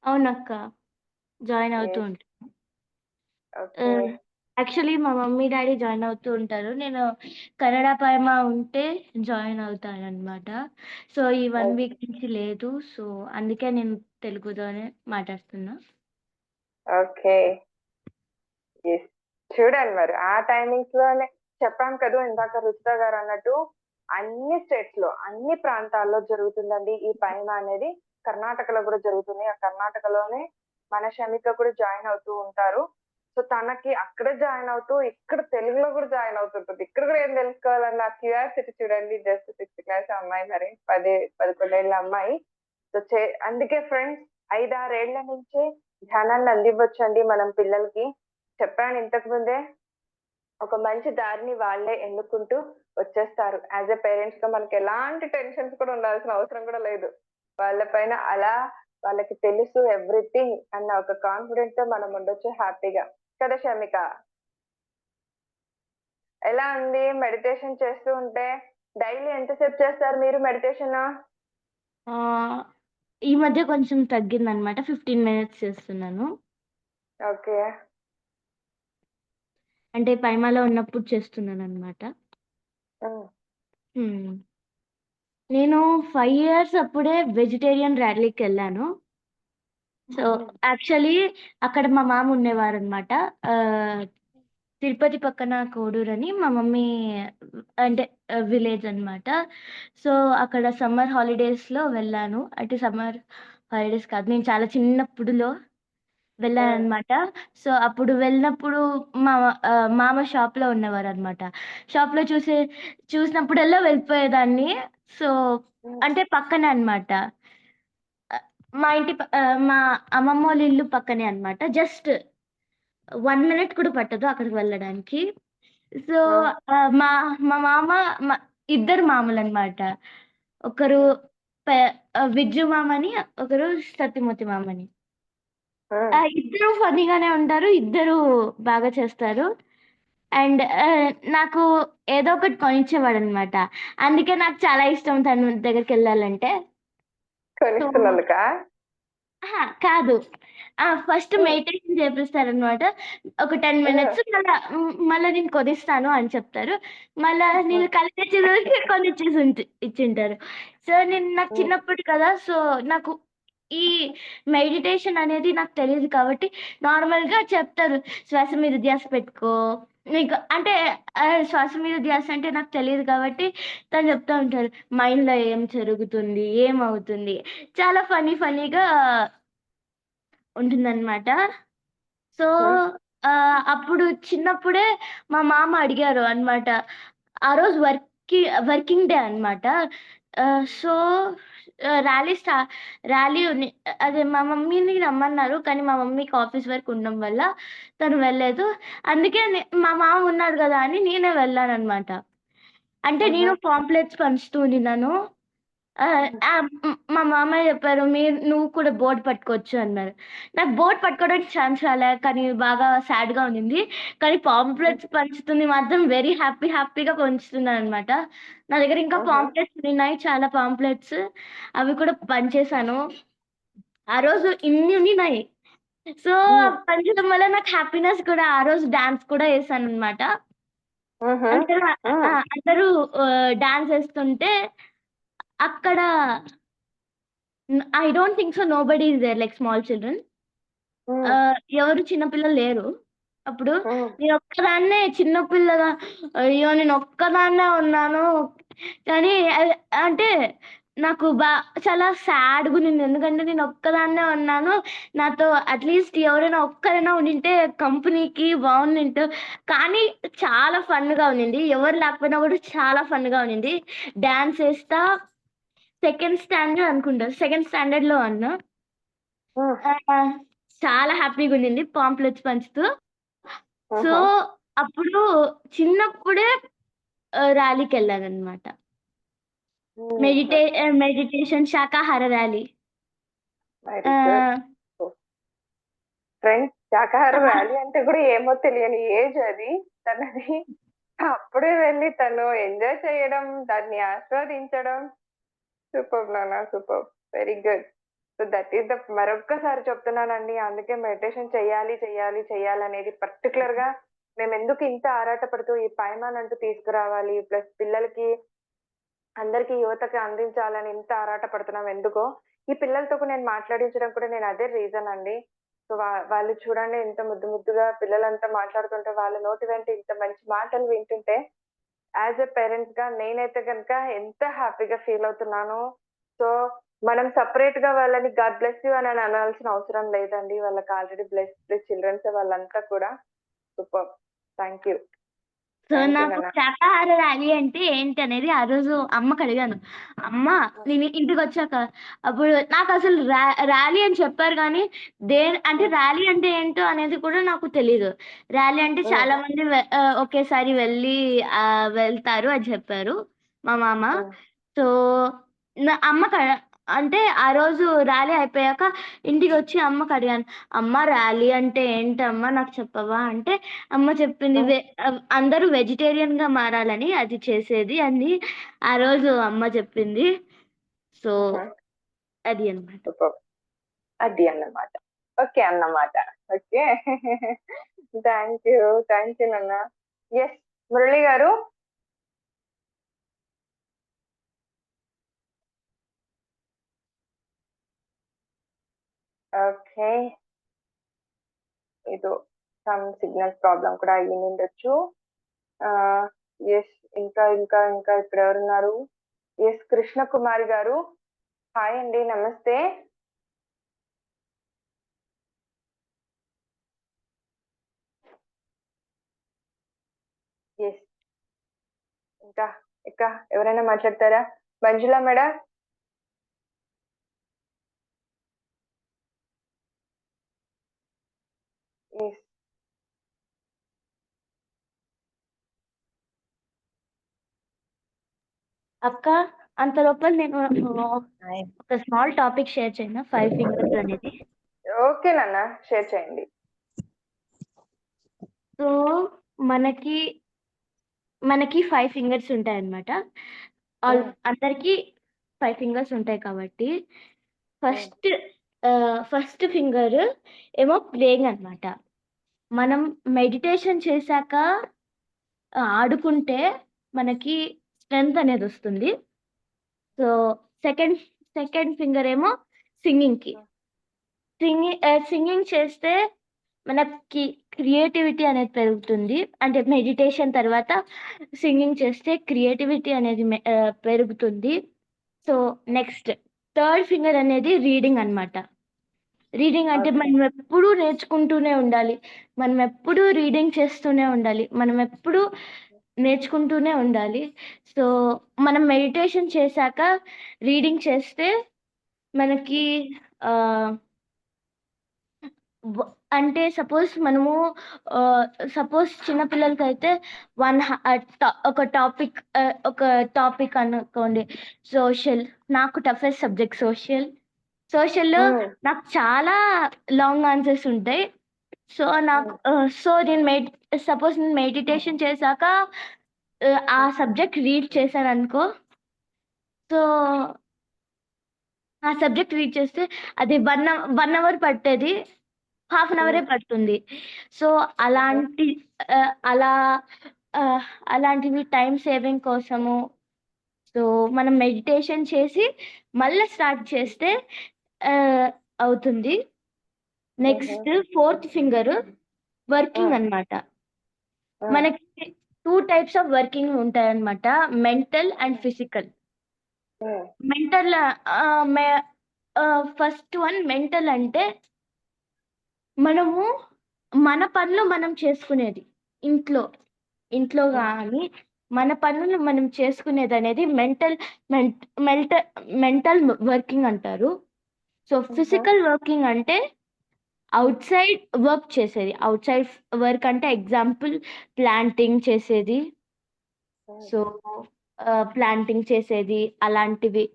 అవునక్క, జాయిన్ అవుతూ ఉంటాను. యాక్చువల్లీ మా మమ్మీ డాడీ జాయిన్ అవుతూ ఉంటారు. నేను కన్నడ పైమా ఉంటే జాయిన్ అవుతాను అనమాట. సో ఈ 1 వీక్ నుంచి లేదు, సో అందుకే నేను తెలుగులోనే మాట్లాడుతున్నా. ఓకే, చూడండి మరి ఆ టైమింగ్స్ లోనే చెప్పాం కదా ఇందాక రుచిత గారు అన్నట్టు, అన్ని స్టేట్స్ లో అన్ని ప్రాంతాల్లో జరుగుతుందండి ఈ పైమా అనేది. కర్ణాటకలో కూడా జరుగుతుంది. ఆ కర్ణాటకలోనే మన షమిక కూడా జాయిన్ అవుతూ ఉంటారు. సో తనకి అక్కడ జాయిన్ అవుతూ ఇక్కడ తెలుగులో కూడా జాయిన్ అవుతుంటుంది. ఇక్కడ కూడా ఏం తెలుసుకోవాలన్న క్యూరియాసిటీ చూడండి. జస్ట్ 6th క్లాస్ అమ్మాయి, మరి 10-11 ఏళ్ళ అమ్మాయి. సో అందుకే ఫ్రెండ్స్ 5-6 ఏళ్ల నుంచే ధ్యానాన్ని అందివ్వచ్చండి మనం పిల్లలకి. చెప్పాను ఇంతకు ముందే, ఒక మంచి దారిని వాళ్ళే ఎన్నుకుంటూ వచ్చేస్తారు. యాజ్ ఎ పేరెంట్స్ గా మనకి ఎలాంటి టెన్షన్స్ కూడా ఉండాల్సిన అవసరం కూడా లేదు. వాళ్ళ పైన అలా వాళ్ళకి తెలుసు ఎవ్రీథింగ్ అన్న ఒక కాన్ఫిడెంట్ తో మనం ఉండొచ్చు హ్యాపీగా కదా. షమిక, ఎలా ఉంది మెడిటేషన్ చేస్తూ ఉంటే? డైలీ ఎంతసేపు చేస్తారు మీరు మెడిటేషన్? ఈ మధ్య కొంచెం తగ్గిందనమాట, 15 minutes చేస్తున్నాను. ఓకే, అంటే పైమాలో ఉన్నప్పుడు చేస్తున్నాను అనమాట. నేను 5 years అప్పుడే వెజిటేరియన్ ర్యాలీకి వెళ్ళాను. సో యాక్చువల్లీ అక్కడ మా మామ ఉండేవారు అనమాట. తిరుపతి పక్కన కోడూరు అని మా మమ్మీ, అంటే విలేజ్ అనమాట. సో అక్కడ సమ్మర్ హాలిడేస్లో వెళ్ళాను. అంటే సమ్మర్ హాలిడేస్ కాదు, నేను చాలా చిన్నప్పుడులో వెళ్ళాను అనమాట. సో అప్పుడు వెళ్ళినప్పుడు మా మామ షాప్లో ఉన్నవారు అనమాట. షాప్లో చూసినప్పుడల్లా వెళ్ళిపోయేదాన్ని. సో అంటే పక్కనే అనమాట, మా అమ్మమ్మ వాళ్ళ ఇల్లు పక్కనే అనమాట. జస్ట్ 1 minute కూడా పట్టదు అక్కడికి వెళ్ళడానికి. సో మా మా మామ, ఇద్దరు మామలు అనమాట. ఒకరు విజ్జు మామని, ఒకరు సత్యమూర్తి మామని. ఇద్దరు ఫన్నీగానే ఉంటారు, ఇద్దరు బాగా చేస్తారు. అండ్ నాకు ఏదో ఒకటి కొనిచ్చేవాడు అనమాట. అందుకే నాకు చాలా ఇష్టం తన దగ్గరికి వెళ్ళాలంటే. సో కొనిస్తున్నందుకా? కాదు, ఫస్ట్ మెడిటేషన్ చేపిస్తారనమాట. ఒక 10 మినిట్స్, మళ్ళీ నేను కొనిస్తాను అని చెప్తారు. మళ్ళా నేను కలిసి కొనిచ్చేసి ఇచ్చింటారు. సో నాకు చిన్నప్పుడు కదా, సో నాకు ఈ మెడిటేషన్ అనేది నాకు తెలియదు కాబట్టి నార్మల్ గా చెప్తారు, శ్వాస మీద ధ్యాస పెట్టుకో. నీకు అంటే శ్వాస మీద ధ్యాస అంటే నాకు తెలియదు కాబట్టి తను చెప్తా ఉంటారు మైండ్ లో ఏం జరుగుతుంది, ఏమవుతుంది. చాలా ఫన్నీగా ఉంటుందన్నమాట. సో అప్పుడు చిన్నప్పుడే మా మామ అడిగారు అన్నమాట. ఆ రోజు వర్కింగ్ డే అన్నమాట. సో ర్యాలీ అదే మా మమ్మీని రమ్మన్నారు, కానీ మా మమ్మీకి ఆఫీస్ వర్క్ ఉండడం వల్ల తను వెళ్ళలేదు. అందుకే మా మామ ఉన్నాడు కదా అని నేనే వెళ్ళాను అనమాట. అంటే నేను పాంప్లెట్స్ పంచుతూ ఉన్నాను. మా మామయ్య చెప్పారు, నువ్వు కూడా బోర్డు పట్టుకోవచ్చు అన్నారు. నాకు బోర్డు పట్టుకోవడానికి ఛాన్స్ రాలే, కానీ బాగా సాడ్ గా ఉండింది. కానీ పాంప్లెట్స్ పంచుతుంది మాత్రం వెరీ హ్యాపీగా పంచుతున్నాను అనమాట. నా దగ్గర ఇంకా పాంప్లెట్స్ ఉన్నాయి, చాలా పాంప్లెట్స్. అవి కూడా పంచేశాను. ఆ రోజు ఇన్ని ఉన్నాయి. సో పంచడం వల్ల నాకు హ్యాపీనెస్ కూడా, ఆ రోజు డాన్స్ కూడా వేసాను అనమాట. అందరూ డాన్స్ వేస్తుంటే అక్కడ I don't think so nobody is there, like small children. ఎవరు చిన్నపిల్లలు లేరు. అప్పుడు నేను ఒక్కదాన్నే చిన్నపిల్లగా, అయ్యో నేను ఒక్కదాన్నే ఉన్నాను. కానీ అంటే నాకు చాలా సాడ్గా ఉన్నింది, ఎందుకంటే నేను ఒక్కదాన్నే ఉన్నాను. నాతో అట్లీస్ట్ ఎవరైనా ఒక్కరైనా ఉండింటే కంపెనీకి బాగుండింటు. కానీ చాలా ఫన్గా ఉన్నింది, ఎవరు లేకపోయినా కూడా చాలా ఫన్గా ఉన్నింది. డాన్స్ వేస్తా, సెకండ్ స్టాండర్డ్ లో అన్నా. చాలా హ్యాపీగా ఉండింది పాంప్లెట్స్ పంచుతూ. సో అప్పుడు చిన్నప్పుడే ర్యాలీకి వెళ్ళాను అనమాట. మెడిటేషన్ శాకాహార ర్యాలీ. ఫ్రెండ్స్, శాకాహార ర్యాలీ అంటే కూడా ఏమో తెలియని ఏజ్ అది తనది. అప్పుడే వెళ్ళి తను ఎంజాయ్ చేయడం, దాన్ని ఆస్వాదించడం. సూపర్ నాన్న, super, very good. So that is the, మరొక్కసారి చెప్తున్నానండి, అందుకే మెడిటేషన్ చెయ్యాలనేది పర్టికులర్ గా మేము ఎందుకు ఇంత ఆరాటపడుతూ ఈ పైమాన్ అంటూ తీసుకురావాలి, ప్లస్ పిల్లలకి అందరికి యువతకి అందించాలని ఇంత ఆరాటపడుతున్నాం ఎందుకో. ఈ పిల్లలతో నేను మాట్లాడించడం కూడా నేను అదే రీజన్ అండి. సో వాళ్ళు చూడండి ఇంత ముద్దుగా పిల్లలంతా మాట్లాడుతుంటే, వాళ్ళ నోటి వెంట ఇంత మంచి మాటలు వింటుంటే యాజ్ ఎ పేరెంట్స్ గా నేనైతే కనుక ఎంత హ్యాపీగా ఫీల్ అవుతున్నాను. సో మనం సపరేట్ గా వాళ్ళని గాడ్ బ్లెస్ యూ అని అనాల్సిన అవసరం లేదండి. వాళ్ళకి ఆల్రెడీ బ్లెస్డ్ చిల్డ్రన్స్ వాళ్ళంతా కూడా. Super, thank you. సో నాకు శాకాహార ర్యాలీ అంటే ఏంటి అనేది ఆ రోజు అమ్మకి అడిగాను. అమ్మ, నేను ఇంటికి వచ్చాక అప్పుడు నాకు అసలు ర్యాలీ అని చెప్పారు, కానీ అంటే ర్యాలీ అంటే ఏంటో అనేది కూడా నాకు తెలీదు. ర్యాలీ అంటే చాలా మంది ఒకేసారి వెళ్తారు అని చెప్పారు మా మామ. సో అమ్మ అంటే ఆ రోజు ర్యాలీ అయిపోయాక ఇంటికి వచ్చి అమ్మకి అడిగాను, అమ్మ ర్యాలీ అంటే ఏంటమ్మా నాకు చెప్పవా అంటే అమ్మ చెప్పింది, అందరూ వెజిటేరియన్ గా మారాలని అది చేసేది అని ఆ రోజు అమ్మ చెప్పింది. సో అది అన్నమాట. ఓకే అన్నమాట. ఓకే, థ్యాంక్ యూ నాన్న. ఎస్ మురళి గారు. ఓకే, ఇది సమ్ సిగ్నల్ ప్రాబ్లం కూడా అయ్యి ఉండొచ్చు. ఎస్, ఇంకా ఇక్కడ ఎవరున్నారు? ఎస్ కృష్ణ కుమారి గారు, హాయ్ అండి, నమస్తే. ఎస్, ఇంకా ఎవరైనా మాట్లాడతారా? మంజులా మేడం. ఎస్, అక్క, అంత లోపల నేను ఒక స్మాల్ టాపిక్ షేర్ చేయను, 5 ఫింగర్స్ అనేది. ఓకే నాన్న, షేర్ చేయండి. సో మనకి మనకి 5 ఫింగర్స్ ఉంటాయి అన్నమాట. అందరికి 5 ఫింగర్స్ ఉంటాయి కాబట్టి ఫస్ట్ ఫింగర్ ఏమో ప్లేయింగ్ అన్నమాట. మనం మెడిటేషన్ చేశాక ఆడుకుంటే మనకి స్ట్రెంగ్త్ అనేది వస్తుంది. సో సెకండ్ ఫింగర్ ఏమో సింగింగ్కి. సింగింగ్ చేస్తే మనకి క్రియేటివిటీ అనేది పెరుగుతుంది. అంటే మెడిటేషన్ తర్వాత సింగింగ్ చేస్తే క్రియేటివిటీ అనేది పెరుగుతుంది. సో నెక్స్ట్ థర్డ్ ఫింగర్ అనేది రీడింగ్ అన్నమాట. రీడింగ్ అంటే Okay. మనం ఎప్పుడూ నేర్చుకుంటూనే ఉండాలి. మనం ఎప్పుడూ రీడింగ్ చేస్తూనే ఉండాలి. మనం ఎప్పుడూ నేర్చుకుంటూనే ఉండాలి. సో మనం మెడిటేషన్ చేశాక రీడింగ్ చేస్తే మనకి అంటే సపోజ్ మనము సపోజ్ చిన్నపిల్లలకైతే ఒక టాపిక్ అనుకోండి, సోషల్. నాకు టఫెస్ట్ సబ్జెక్ట్ సోషల్లో నాకు చాలా లాంగ్ ఆన్సర్స్ ఉంటాయి. సో నేను సపోజ్ నేను మెడిటేషన్ చేశాక ఆ సబ్జెక్ట్ రీడ్ చేశాను అనుకో. సో ఆ సబ్జెక్ట్ రీడ్ చేస్తే అది 1 అవర్ పట్టేది 1/2 అవరే పడుతుంది. సో అలాంటివి టైం సేవింగ్ కోసము. సో మనం మెడిటేషన్ చేసి మళ్ళీ స్టార్ట్ చేస్తే అవుతుంది. నెక్స్ట్ ఫోర్త్ ఫింగర్ వర్కింగ్ అన్నమాట. మనకి 2 టైప్స్ ఆఫ్ వర్కింగ్ ఉంటాయి అన్నమాట, mental and physical. Mental first one mental అంటే మనము మన పనులు మనం చేసుకునేది. ఇంట్లో కానీ మన పనులు మనం చేసుకునేది అనేది మెంటల్ వర్కింగ్ అంటారు. సో ఫిజికల్ వర్కింగ్ అంటే అవుట్ సైడ్ వర్క్ చేసేది. అవుట్ సైడ్ వర్క్ అంటే ఎగ్జాంపుల్ ప్లాంటింగ్ చేసేది. సో ప్లాంటింగ్ చేసేది అలాంటివి.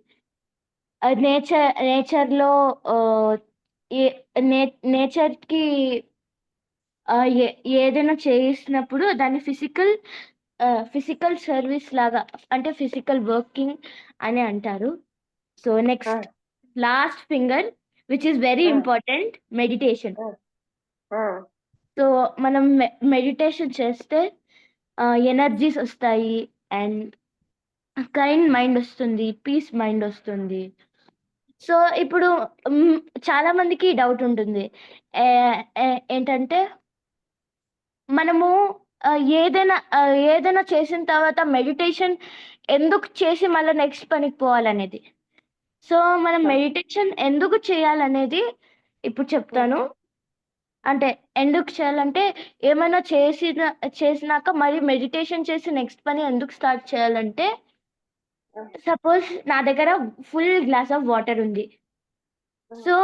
నేచర్లో నేచర్కి ఏదైనా చేసినప్పుడు దాన్ని ఫిజికల్ సర్వీస్ లాగా, అంటే ఫిజికల్ వర్కింగ్ అని అంటారు. So next last finger which is very important, meditation. So మనం మెడిటేషన్ చేస్తే ఎనర్జీస్ వస్తాయి అండ్ కైండ్ మైండ్ వస్తుంది, పీస్ మైండ్ వస్తుంది. సో ఇప్పుడు చాలా మందికి డౌట్ ఉంటుంది, ఏంటంటే మనము ఏదైనా చేసిన తర్వాత మెడిటేషన్ ఎందుకు చేసి మళ్ళీ నెక్స్ట్ పనికి పోవాలనేది. సో మనం మెడిటేషన్ ఎందుకు చేయాలనేది ఇప్పుడు చెప్తాను. అంటే ఎందుకు చేయాలంటే ఏమైనా చేసినాక మరి మెడిటేషన్ చేసి నెక్స్ట్ పని ఎందుకు స్టార్ట్ చేయాలంటే, సపోజ్ నా దగ్గర ఫుల్ గ్లాస్ ఆఫ్ వాటర్ ఉంది. సో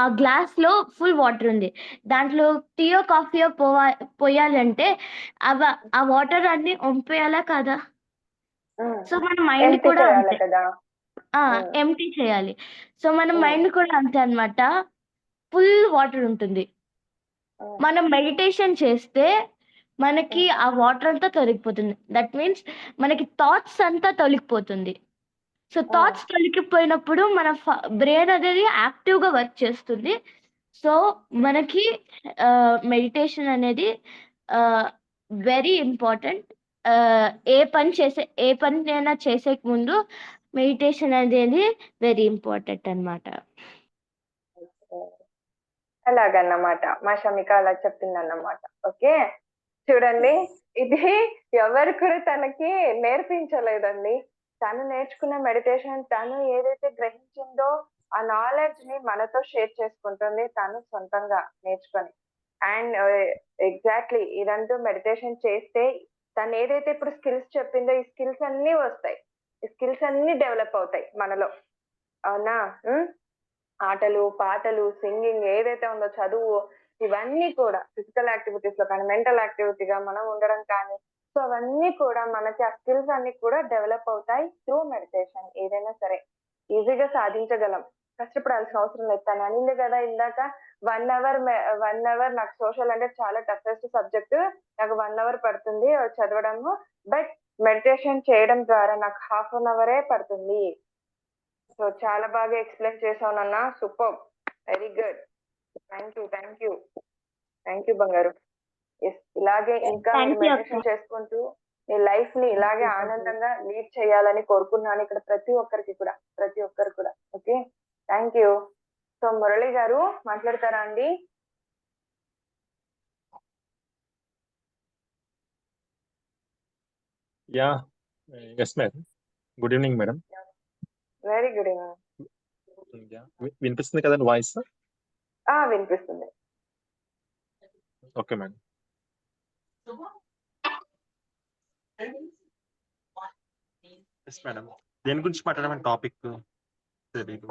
ఆ గ్లాస్ లో ఫుల్ వాటర్ ఉంది, దాంట్లో టీయో కాఫీయో పోయాలంటే ఆ వాటర్ అన్ని వంపేయాలా కదా. సో మన మైండ్ కూడా అంతే, ఎంటీ చేయాలి. సో మన మైండ్ కూడా అంతే అన్నమాట, ఫుల్ వాటర్ ఉంటుంది. మనం మెడిటేషన్ చేస్తే మనకి ఆ వాటర్ అంతా తొలగిపోతుంది. దట్ మీన్స్ మనకి థాట్స్ అంతా తొలగిపోతుంది. సో థాట్స్ తొలగిపోయినప్పుడు మన బ్రెయిన్ అనేది యాక్టివ్గా వర్క్ చేస్తుంది. సో మనకి మెడిటేషన్ అనేది వెరీ ఇంపార్టెంట్. ఏ పని చేసే ముందు మెడిటేషన్ అనేది వెరీ ఇంపార్టెంట్ అన్నమాట. అలాగన్నమాట, మా షమిక అలా చెప్పిందన్నమాట. ఓకే, చూడండి, ఇది ఎవరు కూడా తనకి నేర్పించలేదండి. తను నేర్చుకున్న మెడిటేషన్, తను ఏదైతే గ్రహించిందో ఆ నాలెడ్జ్ ని మనతో షేర్ చేసుకుంటుంది, తను సొంతంగా నేర్చుకొని. అండ్ ఎగ్జాక్ట్లీ ఇదంటూ మెడిటేషన్ చేస్తే తను ఏదైతే ఇప్పుడు స్కిల్స్ చెప్పిందో ఈ స్కిల్స్ అన్ని వస్తాయి, ఈ స్కిల్స్ అన్ని డెవలప్ అవుతాయి మనలో. అవునా? ఆటలు, పాటలు, సింగింగ్ ఏదైతే ఉందో, చదువు, ఇవన్నీ కూడా ఫిజికల్ యాక్టివిటీస్ లో కానీ మెంటల్ యాక్టివిటీగా మనం ఉండడం కానీ, సో అవన్నీ కూడా మనకి ఆ స్కిల్స్ అన్ని కూడా డెవలప్ అవుతాయి త్రూ మెడిటేషన్. ఏదైనా సరే ఈజీగా సాధించగలం. కష్టపడాల్సిన అవసరం లేదు. తను అనింది కదా ఇందాక 1 అవర్ 1 అవర్ నాకు సోషల్ అంటే చాలా టఫెస్ట్ సబ్జెక్ట్. నాకు 1 అవర్ పడుతుంది చదవడము. బట్ మెడిటేషన్ చేయడం ద్వారా నాకు హాఫ్ అన్ అవరే పడుతుంది. సో చాలా బాగా ఎక్స్‌ప్లెయిన్ చేసావు నాన్న. Superb. Very good. Thank you బంగారు. యెస్. ఇలాగే ఇంకా మీరు థ్యాంక్ యూ అక్క. మెడిటేషన్ చేసుకుంటూ మీ లైఫ్‌ని ఇలాగే ఆనందంగా లీడ్ చేయాలని కోరుకున్నాను ఇక్కడ ప్రతి ఒక్కరికి కూడా. Okay. Thank you. So Murali గారు మాట్లాడతారా అండి? Yeah yes madam. Good evening madam. Very good evening. వినిపిస్తుంది కదండి వాయిస్? వినిపిస్తుంది. Okay madam. Yes madam. దేని గురించి మాట్లాడమని టాపిక్ తెలియదు.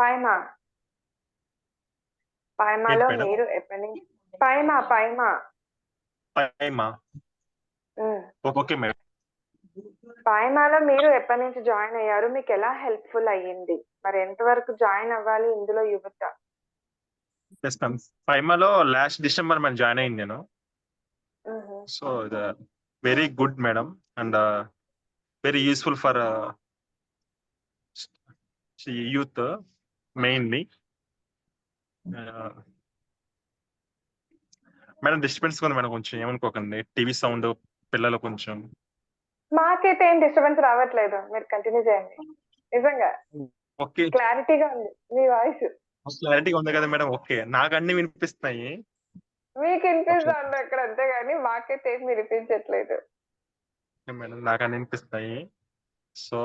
పాయమాలో ఏంటి మేడం? మీరు ఎప్పటి నుంచి పాయమా టైమా? Okay madam. పాయమాలో మీరు ఎప్పటి నుంచి జాయిన్ అయ్యారు? మీకు ఎలా హెల్ప్ఫుల్ అయ్యింది? మరి ఎంతవరకు జాయిన్ అవ్వాలి ఇందులో యువత? Yes ma'am. పైమాలో లాస్ట్ డిసెంబర్ మనం జాయిన్ అయింది నేను. So very good madam and very useful for youth mainly. Madam disturbance ఉంది మేడం, కొంచెం ఏమనుకోకండి. టీవీ సౌండ్, పిల్లలు కొంచెం. మాకైతే ఏం డిస్టర్బెన్స్ రావట్లేదు. మీరు కంటిన్యూ చేయండి. నిజంగా ఓకే. క్లారిటీగా ఉంది మీ వాయిస్. క్లారిటీగా ఉంది కదా మేడం? ఓకే. నాకు అన్ని వినిపిస్తున్నాయి. మీకు వినిపిస్తుంది అక్కడ, అంతేగాని మాకైతే ఏం వినిపించట్లేదు. మేడం నాకు అన్ని వినిపిస్తాయి. సో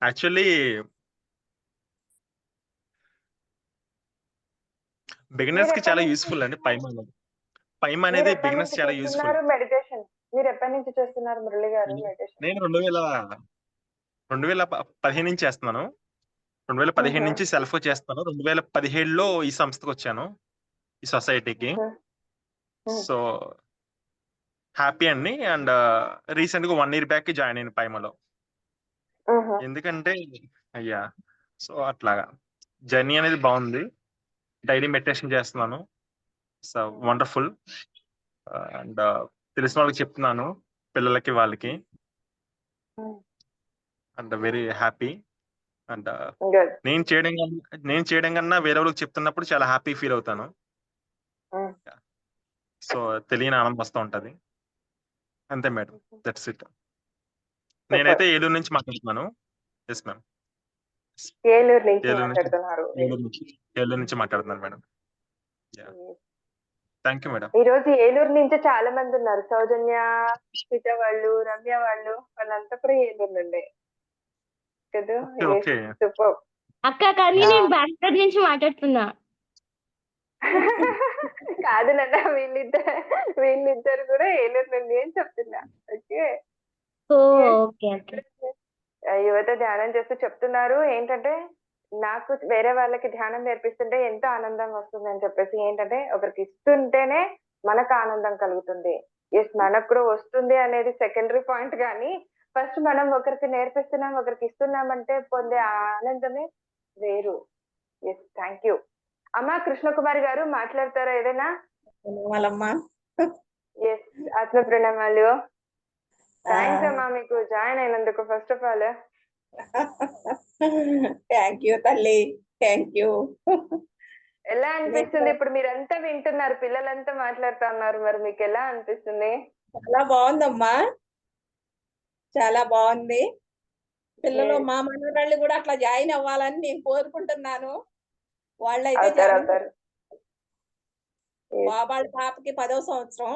యాక్చువల్లీ బిగినర్స్ కి చాలా యూస్ఫుల్ అండి పైమ అనేది. బిగినర్స్ చాలా యూస్ఫుల్. మెడిటేషన్ మీరు ఎప్పటి నుంచి చేస్తున్నారు మురళి గారు మెడిటేషన్? నేను 2015 నుంచి చేస్తున్నాను. 2015 నుంచి సెల్ఫ్ చేస్తాను. 2017లో ఈ సంస్థకు వచ్చాను, ఈ సొసైటీకి. సో హ్యాపీ అండి. అండ్ రీసెంట్ గా 1 year బ్యాక్ జాయిన్ అయిన పైమలో. ఎందుకంటే అయ్యా సో అట్లాగా జర్నీ అనేది బాగుంది. డైలీ మెడిటేషన్ చేస్తున్నాను. So wonderful. అండ్ తెలిసిన వాళ్ళకి చెప్తున్నాను, పిల్లలకి వాళ్ళకి. And very happy. అండ్ నేను చేయడం కన్నా వేరే వాళ్ళకి చెప్తున్నప్పుడు చాలా హ్యాపీ ఫీల్ అవుతాను. సో తెలియని ఆనందం వస్తూ ఉంటది. అంతే మేడం. That's it. నేనైతే ఏలూరు నుంచి మాట్లాడుతున్నాను. Yes ma'am. ఏలూరు నుంచి ఏలూరు మాట్లాడుతున్నారు. నుంచి మాట్లాడుతున్నాను మేడం. Thank you madam. ఈ రోజు ఏలూరు నుంచి చాలా మంది ఉన్నారు. సౌజన్య, సీత వాళ్ళు, రమ్య వాళ్ళంతా కూడా ఏలూరు నుండే కదా. ఓకే. సూపర్. అక్క కానీ నేను బెంగళూరు నుంచి మాట్లాడుతున్నా. కాదు నాన్న, వీళ్ళిద్దరు కూడా ఏలూరు నుండి అని చెప్తున్నా. ఓకే. ఓకే. యువత ధ్యానం చేస్తూ చెప్తున్నారు ఏంటంటే, నాకు వేరే వాళ్ళకి ధ్యానం నేర్పిస్తుంటే ఎంతో ఆనందం వస్తుంది అని చెప్పేసి. ఏంటంటే ఒకరికి ఇస్తుంటేనే మనకు ఆనందం కలుగుతుంది. ఎస్, మనకు కూడా వస్తుంది అనేది సెకండరీ పాయింట్, కానీ ఫస్ట్ మనం ఒకరికి నేర్పిస్తున్నాం, ఒకరికి ఇస్తున్నామంటే పొందే ఆనందమే వేరు. Yes, thank you. అమ్మా కృష్ణకుమారి గారు మాట్లాడతారా ఏదైనా? ఎస్, ఆత్మ ప్రణామాలు. థ్యాంక్స్ అమ్మా మీకు జాయిన్ అయినందుకు first of all. Thank you తల్లి. Thank you. ఎలా అనిపిస్తుంది ఇప్పుడు? మీరంతా వింటున్నారు, పిల్లలంతా మాట్లాడుతా ఉన్నారు, మరి మీకు ఎలా అనిపిస్తుంది? చాలా బాగుందమ్మా, చాలా బాగుంది. పిల్లలు మా మనవరాళ్ళు కూడా అట్లా జాయిన్ అవ్వాలని నేను కోరుకుంటున్నాను. వాళ్ళైతే బాబాళ్ళ పాపకి 10వ సంవత్సరం.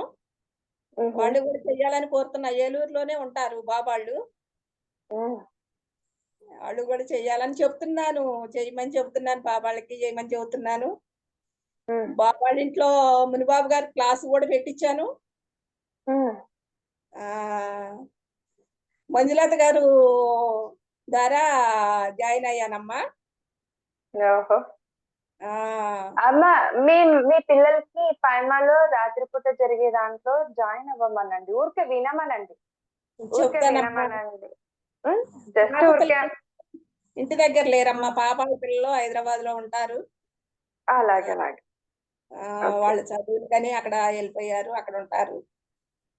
వాళ్ళు కూడా చెయ్యాలని కోరుతున్నా. ఏలూరులోనే ఉంటారు బాబాళ్ళు. వాళ్ళు కూడా చెయ్యాలని చెప్తున్నాను, చేయమని చెప్తున్నాను. బాబాళ్ళకి చేయమని చెబుతున్నాను. బాబాళ్ళ ఇంట్లో మునిబాబు గారి క్లాస్ కూడా పెట్టించాను. మంజులత గారు ద్వారా జాయిన్ అయ్యానమ్మా. అమ్మా మీ పిల్లలకి పైమాలో రాత్రిపూట జరిగే దాంట్లో జాయిన్ అవ్వమనండి. ఊరికే వినమనండి. జస్ట్ పాప ఊరికే పిల్లలు ఇంటి దగ్గర లేరమ్మా, పాప పిల్లలు హైదరాబాద్ లో ఉంటారు. అలాగే అలాగే. ఓకే వాళ్ళు చదువుకని అక్కడ వెళ్ళిపోయారు, అక్కడ ఉంటారు.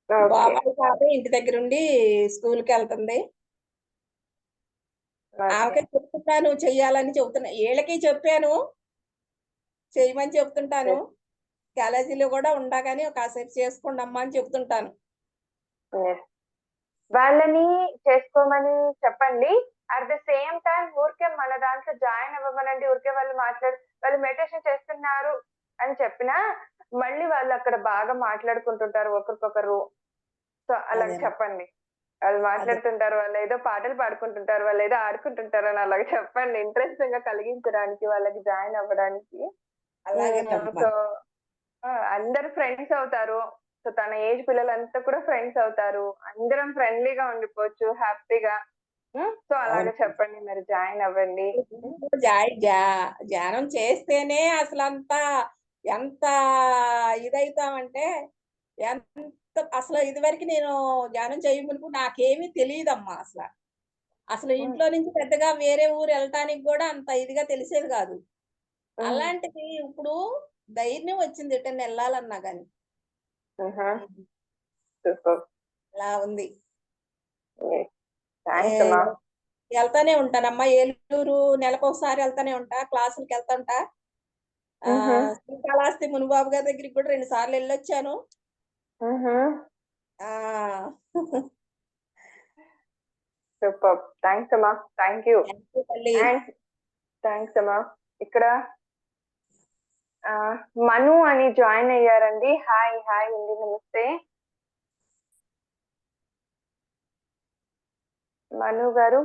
ఓకే బాబాయ్ పాప ఇంటి దగ్గర ఉండి స్కూల్ కి వెళ్తుంది. ఓకే ఆమెకే చెప్తున్నాను చెయ్యాలని చెప్తున్నా, వీళ్ళకి చెప్పాను చేయమని చెప్తుంటాను. కాలేజీలో కూడా ఉండగానే కాసేపు చేసుకోండి అమ్మా అని చెప్తుంటాను. Yes. వాళ్ళని చేసుకోమని చెప్పండి. అట్ ద సేమ్ టైం ఊరికే మన దాంట్లో జాయిన్ అవ్వమనండి. ఊరికే వాళ్ళు మెడిటేషన్ చేస్తున్నారు అని చెప్పినా మళ్ళీ వాళ్ళు అక్కడ బాగా మాట్లాడుకుంటుంటారు ఒకరికొకరు. సో అలాగ అదే చెప్పండి. వాళ్ళు అదే మాట్లాడుతుంటారు, వాళ్ళు ఏదో పాటలు పాడుకుంటుంటారు, వాళ్ళు ఏదో ఆడుకుంటుంటారు అని అలాగ చెప్పండి. ఇంట్రెస్టింగ్ గా కలిగించడానికి, వాళ్ళకి జాయిన్ అవ్వడానికి. అలాగేనమ్మా. సో అందరు ఫ్రెండ్స్ అవుతారు. సో తన ఏజ్ పిల్లలంతా కూడా ఫ్రెండ్స్ అవుతారు. అందరం ఫ్రెండ్లీగా ఉండిపోవచ్చు హ్యాపీగా. సో అలాగే అవును. చెప్పండి, మరి జాయిన్ అవ్వండి. ధ్యానం చేస్తేనే అసలు ఎంత ఇదైతామంటే, ఎంత అసలు ఇదివరకు నేను ధ్యానం చేయమునుపు నాకేమీ తెలియదమ్మా. అసలు ఇంట్లో నుంచి పెద్దగా వేరే ఊరు వెళ్ళటానికి కూడా అంత ఇదిగా తెలిసేది కాదు. అలాంటిది ఇప్పుడు ధైర్యం వచ్చింది ఎటన్నా వెళ్ళాలన్నా గాని. సూపర్. అలా ఉంది. థ్యాంక్స్ అమ్మా. వెళ్తానే ఉంటానమ్మా, ఏలూరు నెలకొకసారి వెళ్తానే ఉంటా, క్లాసులకి వెళ్తుంటా. శ్రీకాళహస్తి మునిబాబు గారి దగ్గరికి కూడా 2 సార్లు వెళ్ళొచ్చాను. సూపర్. థ్యాంక్స్ అమ్మా. Thank you. తల్లి. అండ్ థ్యాంక్స్ అమ్మా. ఇక్కడ మను అని జాయిన్ అయ్యారండి. హాయ్ హాయ్ అండి, నమస్తే మను గారు.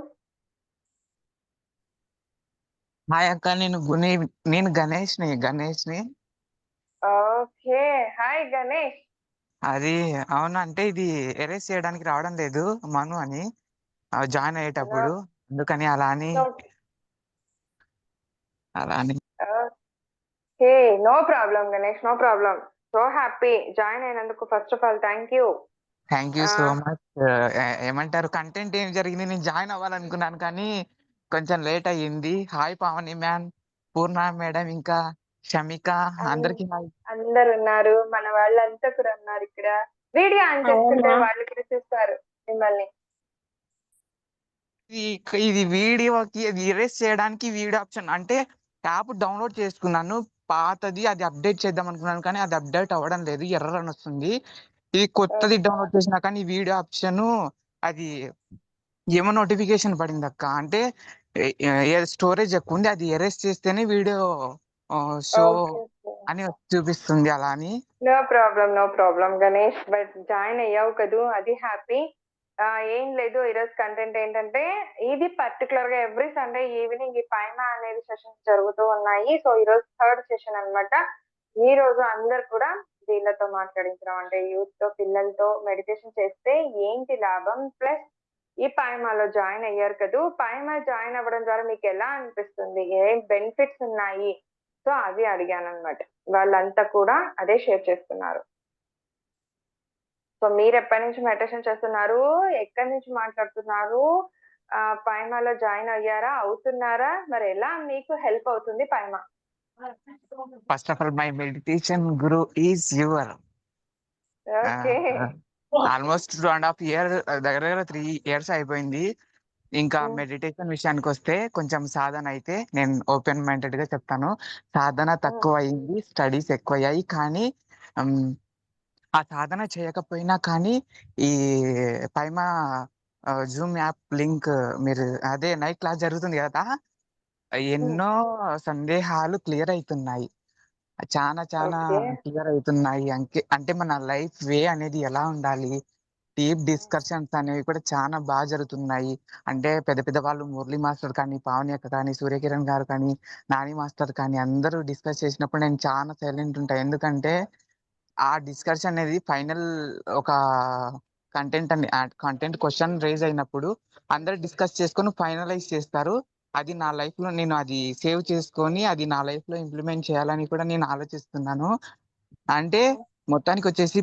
హాయ్ అక్క, నేను గణేష్ ని. Okay, hi Ganesh. అది అవును, అంటే ఇది ఎరేస్ చేయడానికి రావడం లేదు మను అని జాయిన్ అయ్యేటప్పుడు, అందుకని అలా అని. Okay, no problem Ganesh, no problem. So happy join అయినందుకు. First of all thank you so much. ఏమంటారు, కంటెంట్ ఏం జరిగింది, నేను జాయిన్ అవ్వాలనుకున్నాను కానీ కొంచెం లేట్ అయ్యింది. Hi Pavani ma'am, Purna madam, ఇంకా షమిక, అందరికి హాయ్. అందరు ఉన్నారు, మన వాళ్ళంతా కూడా ఉన్నారు ఇక్కడ. వీడియో ఆన్ చేసుకుంటే వాళ్ళు కూడా చూస్తారు మిమ్మల్ని. ఇది వీడియోకి ఎరేస్ చేయడానికి వీడియో ఆప్షన్ అంటే యాప్ డౌన్లోడ్ చేసుకున్నాను పాతది, అది అప్డేట్ చేద్దాం అనుకున్నాను కానీ అది అప్డేట్ అవ్వడం లేదు, ఎర్రర్ అని వస్తుంది. ఇది కొత్తది డౌన్లోడ్ చేసినా కానీ వీడియో ఆప్షన్ అది ఏమో నోటిఫికేషన్ పడింది అక్క, అంటే స్టోరేజ్ ఎక్కువ ఉంది, అది ఎరేస్ చేస్తేనే వీడియో షో అని చూపిస్తుంది అలా అని. No problem, no problem Ganesh. But join అయ్యావు కదూ, అది హ్యాపీ. ఏం లేదు, ఈరోజు కంటెంట్ ఏంటంటే ఇది పర్టికులర్ గా ఎవ్రీ సండే ఈవినింగ్ ఈ పైమా అనేది సెషన్స్ జరుగుతూ ఉన్నాయి. సో ఈ రోజు 3rd సెషన్ అన్నమాట. ఈ రోజు అందరు కూడా వీళ్ళతో మాట్లాడించడం, అంటే యూత్ తో, పిల్లలతో మెడిటేషన్ చేస్తే ఏంటి లాభం, ప్లస్ ఈ పైమాలో జాయిన్ అయ్యారు కదా, పైమా జాయిన్ అవ్వడం ద్వారా మీకు ఎలా అనిపిస్తుంది, ఏం బెనిఫిట్స్ ఉన్నాయి, సో అవి అడిగాను అనమాట. వాళ్ళంతా కూడా అదే షేర్ చేస్తున్నారు. సో మీరు ఎప్పటి నుంచి మెడిటేషన్ చేస్తున్నారు, ఎక్కడి నుంచి మాట్లాడుతున్నారు, పైమాలో జాయిన్ అయ్యారా, అవుతున్నారా, మరి ఎలా మీకు హెల్ప్ అవుతుంది PYMA? First of all my meditation guru is your. Okay, almost 2.5 years, దగ్గర 3 years అయిపోయింది. ఇంకా మెడిటేషన్ విషయానికి వస్తే కొంచెం సాధన అయితే నేను ఓపెన్ మైండెడ్ గా చెప్తాను, సాధన తక్కువ అయింది, స్టడీస్ ఎక్కువయ్యాయి. కానీ ఆ సాధన చేయకపోయినా కానీ ఈ పైమా జూమ్ యాప్ లింక్, మీరు అదే నైట్ క్లాస్ జరుగుతుంది కదా, ఎన్నో సందేహాలు క్లియర్ అవుతున్నాయి, చాలా క్లియర్ అవుతున్నాయి. అంటే మన లైఫ్ వే అనేది ఎలా ఉండాలి, డీప్ డిస్కషన్స్ అనేవి కూడా చాలా బాగా జరుగుతున్నాయి. అంటే పెద్ద పెద్ద వాళ్ళు, మురళీ మాస్టర్ కానీ, పావని అక్క కానీ, సూర్యకిరణ్ గారు కానీ, నాని మాస్టర్ కానీ, అందరూ డిస్కస్ చేసినప్పుడు నేను చాలా సైలెంట్ ఉంటాను. ఎందుకంటే ఆ డిస్కషన్ అనేది ఫైనల్ ఒక కంటెంట్ క్వశ్చన్ రేజ్ అయినప్పుడు అందరు డిస్కస్ చేసుకొని ఫైనలైజ్ చేస్తారు. అది నా లైఫ్ లో నేను అది సేవ్ చేసుకొని అది నా లైఫ్ లో ఇంప్లిమెంట్ చేయాలని కూడా నేను ఆలోచిస్తున్నాను. అంటే మొత్తానికి వచ్చేసి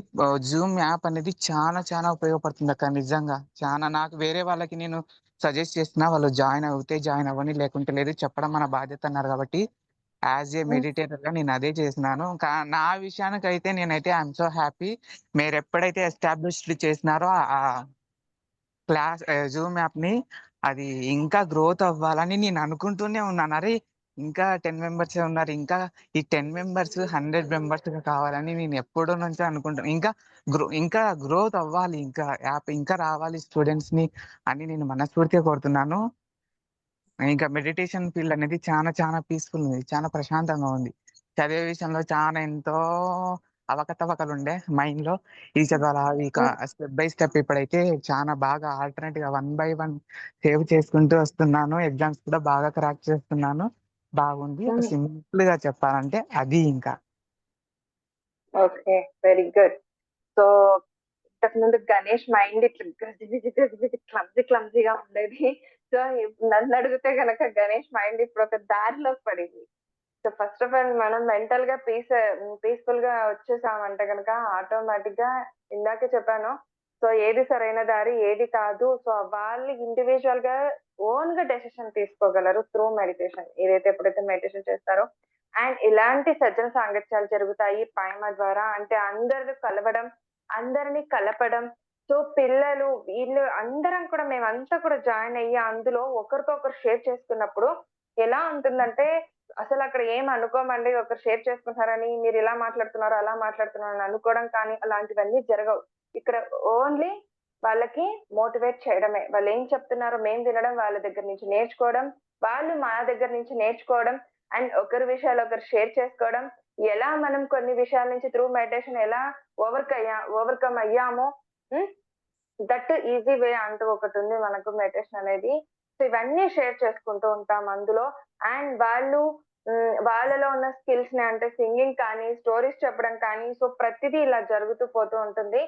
జూమ్ యాప్ అనేది చాలా ఉపయోగపడుతుంది అక్క, నిజంగా చాలా. నాకు వేరే వాళ్ళకి నేను సజెస్ట్ చేసినా వాళ్ళు జాయిన్ అవుతే జాయిన్ అవ్వని, లేకుంటే లేదు, చెప్పడం మన బాధ్యత అన్నారు కాబట్టి యాజ్ ఏ మెడిటేటర్ గా నేను అదే చేసినాను. నా విషయానికైతే నేనైతే ఐఎమ్ సో హ్యాపీ. మీరు ఎప్పుడైతే ఎస్టాబ్లిష్డ్ చేసినారో ఆ క్లాస్ జూమ్ యాప్ ని, అది ఇంకా గ్రోత్ అవ్వాలని నేను అనుకుంటూనే ఉన్నాను. అరే ఇంకా 10 మెంబర్స్ ఉన్నారు, ఇంకా ఈ 10 మెంబర్స్ 100 మెంబర్స్ కావాలని నేను ఎప్పుడో నుంచో అనుకుంటాను. ఇంకా గ్రోత్ అవ్వాలి, ఇంకా యాప్ ఇంకా రావాలి స్టూడెంట్స్ ని అని నేను మనస్ఫూర్తిగా కోరుతున్నాను. ఇంకా మెడిటేషన్ ఫీల్డ్ అనేది చాలా చాలా పీస్ఫుల్ ఉంది, చాలా ప్రశాంతంగా ఉంది. చదివే విషయంలో చాలా ఎంతో అవకతవకలు ఉండే మైండ్ లో, ఇది చదవాలా ఇక స్టెప్ బై స్టెప్ ఇప్పుడైతే చాలా బాగా ఆల్టర్నేట్ గా 1 by 1 సేవ్ చేసుకుంటూ వస్తున్నాను. ఎగ్జామ్స్ కూడా బాగా క్రాక్ చేస్తున్నాను. బాగుంది. సింపుల్ గా చెప్పాలంటే అది. ఇంకా ఓకే, వెరీ గుడ్. సో ఇంతకు ముందు గణేష్ మైండ్ ఇట్లా గజిబిజి క్లమ్జీగా ఉండేది. సో నన్ను అడిగితే గనక గణేష్ మైండ్ ఇప్పుడు ఒక దారిలోకి పడింది. సో ఫస్ట్ ఆఫ్ ఆల్ మనం మెంటల్ గా పీస్ఫుల్ గా వచ్చేసామంటే గనక ఆటోమేటిక్ గా ఇందాకే చెప్పాను. సో ఏది సరైన దారి, ఏది కాదు, సో వాళ్ళు ఇండివిజువల్ గా ఓన్ గా డెసిషన్ తీసుకోగలరు త్రూ మెడిటేషన్. ఏదైతే ఎప్పుడైతే మెడిటేషన్ చేస్తారో, అండ్ ఇలాంటి సజ్జన సాంగత్యాలు జరుగుతాయి పైమ ద్వారా. అంటే అందరిని కలపడం. సో పిల్లలు వీళ్ళు అందరం కూడా, మేమంతా కూడా జాయిన్ అయ్యి అందులో ఒకరికొకరు షేర్ చేసుకున్నప్పుడు ఎలా ఉంటుందంటే, అసలు అక్కడ ఏం అనుకోమండి, ఒకరు షేర్ చేసుకుంటారని మీరు ఇలా మాట్లాడుతున్నారు అలా మాట్లాడుతున్నారు అని అనుకోవడం కానీ అలాంటివన్నీ జరగవు. ఇక్కడ ఓన్లీ వాళ్ళకి మోటివేట్ చేయడమే. వాళ్ళు ఏం చెప్తున్నారో మేము వినడం, వాళ్ళ దగ్గర నుంచి నేర్చుకోవడం, వాళ్ళు మా దగ్గర నుంచి నేర్చుకోవడం, అండ్ ఒకరి విషయాలు ఒకరు షేర్ చేసుకోవడం. ఎలా మనం కొన్ని విషయాల నుంచి త్రూ మెడిటేషన్ ఎలా ఓవర్కమ్ అయ్యామో, దట్ ఈజీ వే అంటూ ఒకటి ఉంది మనకు మెడిటేషన్ అనేది. సో ఇవన్నీ షేర్ చేసుకుంటూ ఉంటాం అందులో. అండ్ వాళ్ళలో ఉన్న స్కిల్స్ ని, అంటే సింగింగ్ కానీ, స్టోరీస్ చెప్పడం కానీ, సో ప్రతిదీ ఇలా జరుగుతూ పోతూ ఉంటుంది.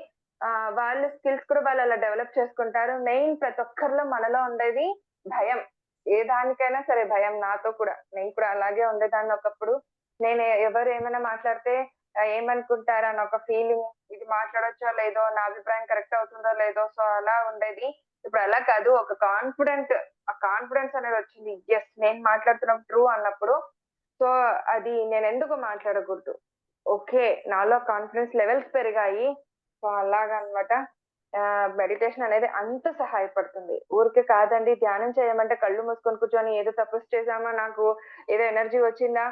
వాళ్ళ స్కిల్స్ కూడా వాళ్ళు అలా డెవలప్ చేసుకుంటారు. మెయిన్ ప్రతి ఒక్కరిలో మనలో ఉండేది భయం. ఏ దానికైనా సరే భయం. నాతో కూడా, నేను కూడా అలాగే ఉండేదాన్ని ఒకప్పుడు. నేను ఎవరు ఏమైనా మాట్లాడితే ఏమనుకుంటారా అని ఒక ఫీలింగ్, ఇది మాట్లాడొచ్చో లేదో, నా అభిప్రాయం కరెక్ట్ అవుతుందో లేదో, సో అలా ఉండేది. ఇప్పుడు అలా కాదు, ఒక కాన్ఫిడెన్స్ అనేది వచ్చింది. ఎస్, నేను మాట్లాడుతున్న ట్రూ అన్నప్పుడు. సో అది నేను ఎందుకు మాట్లాడకూడదు, ఓకే, నాలో కాన్ఫిడెన్స్ లెవెల్స్ పెరిగాయి. సో అలాగనమాట. మెడిటేషన్ అనేది అంత సహాయపడుతుంది. ఊరికే కాదండి, ధ్యానం చేయమంటే కళ్ళు మూసుకొని కూర్చొని ఏదో తపస్సు చేసామా, నాకు ఏదో ఎనర్జీ వచ్చిందా,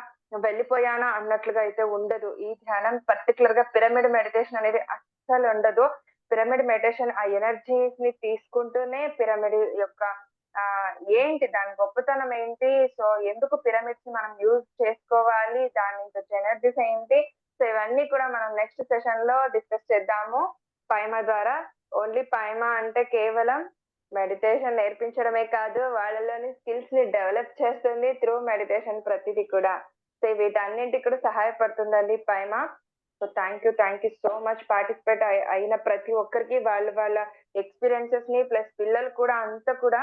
వెళ్ళిపోయానా అన్నట్లుగా అయితే ఉండదు. ఈ ధ్యానం పర్టికులర్ గా పిరమిడ్ మెడిటేషన్ అనేది అస్సలు ఉండదు. పిరమిడ్ మెడిటేషన్ ఆ ఎనర్జీస్ ని తీసుకుంటూనే పిరమిడ్ యొక్క ఏంటి దాని గొప్పతనం ఏంటి, సో ఎందుకు పిరమిడ్స్ మనం యూజ్ చేసుకోవాలి, దాని నుంచి వచ్చే ఎనర్జీస్ ఏంటి, సో ఇవన్నీ కూడా మనం నెక్స్ట్ సెషన్ లో డిస్కస్ చేద్దాము. పైమ ద్వారా ఓన్లీ పైమ అంటే కేవలం మెడిటేషన్ నేర్పించడమే కాదు, వాళ్ళలోని స్కిల్స్ ని డెవలప్ చేస్తుంది త్రూ మెడిటేషన్. ప్రతిదీ కూడా సో వీటన్నింటికి కూడా సహాయపడుతుందండి PYMA. So thank you so much. Participate అయిన ప్రతి ఒక్కరికి వాళ్ళ ఎక్స్పీరియన్సెస్ ని ప్లస్ పిల్లలు కూడా అంతా కూడా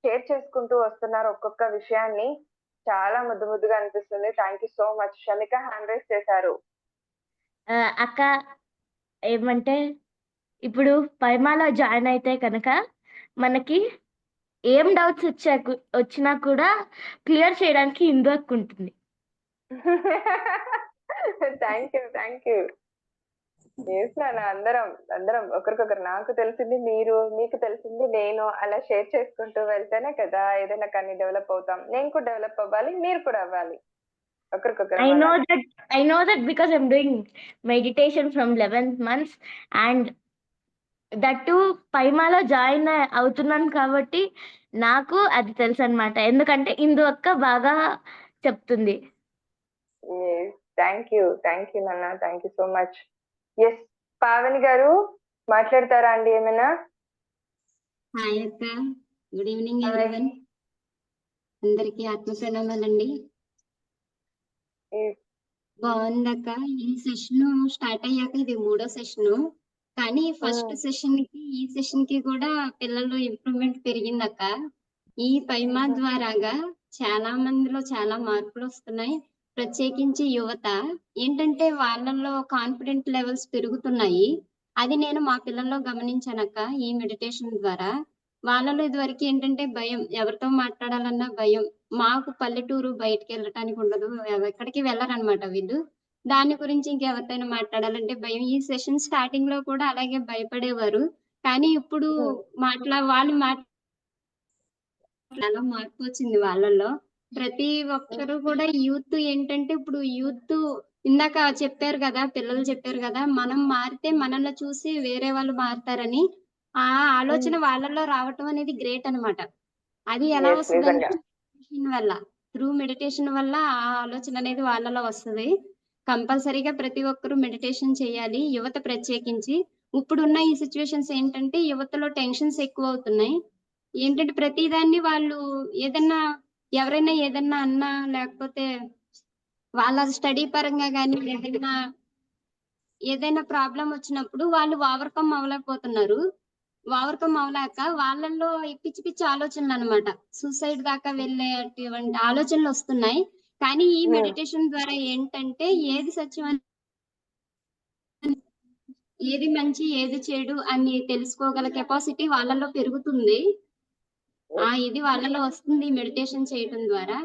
షేర్ చేసుకుంటూ వస్తున్నారు ఒక్కొక్క విషయాన్ని. చాలా ముద్దుగా అనిపిస్తుంది. Thank you so much. Shamika hand raise చేశారు. అక్క ఏమంటే, ఇప్పుడు పైమాలో జాయిన్ అయితే కనుక మనకి ఏం డౌట్స్ వచ్చినా కూడా క్లియర్ చేయడానికి హిందూ అక్క ఉంటుంది. Thank you. అందరం ఒకరికొకరు, నాకు తెలిసింది మీరు, మీకు తెలిసింది నేను, అలా షేర్ చేసుకుంటూ వెళ్తేనే కదా ఏదైనా కానీ డెవలప్ అవుతాం. నేను కూడా డెవలప్ అవ్వాలి, మీరు కూడా అవ్వాలి ఒకరికొకరు. I know that because I'm doing meditation from 11 months and that too పైమాలో జాయిన్ అవుతున్నాను కాబట్టి నాకు అది తెలుసు అన్నమాట. ఎందుకంటే ఇందు అక్క బాగా చెప్తుంది. థ్యాంక్ యూ నాన్న, thank you so much. Yes, Pavani గారు మాట్లాడతారా అండి ఏమైనా? హాయ్ అక్క, గుడ్ ఈవినింగ్ ఎవరీవన్. అందరికి ఆత్మ ప్రణామాలండి. బాగుందక్క. ఈ సెషన్ స్టార్ట్ అయ్యాక ఇది 3వ సెషన్, కానీ ఫస్ట్ సెషన్ కి ఈ సెషన్ కి కూడా పిల్లలు ఇంప్రూవ్మెంట్ పెరిగిందక్క. ఈ పైమా ద్వారాగా చాలా మందిలో చాలా మార్పులు వస్తున్నాయి. ప్రత్యేకించి యువత ఏంటంటే వాళ్ళల్లో కాన్ఫిడెంట్ లెవెల్స్ పెరుగుతున్నాయి. అది నేను మా పిల్లల్లో గమనించానక్క ఈ మెడిటేషన్ ద్వారా. వాళ్ళలో ఇదివరకు ఏంటంటే భయం, ఎవరితో మాట్లాడాలన్నా భయం. మాకు పల్లెటూరు, బయటికి వెళ్ళటానికి ఉండదు, ఎక్కడికి వెళ్ళరనమాట వీళ్ళు. దాని గురించి ఇంకెవరితోనైనా మాట్లాడాలంటే భయం. ఈ సెషన్ స్టార్టింగ్ లో కూడా అలాగే భయపడేవారు. కానీ ఇప్పుడు వాళ్ళు చాలా మార్పు వచ్చింది వాళ్ళలో. ప్రతి ఒక్కరు కూడా యూత్ ఏంటంటే ఇప్పుడు యూత్ ఇందాక చెప్పారు కదా, పిల్లలు చెప్పారు కదా, మనం మారితే మనల్ని చూసి వేరే వాళ్ళు మారుతారని. ఆ ఆలోచన వాళ్ళలో రావటం అనేది గ్రేట్ అన్నమాట. అది ఎలా Yes, వస్తుందంటే నిజంగా. మెడిటేషన్ వల్ల, త్రూ మెడిటేషన్ వల్ల ఆ ఆలోచన అనేది వాళ్ళలో వస్తది. కంపల్సరీగా ప్రతి ఒక్కరు మెడిటేషన్ చేయాలి, యువత ప్రత్యేకించి. ఇప్పుడున్న ఈ సిచ్యువేషన్స్ ఏంటంటే యువతలో టెన్షన్స్ ఎక్కువ అవుతున్నాయి. ఏంటంటే ప్రతిదాన్ని వాళ్ళు ఎవరైనా ఏదన్నా అన్నా, లేకపోతే వాళ్ళ స్టడీ పరంగా గానీ ఏదైనా ప్రాబ్లం వచ్చినప్పుడు వాళ్ళు ఓవర్కమ్ అవ్వలేకపోతున్నారు. ఓవర్కమ్ అవ్వలేక వాళ్ళల్లో ఈ పిచ్చి పిచ్చి ఆలోచనలు అన్నమాట. సూసైడ్ దాకా వెళ్ళేటువంటి ఆలోచనలు వస్తున్నాయి. కానీ ఈ మెడిటేషన్ ద్వారా ఏంటంటే ఏది సత్యం అని, ఏది మంచి ఏది చెడు అని తెలుసుకోగల కెపాసిటీ వాళ్ళలో పెరుగుతుంది. ఇది వాళ్ళలో వస్తుంది మెడిటేషన్ చేయటం ద్వారా.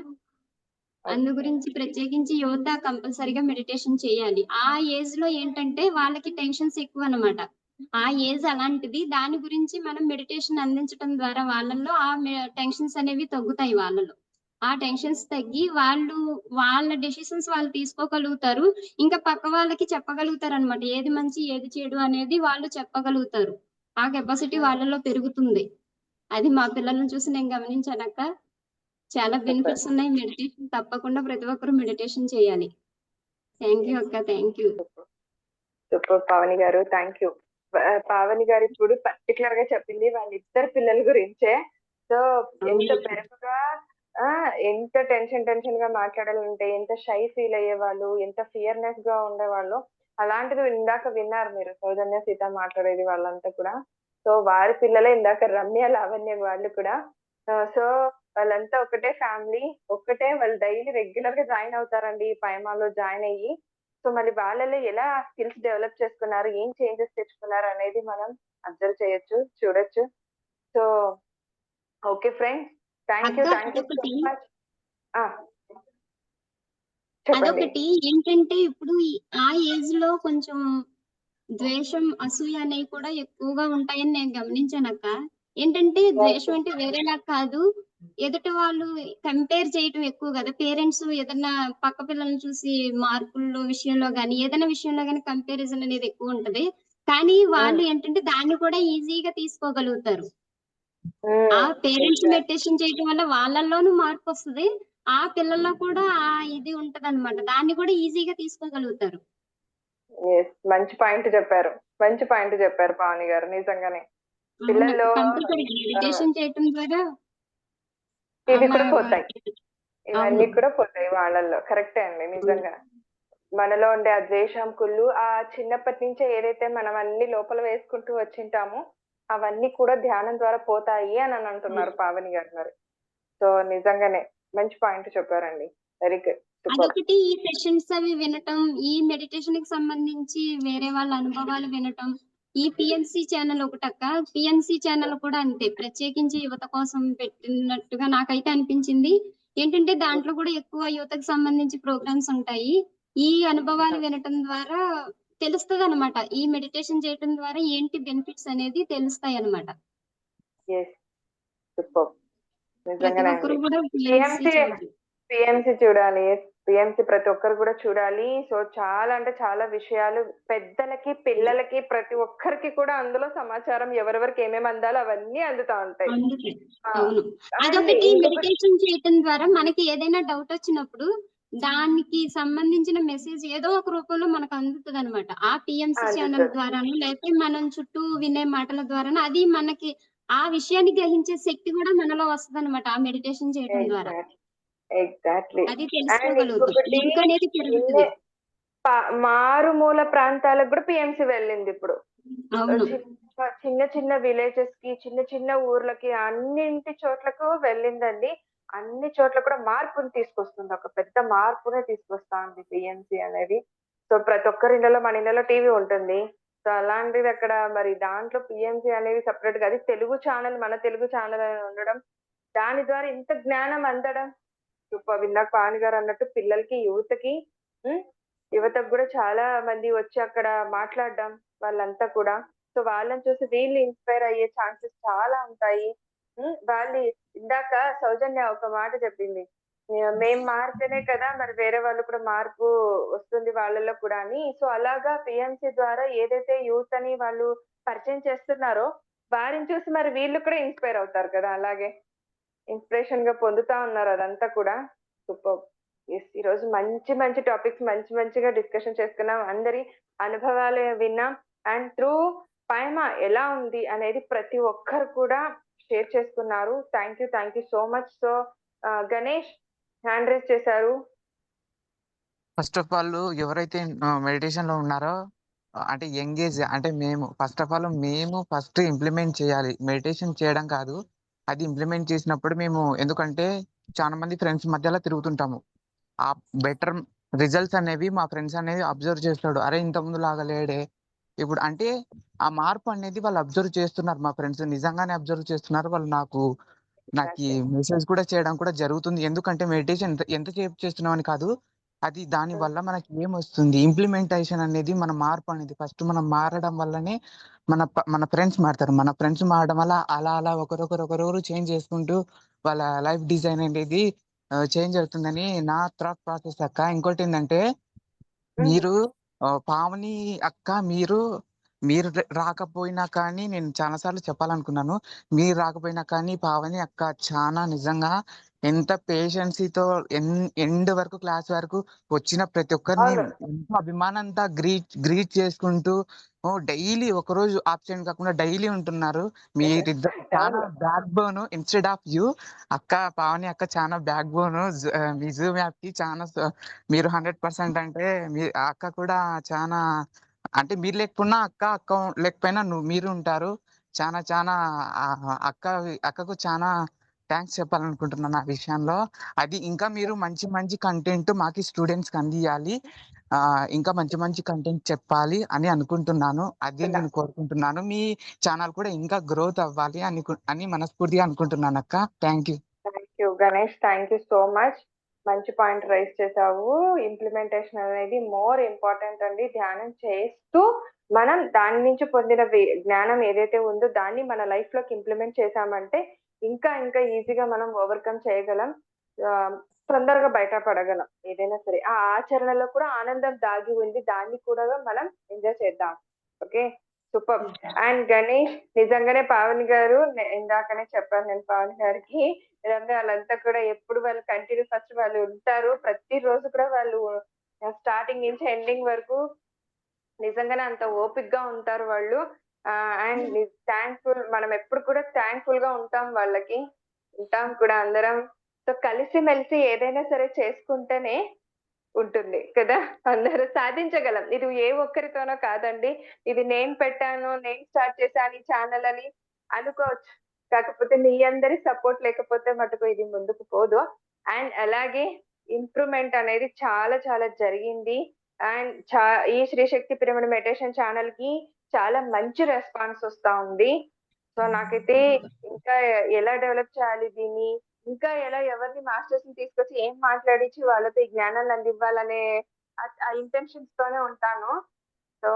అందు గురించి ప్రత్యేకించి యువత కంపల్సరీగా మెడిటేషన్ చేయాలి. ఆ ఏజ్ లో ఏంటంటే వాళ్ళకి టెన్షన్స్ ఎక్కువ అన్నమాట. ఆ ఏజ్ అలాంటిది. దాని గురించి మనం మెడిటేషన్ అందించడం ద్వారా వాళ్ళల్లో టెన్షన్స్ అనేవి తగ్గుతాయి వాళ్ళలో. ఆ టెన్షన్స్ తగ్గి వాళ్ళు వాళ్ళ డెసిషన్స్ వాళ్ళు తీసుకోగలుగుతారు. ఇంకా పక్క వాళ్ళకి చెప్పగలుగుతారు అన్నమాట. ఏది మంచి ఏది చెడు అనేది వాళ్ళు చెప్పగలుగుతారు. ఆ కెపాసిటీ వాళ్ళలో పెరుగుతుంది. అది మా పిల్లల్ని చూసి నేను గమనించానక్క. చాలా బెనిఫిట్స్ ఉన్నాయి. మెడిటేషన్ తప్పకుండా ప్రతి ఒక్కరు మెడిటేషన్ చేయాలి. థ్యాంక్ యూ అక్క, థ్యాంక్ యూ. సూపర్ పావని గారు, థ్యాంక్ యూ. పావని గారు ఇప్పుడు పర్టికులర్ గా చెప్పింది వాళ్ళిద్దరు పిల్లల గురించే. సో ఎంత బెరకగా ఎంత టెన్షన్ గా మాట్లాడాలంటే, ఎంత షై ఫీల్ అయ్యేవాళ్ళు, ఎంత ఫియర్నెస్ గా ఉండేవాళ్ళు. అలాంటిది ఇందాక విన్నారు మీరు, సౌజన్య సీత మాట్లాడేది వాళ్ళంతా కూడా. సో వారి పిల్లలే ఇందాక రమ్య, లావణ్య వాళ్ళు కూడా. సో వాళ్ళంతా ఒకటే ఫ్యామిలీ, ఒక్కటే. వాళ్ళు డైలీ రెగ్యులర్ గా జాయిన్ అవుతారండి ఈ పైమాలో జాయిన్ అయ్యి. సో మరి వాళ్ళలో ఎలా స్కిల్స్ డెవలప్ చేసుకున్నారు, ఏం చేంజెస్ తెచ్చుకున్నారు అనేది మనం అబ్జర్వ్ చేయొచ్చు, చూడొచ్చు. So okay friends, thank you అక్క, థ్యాంక్ యూ సో అదొకటి మచ్. చెప్పండి. అదొకటి ఏంటంటే ఇప్పుడు ఆ ఏజ్ లో కొంచెం ద్వేషం, అసూయ అనేవి కూడా ఎక్కువగా ఉంటాయని నేను గమనించానక్క. ఏంటంటే ద్వేషం అంటే వేరేలా కాదు, ఎదుటి వాళ్ళు కంపేర్ చేయటం ఎక్కువ కదా. పేరెంట్స్ ఏదన్నా పక్క పిల్లల్ని చూసి మార్కుల్లో విషయంలో గానీ ఏదైనా విషయంలో గానీ కంపారిజన్ అనేది ఎక్కువ ఉంటది. కానీ వాళ్ళు ఏంటంటే దాన్ని కూడా ఈజీగా తీసుకోగలుగుతారు. ఆ పేరెంట్స్ మెడిటేషన్ చేయటం వల్ల వాళ్ళల్లోనూ మార్పు వస్తది. ఆ పిల్లల్లో కూడా ఆ ఇది ఉంటదన్నమాట. దాన్ని కూడా ఈజీగా తీసుకోగలుగుతారు. మంచి పాయింట్ చెప్పారు, మంచి పాయింట్ చెప్పారు పావని గారు. నిజంగానే పిల్లల్లో కంపల్సరీ మెడిటేషన్ చేయటం ద్వారా ఇవి కూడా పోతాయి, ఇవన్నీ కూడా పోతాయి వాళ్ళల్లో. కరెక్టే అండి, నిజంగా. మనలో ఉండే ఆ ద్వేషం, కుళ్ళు, ఆ చిన్నప్పటి నుంచే ఏదైతే మనం అన్ని లోపల వేసుకుంటూ వచ్చింటామో అవన్నీ కూడా ధ్యానం ద్వారా పోతాయి అని అంటున్నారు పావని గారు మరి. సో నిజంగానే మంచి పాయింట్ చెప్పారండి. Very good. అదొకటి. ఈ సెషన్స్ అవి వినటం, ఈ మెడిటేషన్ కి సంబంధించి వేరే వాళ్ళ అనుభవాలు వినటం. ఈ పిఎంసి ఛానల్ ఒకటక్క. పిఎంసి ఛానల్ కూడా అంతే, ప్రత్యేకించి యువత కోసం పెట్టినట్టుగా నాకైతే అనిపించింది. ఏంటంటే దాంట్లో కూడా ఎక్కువ యువతకు సంబంధించి ప్రోగ్రామ్స్ ఉంటాయి. ఈ అనుభవాలు వినటం ద్వారా తెలుస్తది అనమాట. ఈ మెడిటేషన్ చేయటం ద్వారా ఏంటి బెనిఫిట్స్ అనేది తెలుస్తాయి అనమాట. ప్రతి ఒక్కరు కూడా పిఎంసి చూడాలి, పిఎంసి ప్రతి ఒక్కరు కూడా చూడాలి. సో చాలా అంటే చాలా విషయాలు పెద్దలకి, పిల్లలకి, ప్రతి ఒక్కరికి కూడా అందులో సమాచారం ఎవరెవరికి ఏమేమి అందాలో అవన్నీ అందుతా ఉంటాయి. అవును. అదొకటి. మెడిటేషన్ చేయటం ద్వారా మనకి ఏదైనా డౌట్ వచ్చినప్పుడు దానికి సంబంధించిన మెసేజ్ ఏదో ఒక రూపంలో మనకు అందుతుంది అనమాట. ఆ పిఎంసి ఛానల్ ద్వారాను, లేకపోతే మనం చుట్టూ వినే మాటల ద్వారాను అది మనకి ఆ విషయాన్ని గ్రహించే శక్తి కూడా మనలో వస్తుంది అనమాట ఆ మెడిటేషన్ చేయటం ద్వారా. ఎగ్జాక్ట్లీ. అది తెలుసుకోగలుగుతుంది. మారుమూల ప్రాంతాలకు కూడా పిఎంసి వెళ్ళింది ఇప్పుడు. చిన్న చిన్న విలేజెస్ కి, చిన్న చిన్న ఊర్లకి, అన్నింటి చోట్లకు వెళ్ళిందండి. అన్ని చోట్ల కూడా మార్పుని తీసుకొస్తుంది, ఒక పెద్ద మార్పునే తీసుకొస్తా ఉంది పిఎంసి అనేది. సో ప్రతి ఒక్కరి ఇళ్ళలో, మన ఇళ్ళలో టీవీ ఉంటుంది. సో అలాంటిది అక్కడ మరి దాంట్లో పిఎంసి అనేది సెపరేట్ గా, అది తెలుగు ఛానల్, మన తెలుగు ఛానల్ అని ఉండడం, దాని ద్వారా ఇంత జ్ఞానం అందడం సూపర్. ఇందాక పావని గారు అన్నట్టు పిల్లలకి, యువతకి, యువతకు కూడా చాలా మంది వచ్చి అక్కడ మాట్లాడడం వాళ్ళంతా కూడా. సో వాళ్ళని చూసి వీళ్ళు ఇన్స్పైర్ అయ్యే ఛాన్సెస్ చాలా ఉంటాయి. వాళ్ళు ఇందాక సౌజన్య ఒక మాట చెప్పింది, మేం మారితేనే కదా మరి వేరే వాళ్ళు కూడా మార్పు వస్తుంది వాళ్ళలో కూడా అని. సో అలాగా పిఎంసి ద్వారా ఏదైతే యూత్ అని వాళ్ళు పరిచయం చేస్తున్నారో వారిని చూసి మరి వీళ్ళు కూడా ఇన్స్పైర్ అవుతారు కదా, అలాగే ఇన్స్పిరేషన్ గా పొందుతా ఉన్నారు. అదంతా కూడా సూపర్. ఈ రోజు మంచి మంచి టాపిక్స్ మంచిగా డిస్కషన్ చేసుకున్నాం, అందరి అనుభవాలు విన్నాం. అండ్ త్రూ పైమా ఎలా ఉంది అనేది ప్రతి ఒక్కరు కూడా షేర్ చేసుకున్నారు. Thank you so much. So Ganesh hand raise చేశారు. ఫస్ట్ ఆఫ్ ఆల్ ఎవరైతే మెడిటేషన్ లో ఉన్నారో అంటే ఎంగేజ్, అంటే మేము ఫస్ట్ ఇంప్లిమెంట్ చేయాలి. మెడిటేషన్ చేయడం కాదు, అది ఇంప్లిమెంట్ చేసినప్పుడు మేము, ఎందుకంటే చాలా మంది ఫ్రెండ్స్ మధ్యలో తిరుగుతుంటాము, ఆ బెటర్ రిజల్ట్స్ అనేవి మా ఫ్రెండ్స్ అనేది అబ్జర్వ్ చేస్తాడు. అరే ఇంత ముందు లాగా లేడే ఇప్పుడు, అంటే ఆ మార్పు అనేది వాళ్ళు అబ్జర్వ్ చేస్తున్నారు. మా ఫ్రెండ్స్ నిజంగానే అబ్జర్వ్ చేస్తున్నారు. వాళ్ళు నాకు ఈ మెసేజ్ కూడా చేయడం కూడా జరుగుతుంది. ఎందుకంటే మెడిటేషన్ ఎంతసేపు చేస్తున్నాం అని కాదు, అది దాని వల్ల మనకి ఏమొస్తుంది, ఇంప్లిమెంటేషన్ అనేది, మన మార్పు అనేది ఫస్ట్ మనం మారడం వల్లనే మన ఫ్రెండ్స్ మారుతారు. మన ఫ్రెండ్స్ మారడం వల్ల అలా ఒకరొకరు చేంజ్ చేసుకుంటూ వాళ్ళ లైఫ్ డిజైన్ అనేది చేంజ్ అవుతుందని నా థాట్ ప్రాసెస్ అక్క. ఇంకోటి ఏంటంటే, మీరు పావని అక్క, మీరు రాకపోయినా కానీ, నేను చాలా సార్లు చెప్పాలనుకున్నాను, మీరు రాకపోయినా కానీ పావని అక్క చాలా నిజంగా ఎంత పేషెన్సీతో ఎండ్ వరకు, క్లాస్ వరకు వచ్చిన ప్రతి ఒక్కరిని ఎంతో అభిమానంతో గ్రీట్ చేసుకుంటూ డైలీ ఒకరోజు ఆబ్సెంట్ కాకుండా డైలీ ఉంటున్నారు. మీరిద్దరు చాలా back bone instead of you. అక్క పావని అక్క చాలా బ్యాక్ బోన్ మీ జూమ్ యాప్ కి. చాలా మీరు 100% అంటే మీ అక్క కూడా చాలా, అంటే మీరు లేకపోయినా అక్క లేకపోయినా మీరు ఉంటారు. చాలా అక్కకు చాలా థ్యాంక్స్ చెప్పాలనుకుంటున్నాను ఆ విషయంలో. అది ఇంకా మీరు మంచి కంటెంట్ మాకి స్టూడెంట్స్ కి అందియాలి, ఇంకా మంచి కంటెంట్ చెప్పాలి అని అనుకుంటున్నాను. అదే నేను కోరుకుంటున్నాను. మీ ఛానల్ కూడా ఇంకా గ్రోత్ అవ్వాలి అని మనస్ఫూర్తిగా అనుకుంటున్నాను అక్క. Thank you Ganesh, thank you so much. మంచి పాయింట్ రైజ్ చేసావు. ఇంప్లిమెంటేషన్ అనేది మోర్ ఇంపార్టెంట్ అండి. ధ్యానం చేస్తూ మనం దాని నుంచి పొందిన జ్ఞానం ఏదైతే ఉందో దాన్ని మన లైఫ్ లోకి ఇంప్లిమెంట్ చేసామంటే ఇంకా ఈజీగా మనం ఓవర్కమ్ చేయగలం, తొందరగా బయటపడగలం. ఏదైనా సరే ఆ ఆచరణలో కూడా ఆనందం దాగి ఉంది, దాన్ని కూడా మనం ఎంజాయ్ చేద్దాం. Okay, super. అండ్ గణేష్, నిజంగానే పావని గారు, ఇందాకనే చెప్పాను నేను పావని గారికి, నిజంగా వాళ్ళంతా కూడా ఎప్పుడు వాళ్ళు కంటిన్యూ ఫస్ట్ వాళ్ళు ఉంటారు, ప్రతిరోజు కూడా వాళ్ళు స్టార్టింగ్ నుంచి ఎండింగ్ వరకు నిజంగానే అంత ఓపిక్ గా ఉంటారు వాళ్ళు. అండ్ థ్యాంక్ఫుల్, మనం ఎప్పుడు కూడా థ్యాంక్ఫుల్ గా ఉంటాం వాళ్ళకి, ఉంటాం కూడా అందరం. సో కలిసిమెలిసి ఏదైనా సరే చేసుకుంటేనే ఉంటుంది కదా, అందరూ సాధించగలం. ఇది ఏ ఒక్కరితోనో కాదండి, ఇది నేను పెట్టాను, నేను స్టార్ట్ చేశాను ఈ ఛానల్ అని అనుకోవచ్చు, కాకపోతే మీ అందరి సపోర్ట్ లేకపోతే మటుకు ఇది ముందుకు పోదు. అండ్ అలాగే ఇంప్రూవ్మెంట్ అనేది చాలా జరిగింది. అండ్ ఈ శ్రీ శక్తి పిరమిడ్ మెడిటేషన్ ఛానల్ కి చాలా మంచి రెస్పాన్స్ వస్తా ఉంది. సో నాకైతే ఇంకా ఎలా డెవలప్ చేయాలి దీన్ని, ఇంకా ఎలా ఎవరిని మాస్టర్స్ ని తీసుకొచ్చి ఏం మాట్లాడించి వాళ్ళతో ఈ జ్ఞానాన్ని అందివ్వాలనే ఆ ఇంటెన్షన్స్ తోనే ఉంటాను. So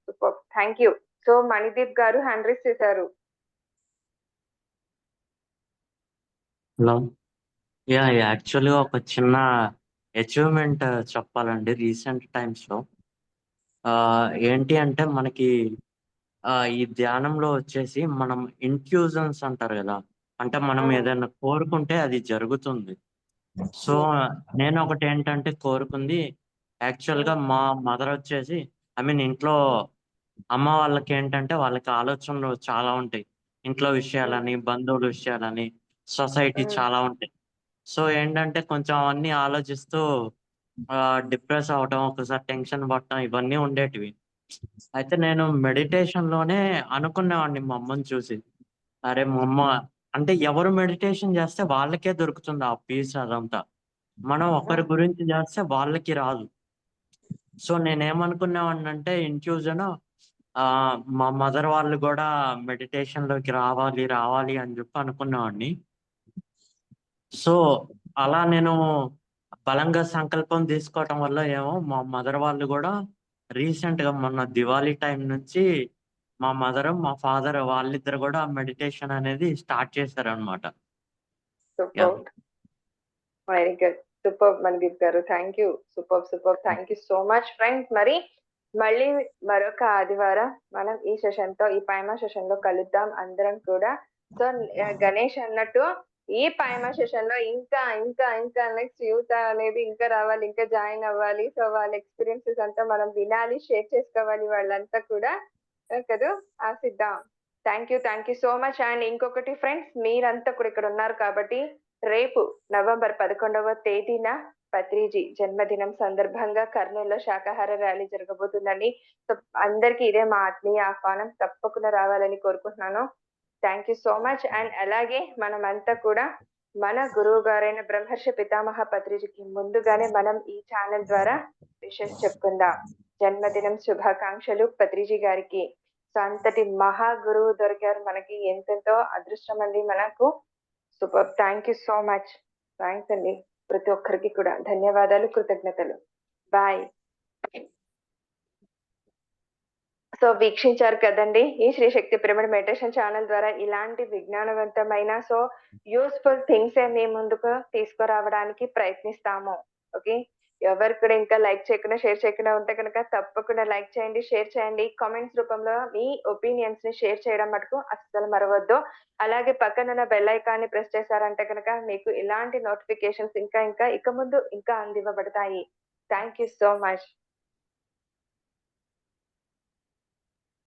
super, thank you. So Manideep గారు హ్యాండ్ రైజ్ చేశారు. హలో, యాక్చువల్గా ఒక చిన్న అచీవ్మెంట్ చెప్పాలండి. రీసెంట్ టైమ్స్లో ఏంటి అంటే మనకి ఈ ధ్యానంలో వచ్చేసి మనం ఇంట్యూజన్స్ అంటారు కదా, అంటే మనం ఏదైనా కోరుకుంటే అది జరుగుతుంది. సో నేను ఒకటి ఏంటంటే కోరుకుంది, యాక్చువల్గా మా మదర్ వచ్చేసి, ఐ మీన్ ఇంట్లో అమ్మ వాళ్ళకి ఏంటంటే వాళ్ళకి ఆలోచనలు చాలా ఉంటాయి, ఇంట్లో విషయాలని, బంధువుల విషయాలని, సొసైటీ చాలా ఉంటాయి. సో ఏంటంటే కొంచెం అవన్నీ ఆలోచిస్తూ డిప్రెస్ అవటం, ఒకసారి టెన్షన్ పడటం, ఇవన్నీ ఉండేటివి. అయితే నేను మెడిటేషన్ లోనే అనుకునేవాడిని మా అమ్మని చూసి, అరే మా అమ్మ అంటే ఎవరు మెడిటేషన్ చేస్తే వాళ్ళకే దొరుకుతుంది ఆ పీస్ అదంతా, మనం ఒకరి గురించి చేస్తే వాళ్ళకి రాదు. సో నేనేమనుకునేవాడిని అంటే ఇంట్యూజన్, మా మదర్ వాళ్ళు కూడా మెడిటేషన్ లోకి రావాలి రావాలి అని చెప్పి అనుకునేవాడిని. సో అలా నేను బలంగా సంకల్పం తీసుకోవటం వల్ల ఏమో మా మదర్ వాళ్ళు కూడా రీసెంట్ గా మొన్న దివాళీ టైం నుంచి మా మదర్ మా ఫాదర్ వాళ్ళిద్దరు కూడా మెడిటేషన్ అనేది స్టార్ట్ చేశారనమాట. Super, very good, super Mandeep గారు, thank you, super, thank you so much friends. మరి మళ్ళీ మరొక ఆదివారం మనం ఈ సెషన్ తో, ఈ పైమా సెషన్ లో కలుద్దాం అందరం కూడా. సో గణేష్ అన్నట్టు ఈ పైమా సెషన్ లో ఇంకా ఇంకా ఇంకా నెక్స్ట్ యూత్ అనేది ఇంకా రావాలి, ఇంకా జాయిన్ అవ్వాలి. సో వాళ్ళ ఎక్స్పీరియన్సెస్ అంతా మనం వినాలి, షేర్ చేసుకోవాలి వాళ్ళంతా కూడా కదా, ఆశిద్దాం. Thank you so much. And ఇంకొకటి ఫ్రెండ్స్, మీరంతా కూడా ఇక్కడ ఉన్నారు కాబట్టి రేపు నవంబర్ 11వ తేదీన పత్రిజీ జన్మదినం సందర్భంగా కర్నూలులో శాకాహార ర్యాలీ జరగబోతుందండి. సో అందరికి ఇదే మా ఆత్మీయ ఆహ్వానం, తప్పకుండా రావాలని కోరుకుంటున్నాను. Thank you so much. And అలాగే మనమంతా కూడా మన గురువు గారైన బ్రహ్మర్షి పితామహ పత్రిజీకి ముందుగానే మనం ఈ ఛానల్ ద్వారా విషెస్ చెప్పుకుందాం. జన్మదినం శుభాకాంక్షలు పత్రిజీ గారికి. సో అంతటి మహా గురువు దొరికారు మనకి, ఎంతెంతో అదృష్టం అండి మనకు. Super, thank you so much. Thanks అండి ప్రతి ఒక్కరికి కూడా, ధన్యవాదాలు, కృతజ్ఞతలు. బాయ్. సో వీక్షించారు కదండి ఈ శ్రీ శక్తి పిరమిడ్ మెడిటేషన్ ఛానల్ ద్వారా ఇలాంటి విజ్ఞానవంతమైన సో యూస్ఫుల్ థింగ్స్ మీ ముందుకు తీసుకురావడానికి ప్రయత్నిస్తాము. ఓకే, ఎవరు కూడా ఇంకా లైక్ చేయకుండా షేర్ చేయకుండా ఉంటే కనుక తప్పకుండా లైక్ చేయండి, షేర్ చేయండి. కామెంట్స్ రూపంలో మీ ఒపీనియన్స్ ని షేర్ చేయడం మటుకు అస్సలు మరవద్దు. అలాగే పక్కన బెల్ ఐకాన్ ని ప్రెస్ చేశారంటే కనుక మీకు ఇలాంటి నోటిఫికేషన్స్ ఇంకా ఇక ముందు ఇంకా అందివ్వబడతాయి. Thank you so much.